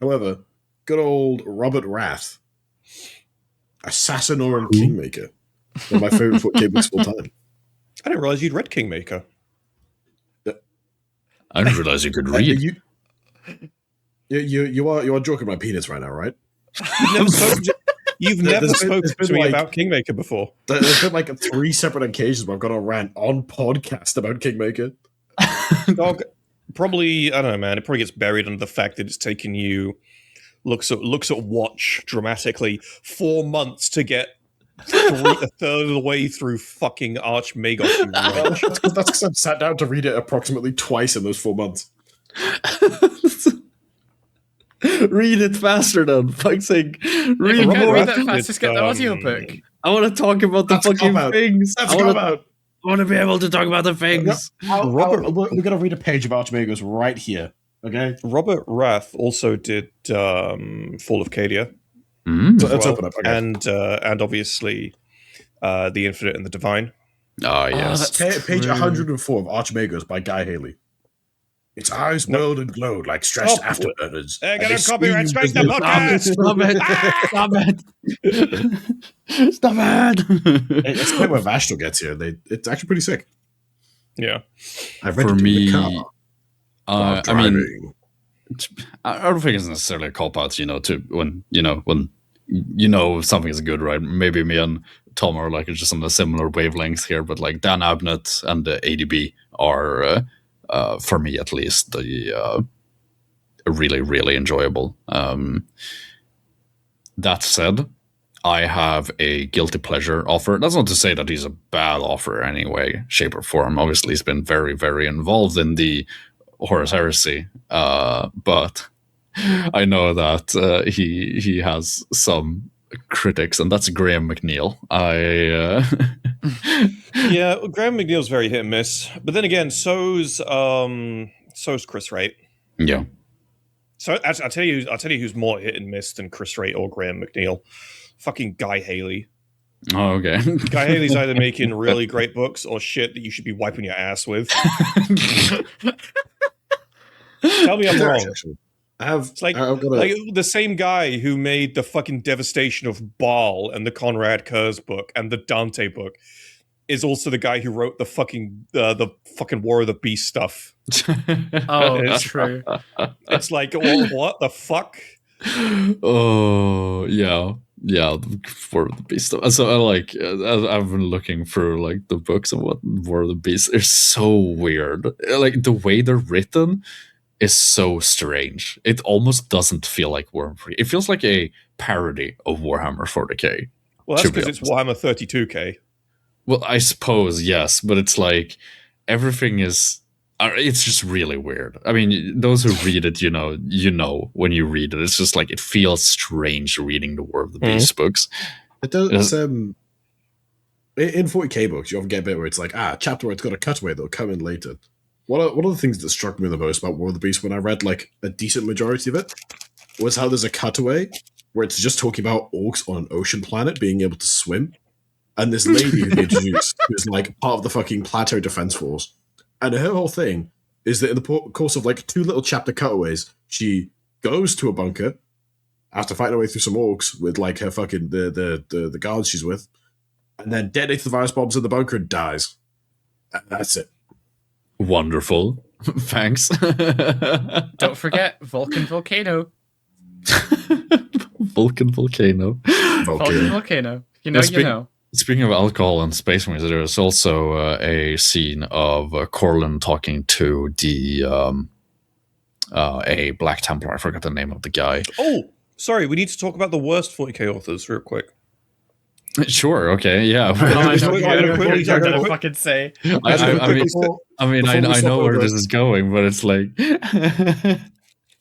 However, good old Robert Rath, Assassinoran Kingmaker, one of my favorite 40k books of all time. I didn't realize you'd read Kingmaker. I didn't realize you could read. You are joking my penis right now, right? You've never spoken to me about Kingmaker before. There's been like 3 separate occasions where I've got a rant on podcast about Kingmaker. Dog, probably, I don't know, man. It probably gets buried under the fact that it's taken you looks at watch dramatically 4 months to get a third of the way through fucking Archmagos. That's because I've sat down to read it approximately twice in those 4 months. Read it faster, then. Fuck's sake. Read that fast. Just get the audiobook. I want to talk about the fucking things. That's I want to be able to talk about the things. We're going to read a page of Archmagos right here. Okay. Robert Rath also did Fall of Cadia. So let's open up. Okay. And obviously The Infinite and the Divine. Oh, yes. Page 104 of Archmagos by Guy Haley. Its eyes whirled and glowed like stressed afterburners. They're going to copyright strike the podcast! Stop it! Stop it! It's quite where Vashtal gets here. It's actually pretty sick. Yeah. I've read For it in me, the car. I mean, I don't think it's necessarily a cop-out, when something is good, right? Maybe me and Tom are like just on a similar wavelength here, but like Dan Abnett and the ADB are... for me at least, really, really enjoyable. That said, I have a guilty pleasure offer. That's not to say that he's a bad offer in any way, shape, or form. Obviously, he's been very, very involved in the Horus Heresy, but I know that he has some critics, and that's Graham McNeil. Yeah, Graham McNeil's very hit and miss, but then again, so's Chris Wright. Yeah. So I'll tell you who's more hit and miss than Chris Wright or Graham McNeil. Fucking Guy Haley. Oh, okay. Guy Haley's either making really great books or shit that you should be wiping your ass with. Tell me I'm wrong. It's like the same guy who made the fucking Devastation of Baal and the Conrad Kurz book and the Dante book is also the guy who wrote the fucking War of the Beast stuff. Oh, that's true. It's like, well, what the fuck? Oh, yeah. Yeah, War of the Beast stuff. So I've been looking through like the books of what War of the Beast. They're so weird. Like the way they're written is so strange. It almost doesn't feel like Warhammer 40K. It feels like a parody of Warhammer 40K. Well, that's because it's Warhammer 32K. Well, I suppose, yes, but it's like everything is... It's just really weird. I mean, those who read it, you know when you read it. It's just like, it feels strange reading the War of the Beast books. It does. In 40K books, you often get a bit where it's like, chapter where it's got a cutaway that'll come in later. One of the things that struck me the most about War of the Beast when I read like a decent majority of it was how there's a cutaway where it's just talking about orcs on an ocean planet being able to swim. And this lady who they introduced who's like part of the fucking Plateau Defense Force. And her whole thing is that in the course of like 2 little chapter cutaways, she goes to a bunker after fighting her way through some orcs with like her fucking the guards she's with, and then detonates the virus bombs in the bunker and dies. And that's it. Wonderful. Thanks. Don't forget Vulcan Volcano. Vulcan Volcano. Vulcan Volcano. You know. Speaking of alcohol and Space Marines, there is also a scene of Corlin talking to a Black Templar. I forgot the name of the guy. Oh, sorry. We need to talk about the worst 40K authors real quick. Sure. Okay. Yeah. I know fucking say. I mean, I know where this is going, but it's like. I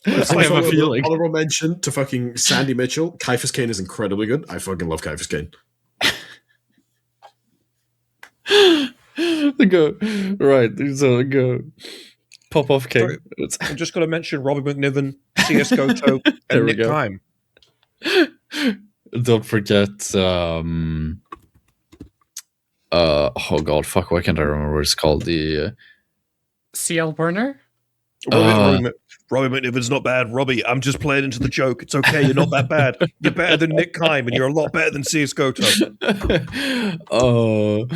have a feeling. Honorable mention to fucking Sandy Mitchell. Caiaphas Cain is incredibly good. I fucking love Caiaphas Cain. Go right. So go. Pop off King. I'm just going to mention Robbie McNiven, C.S. Goto, and Nick Kime. Don't forget. Oh god, fuck! Why can't I remember what it's called? The CL Burner. Robbie McNiven's not bad. Robbie, I'm just playing into the joke. It's okay. You're not that bad. You're better than Nick Kime, and you're a lot better than C.S. Goto. Oh,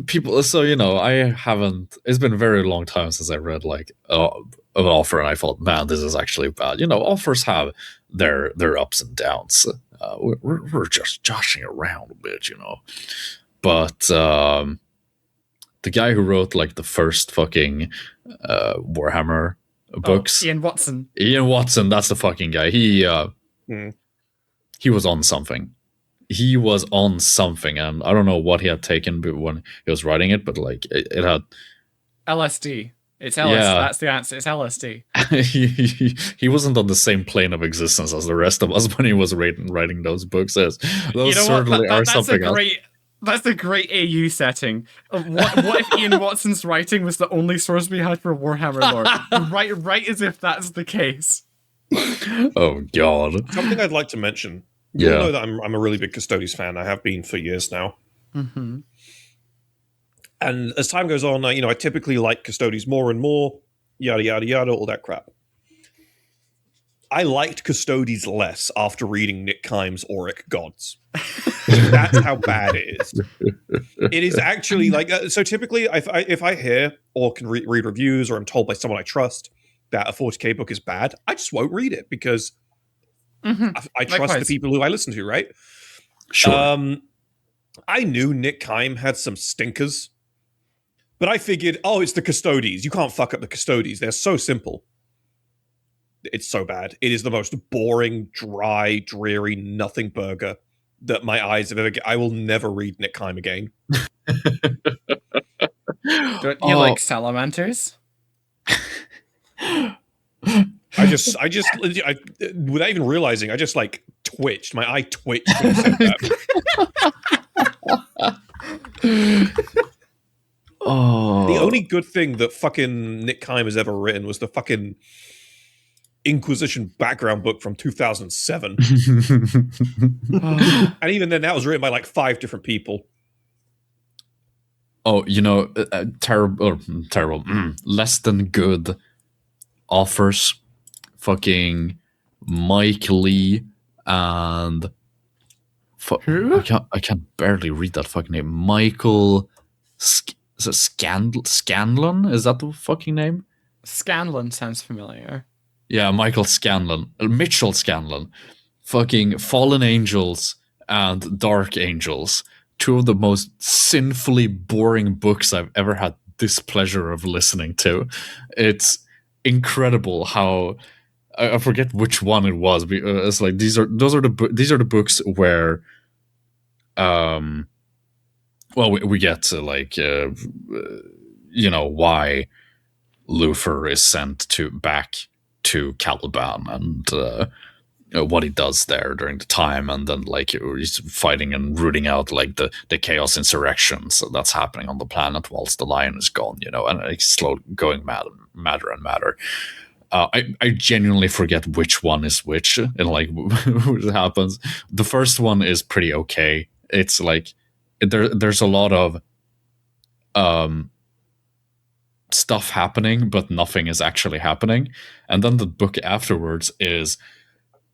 people. So I haven't. It's been a very long time since I read like an offer, and I thought, man, this is actually bad. Offers have their ups and downs. We're just joshing around a bit, but. The guy who wrote like the first fucking Warhammer books, Ian Watson. That's the fucking guy. He was on something. And I don't know what he had taken when he was writing it, but like it had LSD. It's LSD. Yeah. That's the answer. It's LSD. he wasn't on the same plane of existence as the rest of us when he was writing those books. Those certainly are something else. That's a great AU setting. What if Ian Watson's writing was the only source we had for Warhammer lore? Right as if that's the case. Oh, God. Something I'd like to mention. You all know that I'm a really big Custodes fan. I have been for years now. Mm-hmm. And as time goes on, I typically like Custodes more and more, yada, yada, yada, all that crap. I liked Custodes less after reading Nick Kime's Auric Gods. That's how bad it is. It is actually like so. Typically, if I hear or can read reviews, or I'm told by someone I trust that a 40K book is bad, I just won't read it because I trust the people who I listen to. Right? Sure. I knew Nick Kime had some stinkers, but I figured, it's the Custodes. You can't fuck up the Custodes. They're so simple. It's so bad. It is the most boring, dry, dreary, nothing burger that my eyes have ever I will never read Nick Kime again. Don't you like salamanders? I without even realizing, I just like twitched. My eye twitched when I said that. Oh. The only good thing that fucking Nick Kime has ever written was the fucking Inquisition background book from 2007. And even then, that was written by like 5 different people. Oh, terrible, less than good authors, fucking Mike Lee and Who? I can't barely read that fucking name. Michael is it Scanlon? Is that the fucking name? Scanlan sounds familiar. Yeah, Michael Scanlon, Mitchell Scanlon, fucking Fallen Angels and Dark Angels. 2 of the most sinfully boring books I've ever had displeasure of listening to. It's incredible how I forget which one it was. It's like these are the books where, well, we get to like why Luther is sent back to Caliban and what he does there during the time, and then like he's fighting and rooting out like the chaos insurrections that's happening on the planet whilst the lion is gone, and it's slowly going madder and madder. I genuinely forget which one is which and like what happens. The first one is pretty okay. It's like there's a lot of stuff happening, but nothing is actually happening. And then the book afterwards is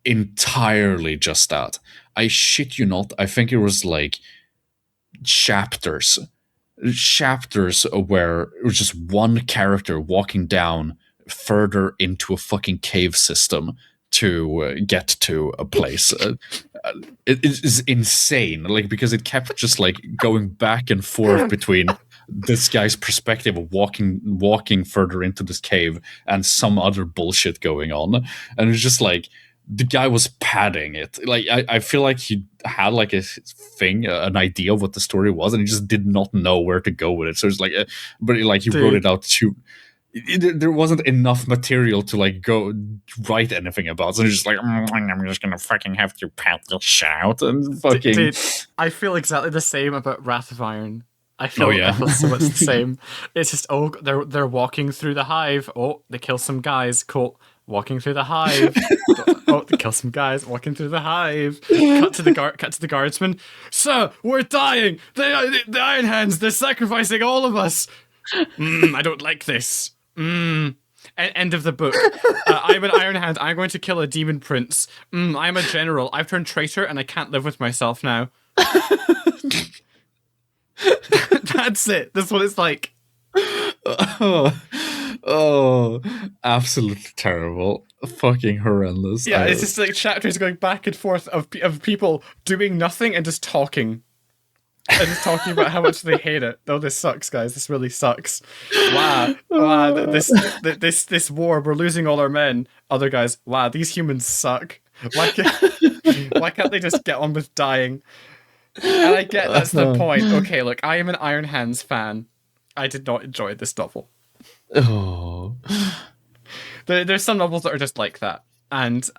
entirely just that. I shit you not. I think it was like chapters where it was just one character walking down further into a fucking cave system to get to a place. It is insane, like, because it kept just like going back and forth between this guy's perspective of walking further into this cave and some other bullshit going on, and it's just like the guy was padding it. Like I feel like he had like a thing, an idea of what the story was, and he just did not know where to go with it. So it's like, but like he wrote it out too. There wasn't enough material to like go write anything about. So it's just like, I'm just gonna fucking have to pad this out and fucking. Dude, I feel exactly the same about Wrath of Iron. I feel so much the same. It's just, they're walking through the hive. Oh, they kill some guys. Cool. Walking through the hive. Oh, they kill some guys. Walking through the hive. Cut to the guardsman. Sir, we're dying. The Iron Hands. They're sacrificing all of us. I don't like this. End of the book. I'm an Iron Hand. I'm going to kill a demon prince. I'm a general. I've turned traitor and I can't live with myself now. That's it. That's what it's like. Oh, absolutely terrible. Fucking horrendous. Yeah, it's just like chapters going back and forth of people doing nothing and just talking. And just talking about how much they hate it. Oh, this sucks, guys. This really sucks. Wow. This war, we're losing all our men. Other guys, wow, these humans suck. Why can't they just get on with dying? And I get that's the point. Okay, look, I am an Iron Hands fan. I did not enjoy this novel. Oh. There's some novels that are just like that. And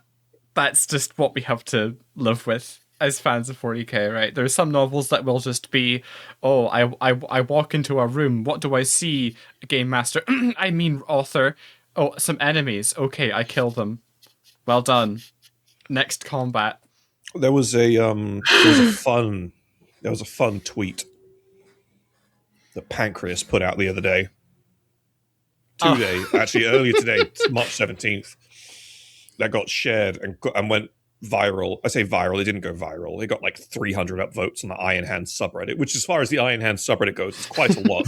that's just what we have to live with as fans of 40k, right? There's some novels that will just be, oh, I walk into a room. What do I see, Game Master? I mean, author. Oh, some enemies. Okay, I kill them. Well done. Next combat. There was a fun tweet that Pancreas put out the other day. Earlier today, March 17th, that got shared and went viral. I say viral, it didn't go viral. It got like 300 upvotes on the Iron Hand subreddit, which as far as the Iron Hand subreddit goes, is quite a lot.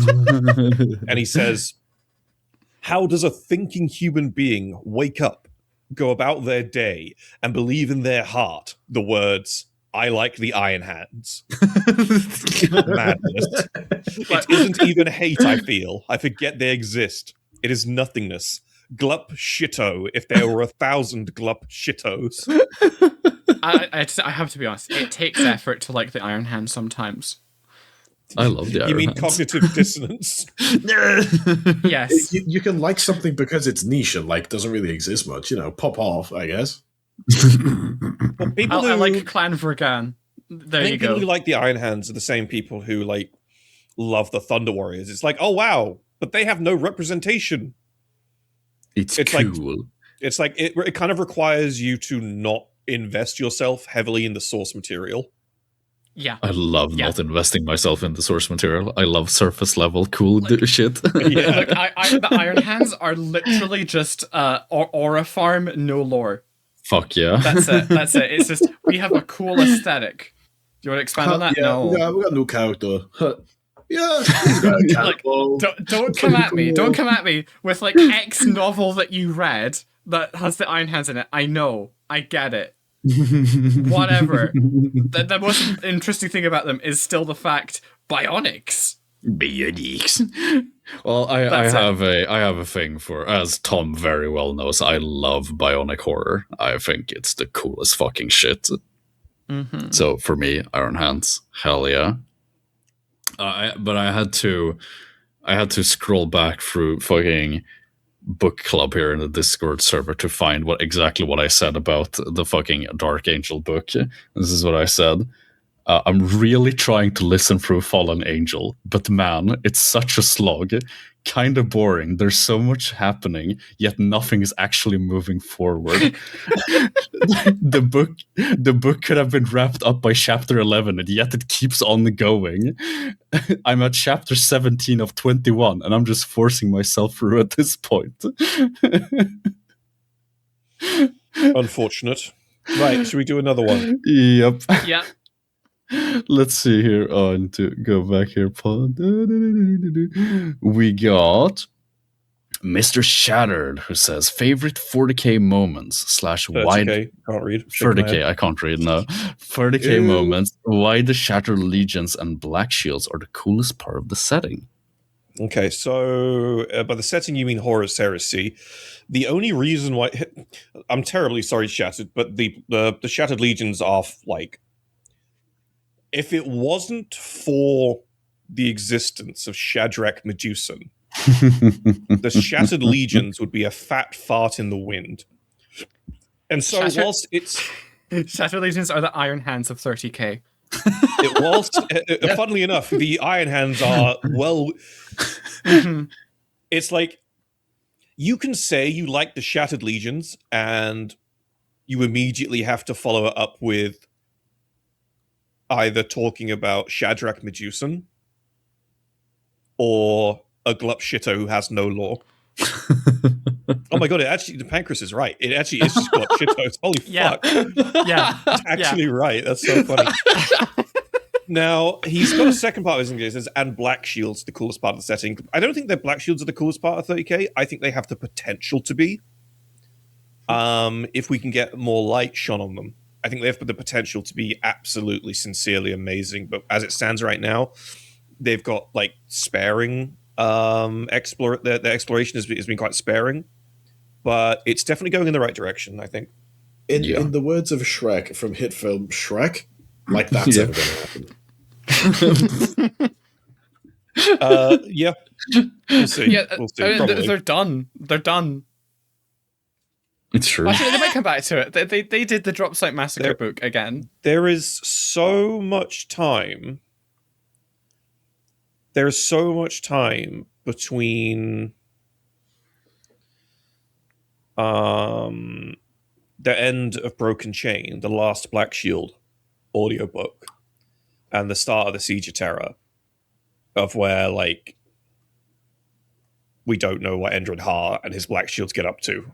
And he says, how does a thinking human being wake up, go about their day, and believe in their heart the words, I like the Iron Hands? Madness. It isn't even hate I feel. I forget they exist. It is nothingness. Glup shitto if there were 1,000 glup shittos. I have to be honest, it takes effort to like the Iron Hand sometimes. I love the Iron You mean Hands. cognitive dissonance? Yes. You can like something because it's niche and like doesn't really exist much. Pop off, I guess. Well, people I who like Clan Vergan. There you people go. who like the Iron Hands are the same people who like love the Thunder Warriors. It's like, oh wow, but they have no representation. It's like- cool. It's like it kind of requires you to not invest yourself heavily in the source material. Yeah. I love not investing myself in the source material. I love surface level cool shit. Yeah. Look, the Iron Hands are literally just aura farm, no lore. Fuck yeah. That's it. That's it. It's just we have a cool aesthetic. Do you want to expand on that? Yeah, No. we got a new character. Yeah, he's got a Like, cannibal. don't come at me. Don't come at me with like X novel that you read that has the Iron Hands in it. I know. I get it. Whatever. The most interesting thing about them is still the fact bionics. Well, I have a thing for, as Tom very well knows, I love bionic horror. I think it's the coolest fucking shit. Mm-hmm. So for me, Iron Hands, hell yeah. But I had to scroll back through fucking book club here in the Discord server to find exactly what I said about the fucking Dark Angel book. This is what I said. I'm really trying to listen through Fallen Angel, but man, it's such a slog. Kind of boring. There's so much happening, yet nothing is actually moving forward. The book could have been wrapped up by chapter 11, and yet it keeps on going. I'm at chapter 17 of 21, and I'm just forcing myself through at this point. Unfortunate. Right, should we do another one? Yep. Yeah. Let's see here. Oh, I need to go back here. We got Mr. Shattered, who says favorite 40k moments / 30K, wide can't read. 30k. I can't read now. 30k moments. Why the Shattered Legions and Black Shields are the coolest part of the setting. Okay, so by the setting you mean Horus Heresy. The only reason why I'm terribly sorry, Shattered, but the Shattered Legions are like, if it wasn't for the existence of Shadrach Medusan, the Shattered Legions would be a fat fart in the wind. And so whilst it's... Shattered Legions are the Iron Hands of 30k. Funnily enough, the Iron Hands are, well... It's like, you can say you like the Shattered Legions, and you immediately have to follow it up with either talking about Shadrach Medusan or a glup shitter who has no law. Oh my god, the Pancreas is right. It actually is just glup shitter. Holy fuck. Yeah. It's actually right. That's so funny. Now, he's got a second part of his English, and Black Shields, the coolest part of the setting. I don't think that Black Shields are the coolest part of 30k. I think they have the potential to be. If we can get more light shone on them. I think they have the potential to be absolutely, sincerely amazing. But as it stands right now, they've got like sparing. Their exploration has been quite sparing, but it's definitely going in the right direction, I think. In the words of Shrek from hit film Shrek, like that's ever going to happen. Yeah. We'll see. Yeah, we'll see. I mean, they're done. They're done. It's true. Actually, they might come back to it. They did the Drop Site Massacre book again. There is so much time. There's so much time between the end of Broken Chain, the last Black Shield audiobook, and the start of the Siege of Terror, of where, like, we don't know what Endred Har and his Black Shields get up to.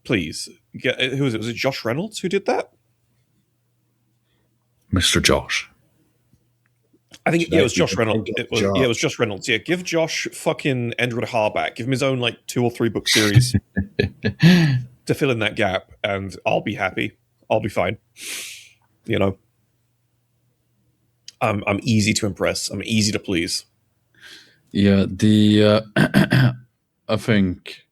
Please. Who was it? Was it Josh Reynolds who did that? Mr. Josh. I think it was Josh Reynolds. It was Josh Reynolds. Yeah, give Josh fucking Endred Har back. Give him his own like 2 or 3 book series to fill in that gap, and I'll be happy. I'll be fine. You know, I'm easy to impress. I'm easy to please. Yeah, I think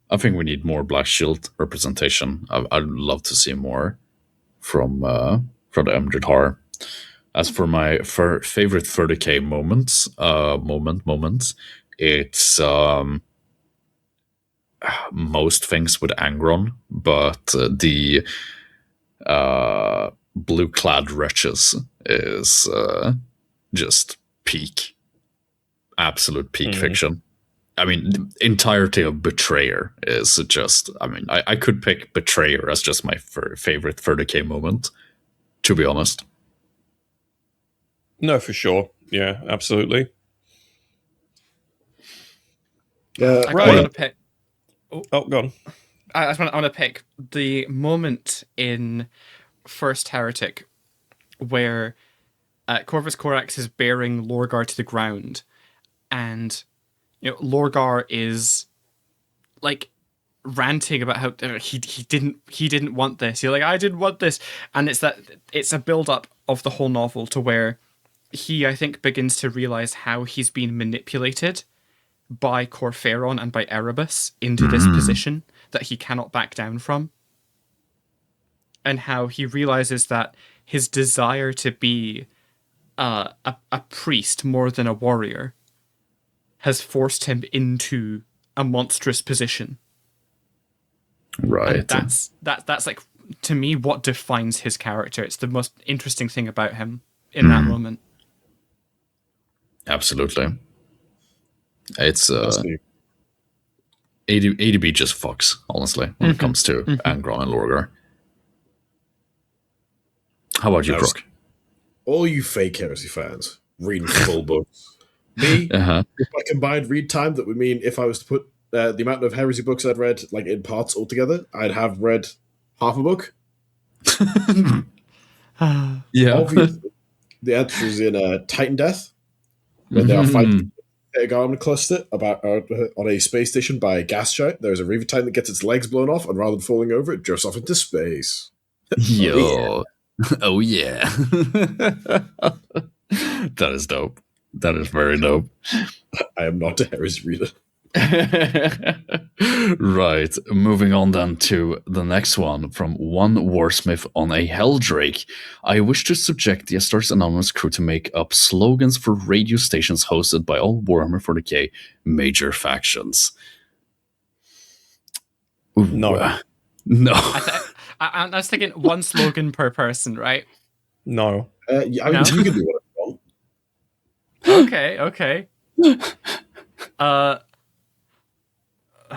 we need more Black Shield representation. I'd love to see more from the Endred Har. As for my favorite 30k moments, it's most things with Angron, but the blue-clad wretches is just peak, absolute peak fiction. I mean, the entirety of Betrayer is just. I mean, I could pick Betrayer as just my favorite 30k moment. To be honest. No, for sure. Yeah, absolutely. Yeah, I Right. want to pick. Oh, go on. I want to pick the moment in First Heretic where Corvus Corax is bearing Lorgar to the ground, and Lorgar is like ranting about how he didn't want this. He's like, I didn't want this, and it's a build up of the whole novel to where he, I think, begins to realize how he's been manipulated by Corferon and by Erebus into this position that he cannot back down from. And how he realizes that his desire to be a priest more than a warrior has forced him into a monstrous position. Right. And that's like, to me, what defines his character. It's the most interesting thing about him in that moment. Absolutely. It's That's new. ADB just fucks, honestly, when it comes to Angron and Lorgar. How about you, That's- Croc? All you fake heresy fans reading full books. Me, Uh-huh. if I combined read time, that would mean if I was to put the amount of heresy books I'd read like in parts altogether, I'd have read half a book. Yeah. Obviously, the answer is in Titan Death, when they are fighting a Garmin cluster about on a space station by a gas giant. There's a Reaver Titan that gets its legs blown off, and rather than falling over, it drifts off into space. Yo. Oh, yeah. That is dope. That is very dope. I am not a heresy reader. Right. Moving on then to the next one from one Warsmith on a Helldrake. I wish to subject the Astartes Anonymous crew to make up slogans for radio stations hosted by all Warhammer 40k major factions. Ooh, No. No. I was thinking one slogan per person, right? No. Yeah, I mean, No? you can do what you want. Okay.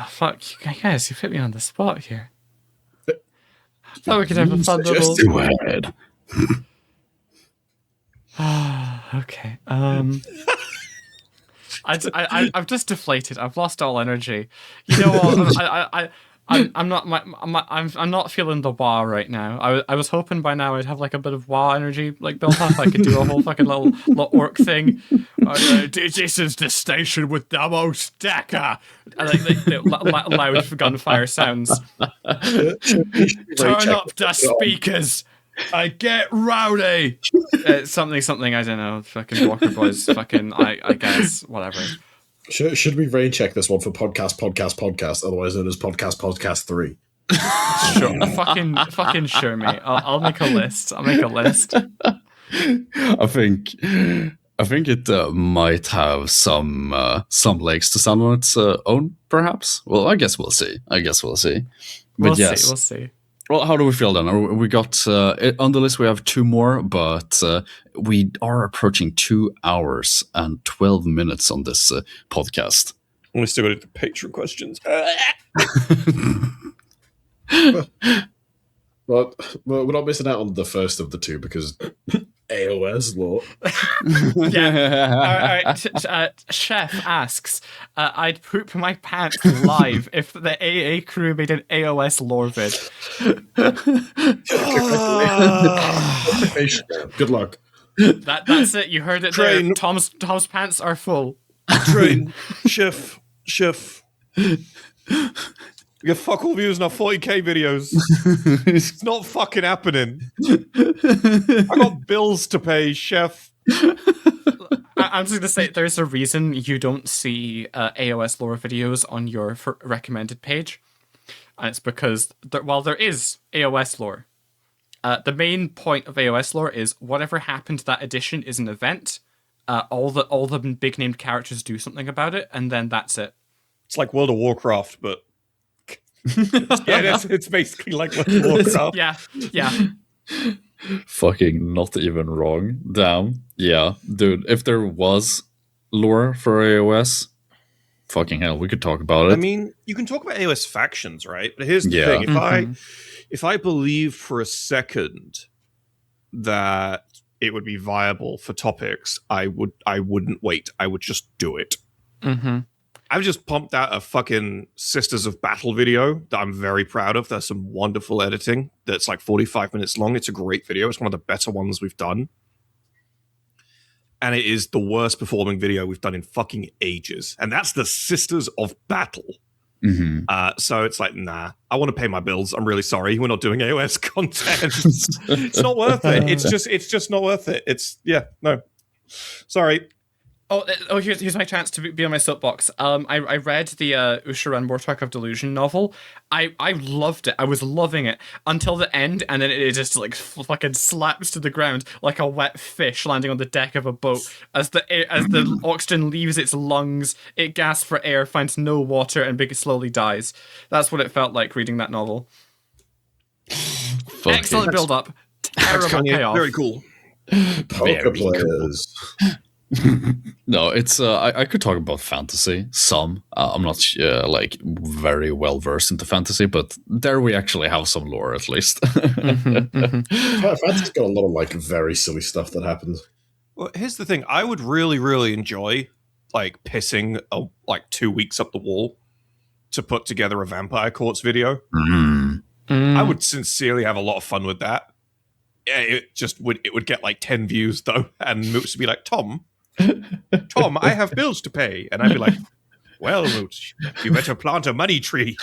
Fuck, you guys, you put me on the spot here. I thought we could have a fun little. Go ahead. Okay. I'm just deflated. I've lost all energy. You know what? I'm not feeling the wah right now. I was hoping by now I'd have like a bit of wah energy like built up. I could do a whole fucking little orc thing. This is the station with the most decker. Loud gunfire sounds. Turn up the speakers. I get rowdy. Something I don't know. Fucking Walker Boys. Fucking I guess whatever. Should we rain check this one for podcast, otherwise known as podcast 3? Sure, fucking sure, mate. I'll make a list. I think it might have some legs to stand on its own, perhaps. Well, I guess we'll see. But We'll see. Well, how do we feel then? We got on the list. We have two more, but we are approaching 2 hours and 12 minutes on this podcast. We still got to do the Patreon questions. But we're not missing out on the first of the two because AOS law. Yeah. All right. Chef asks, I'd poop my pants live if the AA crew made an AOS lore vid. Good luck. That's it. You heard it there. Train. Tom's pants are full. Train. Chef. We get fuck all views in our 40k videos. It's not fucking happening. I got bills to pay, Chef. I'm just gonna say there's a reason you don't see AOS lore videos on your recommended page, and it's because while there is AOS lore, the main point of AOS lore is whatever happened to that edition is an event. All the big named characters do something about it, and then that's it. It's like World of Warcraft, but yeah, it's basically like World of Warcraft. Yeah. Fucking not even wrong. Damn. Yeah, dude. If there was lore for AOS, fucking hell, we could talk about it. I mean, you can talk about AOS factions, right? But here's the Yeah. thing: if I believe for a second that it would be viable for topics, I wouldn't wait. I would just do it. Mm-hmm. I've just pumped out a fucking Sisters of Battle video that I'm very proud of. There's some wonderful editing that's like 45 minutes long. It's a great video. It's one of the better ones we've done. And it is the worst performing video we've done in fucking ages. And that's the Sisters of Battle. Mm-hmm. So it's like, nah, I want to pay my bills. I'm really sorry. We're not doing AOS content. It's not worth it. It's just not worth it. No. Sorry. Here's my chance to be on my soapbox. I read the Usharan Wartalk of Delusion novel. I loved it. I was loving it until the end, and then it just like fucking slaps to the ground like a wet fish landing on the deck of a boat. As the oxygen leaves its lungs, it gasps for air, finds no water, and slowly dies. That's what it felt like reading that novel. Excellent build up. Terrible payoff. Very cool. Poker players. No, it's I could talk about fantasy some. I'm not like very well versed into fantasy, but there we actually have some lore at least. Fantasy's got a lot of like very silly stuff that happens. Well, here's the thing: I would really, really enjoy like pissing like 2 weeks up the wall to put together a Vampire Courts video. I would sincerely have a lot of fun with that. Yeah, it would get like 10 views though, and Moots would be like, Tom, I have bills to pay. And I'd be like, well, Moots, you better plant a money tree.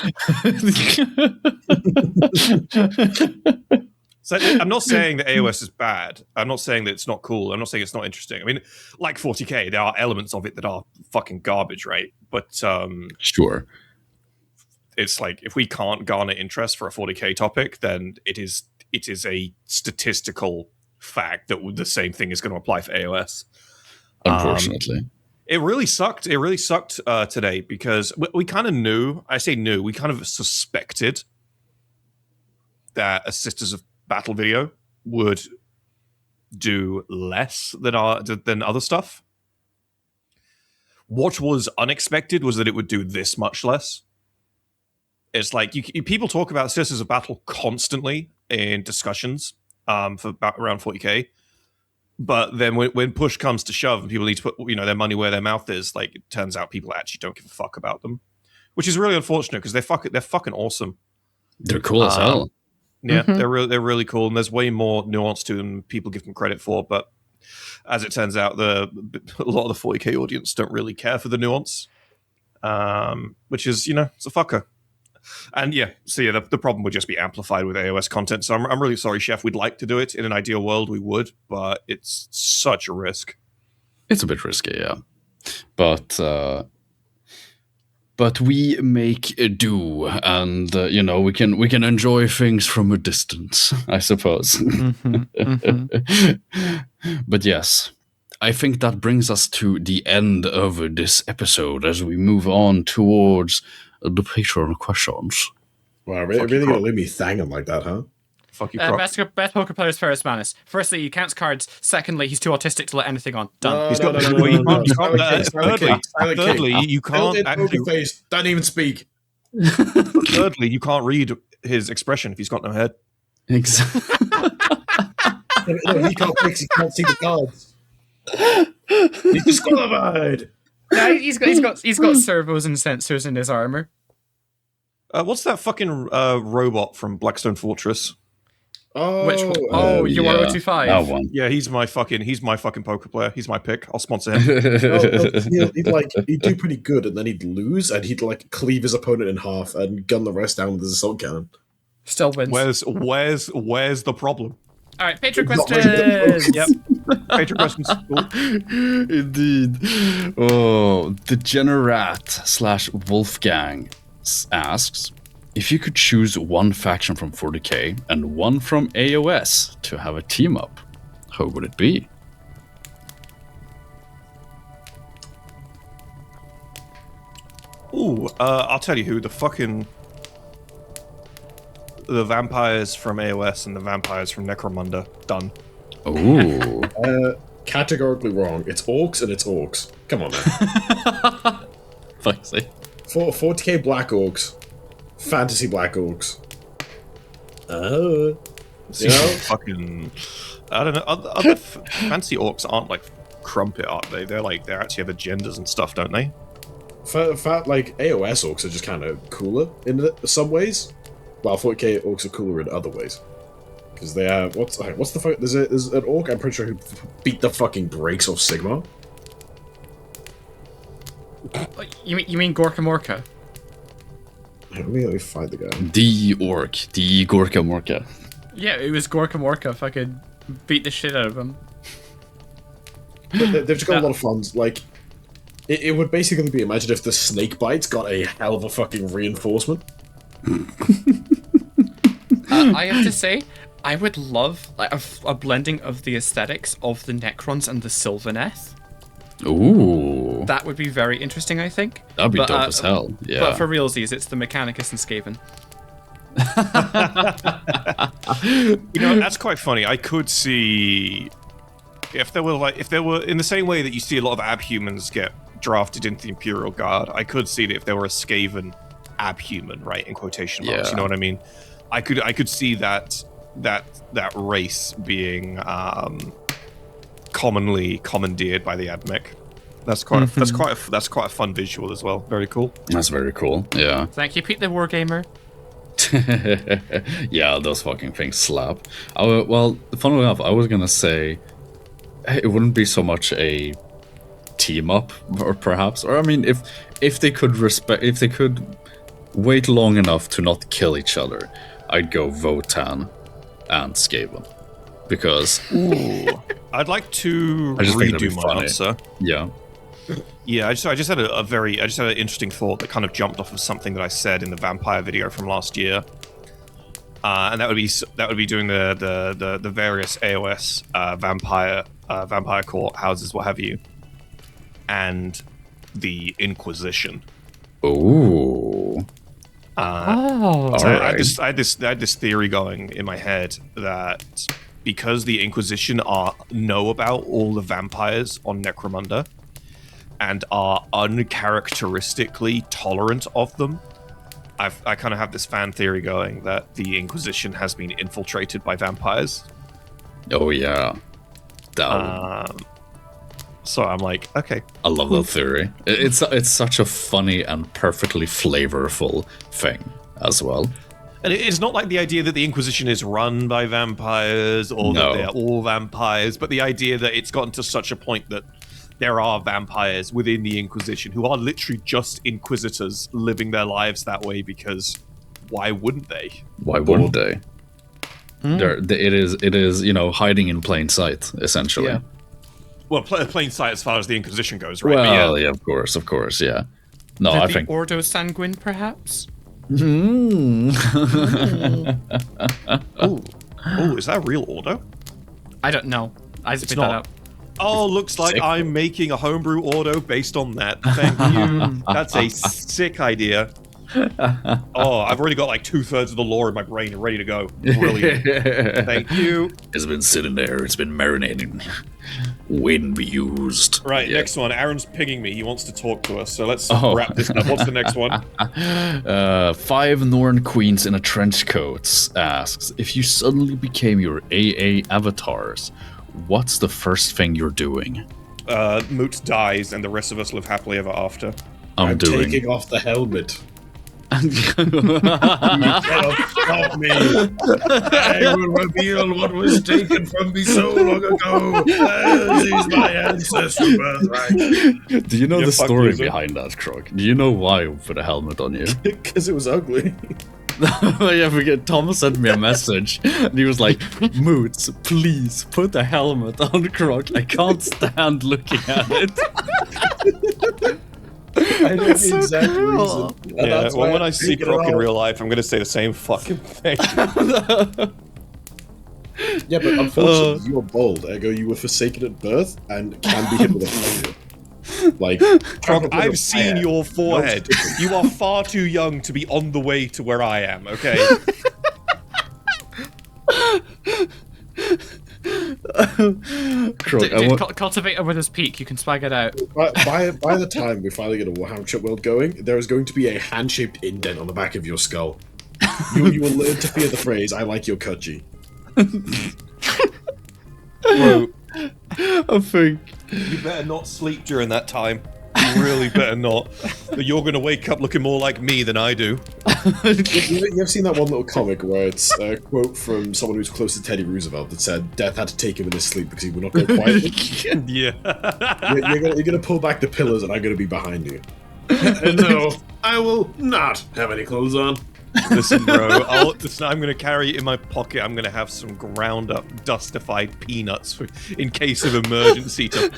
So I'm not saying that AOS is bad. I'm not saying that it's not cool. I'm not saying it's not interesting. I mean, like 40k, there are elements of it that are fucking garbage, right? But Sure. It's like, if we can't garner interest for a 40k topic, then it is a statistical fact that the same thing is going to apply for AOS. Unfortunately. It really sucked. It really sucked today because we kind of knew. I say knew. We kind of suspected that a Sisters of Battle video would do less than other stuff. What was unexpected was that it would do this much less. It's like people talk about Sisters of Battle constantly in discussions for about around 40k. But then when push comes to shove and people need to put their money where their mouth is, like, it turns out people actually don't give a fuck about them, which is really unfortunate because they're fucking awesome. They're cool as hell. Yeah, they're really cool, and there's way more nuance to them than people give them credit for. But as it turns out, a lot of the 40k audience don't really care for the nuance, which is it's a fucker. And yeah, so yeah, the problem would just be amplified with AOS content. So I'm really sorry, Chef. We'd like to do it. In an ideal world, we would, but it's such a risk. It's a bit risky, yeah. But we make do, and we can enjoy things from a distance, I suppose. But yes, I think that brings us to the end of this episode as we move on towards the Patreon questions. Wow, really gonna leave me hanging like that, huh? Fuck you, Croc. Best poker players Ferris Manus. Firstly, he counts cards. Secondly, he's too autistic to let anything on. Done. Thirdly, you can't actually. Face. Don't even speak. Thirdly, you can't read his expression if he's got no head. Exactly. He can't fix. He can't see the cards. He's disqualified. No, he's got servos and sensors in his armor. What's that fucking robot from Blackstone Fortress? Oh, Euro 25. That one. Yeah, he's my fucking poker player. He's my pick. I'll sponsor him. He'd do pretty good, and then he'd lose, and he'd like cleave his opponent in half and gun the rest down with his assault cannon. Still wins. Where's the problem? All right, Patreon questions. Yep. Patreon questions. Cool. Indeed. Oh, the Generat / Wolfgang asks, if you could choose one faction from 40k and one from AOS to have a team up, who would it be? Ooh, I'll tell you who. The vampires from AOS and the vampires from Necromunda. Done. Ooh. Categorically wrong. It's orcs and it's orcs. Come on, man. Fuck See? For 40k Black Orcs, fantasy Black Orcs. You know? Fucking, I don't know. Other fancy orcs aren't like crumpet, aren't they? They actually have agendas and stuff, don't they? Like AOS orcs are just kind of cooler in some ways, while 40k orcs are cooler in other ways. Because they are what's the fuck? There's an orc I'm pretty sure who beat the fucking brakes off Sigmar. You mean Gorka Morka? Let me find the guy. The orc, the Gorka Morka. Yeah, it was Gorka Morka. Fucking beat the shit out of him. But they've just got a lot of funds. Like, it would basically be, imagine if the snake bites got a hell of a fucking reinforcement. I have to say, I would love like a blending of the aesthetics of the Necrons and the Sylvaneth. Ooh. That would be very interesting, I think. That'd be dope as hell. Yeah. But for realsies, it's the Mechanicus and Skaven. You know, that's quite funny. I could see if there were in the same way that you see a lot of abhumans get drafted into the Imperial Guard. I could see that if there were a Skaven abhuman, right, in quotation marks. Yeah. You know what I mean? I could see that race being commonly commandeered by the Admech. That's quite a fun visual as well. Very cool. That's very cool. Yeah. Thank you, Pete the Wargamer. Yeah, those fucking things slap. Well, funnily enough, I was gonna say it wouldn't be so much a team up, or perhaps, or I mean, if they could wait long enough to not kill each other, I'd go Votan and Skaven, because I'd like to I just think that'd redo be my funny. answer. Yeah. Yeah, I just had an interesting thought that kind of jumped off of something that I said in the vampire video from last year, and that would be doing the various AOS vampire court houses, what have you, and the Inquisition. Ooh. So Alright. I had this theory going in my head that because the Inquisition know about all the vampires on Necromunda and are uncharacteristically tolerant of them, I kind of have this fan theory going that the Inquisition has been infiltrated by vampires. Oh yeah. So I'm like, okay, I love that theory. It's such a funny and perfectly flavorful thing as well. and it's not like the idea that the Inquisition is run by vampires or No. that they're all vampires, but the idea that it's gotten to such a point that there are vampires within the Inquisition who are literally just inquisitors living their lives that way because why wouldn't they? Why wouldn't they? It is hiding in plain sight, essentially. Yeah. Well, plain sight as far as the Inquisition goes, right? Well, But yeah, of course, yeah. No, I think. Ordo Sanguine, perhaps? Oh, is that a real Ordo? I don't know. I just It's made that not. up. Oh, looks like Sick. I'm making a homebrew Ordo based on that. Thank you. That's a sick idea. Oh, I've already got like 2/3 of the lore in my brain ready to go. Brilliant. Thank you. It's been sitting there. It's been marinating, waiting to be used. Right, Yeah. next one. Aaron's pinging me. He wants to talk to us. So let's Oh. wrap this up. What's the next one? 5 Norn queens in a trench coat asks, if you suddenly became your AA avatars, what's the first thing you're doing? Moot dies, and the rest of us live happily ever after. I'm doing. taking off the helmet. You cannot stop me. I will reveal what was taken from me so long ago. This is my ancestral birthright. Do you know You the fuck story loser. behind that, Croc? Do you know why we put a helmet on you? Because it was ugly. Yeah, forget. Thomas sent me a message, and he was like, "Moots, please put a helmet on Croc. I can't stand looking at it." I know the exact reason. And Yeah, that's well, why when I'm I see taking it Croc in off. real life, I'm going to say the same fucking thing. Yeah, but unfortunately, you are bold. Ergo, you were forsaken at birth and can be hit with a finger. Like, Croc, I've seen your forehead. You are far too young to be on the way to where I am, okay? Cultivate a Widow's Peak. You can swag it out. By the time we finally get a Warhammer Trip World going, there is going to be a hand-shaped indent on the back of your skull. You will learn to fear the phrase, I like your Kudgy. Bro, I think. you better not sleep during that time. You really better not. You're going to wake up looking more like me than I do. You've seen that one little comic where it's a quote from someone who's close to Teddy Roosevelt that said, Death had to take him in his sleep because he would not go quietly. Yeah. You're gonna pull back the pillars and I'm gonna be behind you. And no, I will not have any clothes on. Listen, bro, I'm going to carry it in my pocket. I'm going to have some ground up, dustified peanuts in case of emergency to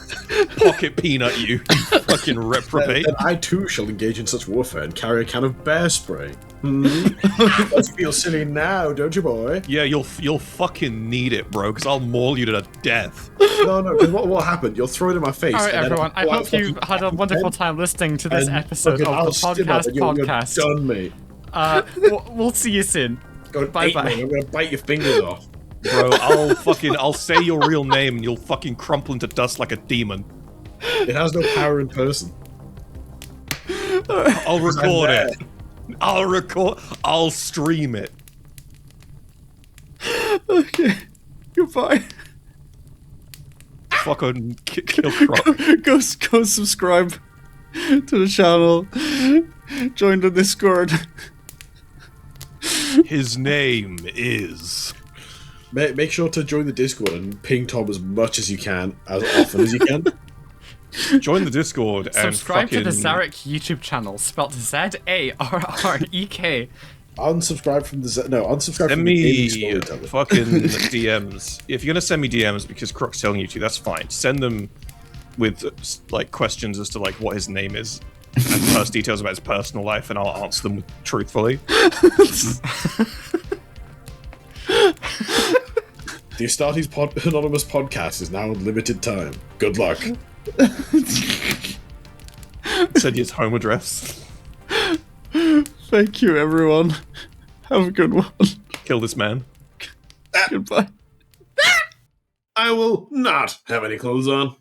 pocket peanut you fucking reprobate. Then I too shall engage in such warfare and carry a can of bear spray. Let's feel silly now, don't you, boy? Yeah, you'll fucking need it, bro, because I'll maul you to death. No, because what will happen? You'll throw it in my face. All right, everyone. I hope you had a wonderful time listening to this episode of the podcast. You're done, mate. We'll see you soon. Bye bye. I'm gonna bite your fingers off. Bro, I'll say your real name and you'll fucking crumple into dust like a demon. It has no power in person. I'll record it. I'll stream it. Okay. Goodbye. Fucking kill Croc. Go subscribe to the channel. Join the Discord. His name is... Make sure to join the Discord and ping Tom as much as you can, as often as you can. Join the Discord and subscribe fucking... to the Zarek YouTube channel, spelled Z-A-R-R-E-K. Unsubscribe from the... unsubscribe Send from me the Gaming Storyteller. fucking DMs. If you're gonna send me DMs because Croc's telling you to, that's fine. Send them with, like, questions as to, like, what his name is and first details about his personal life, and I'll answer them truthfully. The Astartes Anonymous podcast is now on limited time. Good luck. Send you his home address. Thank you, everyone. Have a good one. Kill this man. Goodbye. I will not have any clothes on.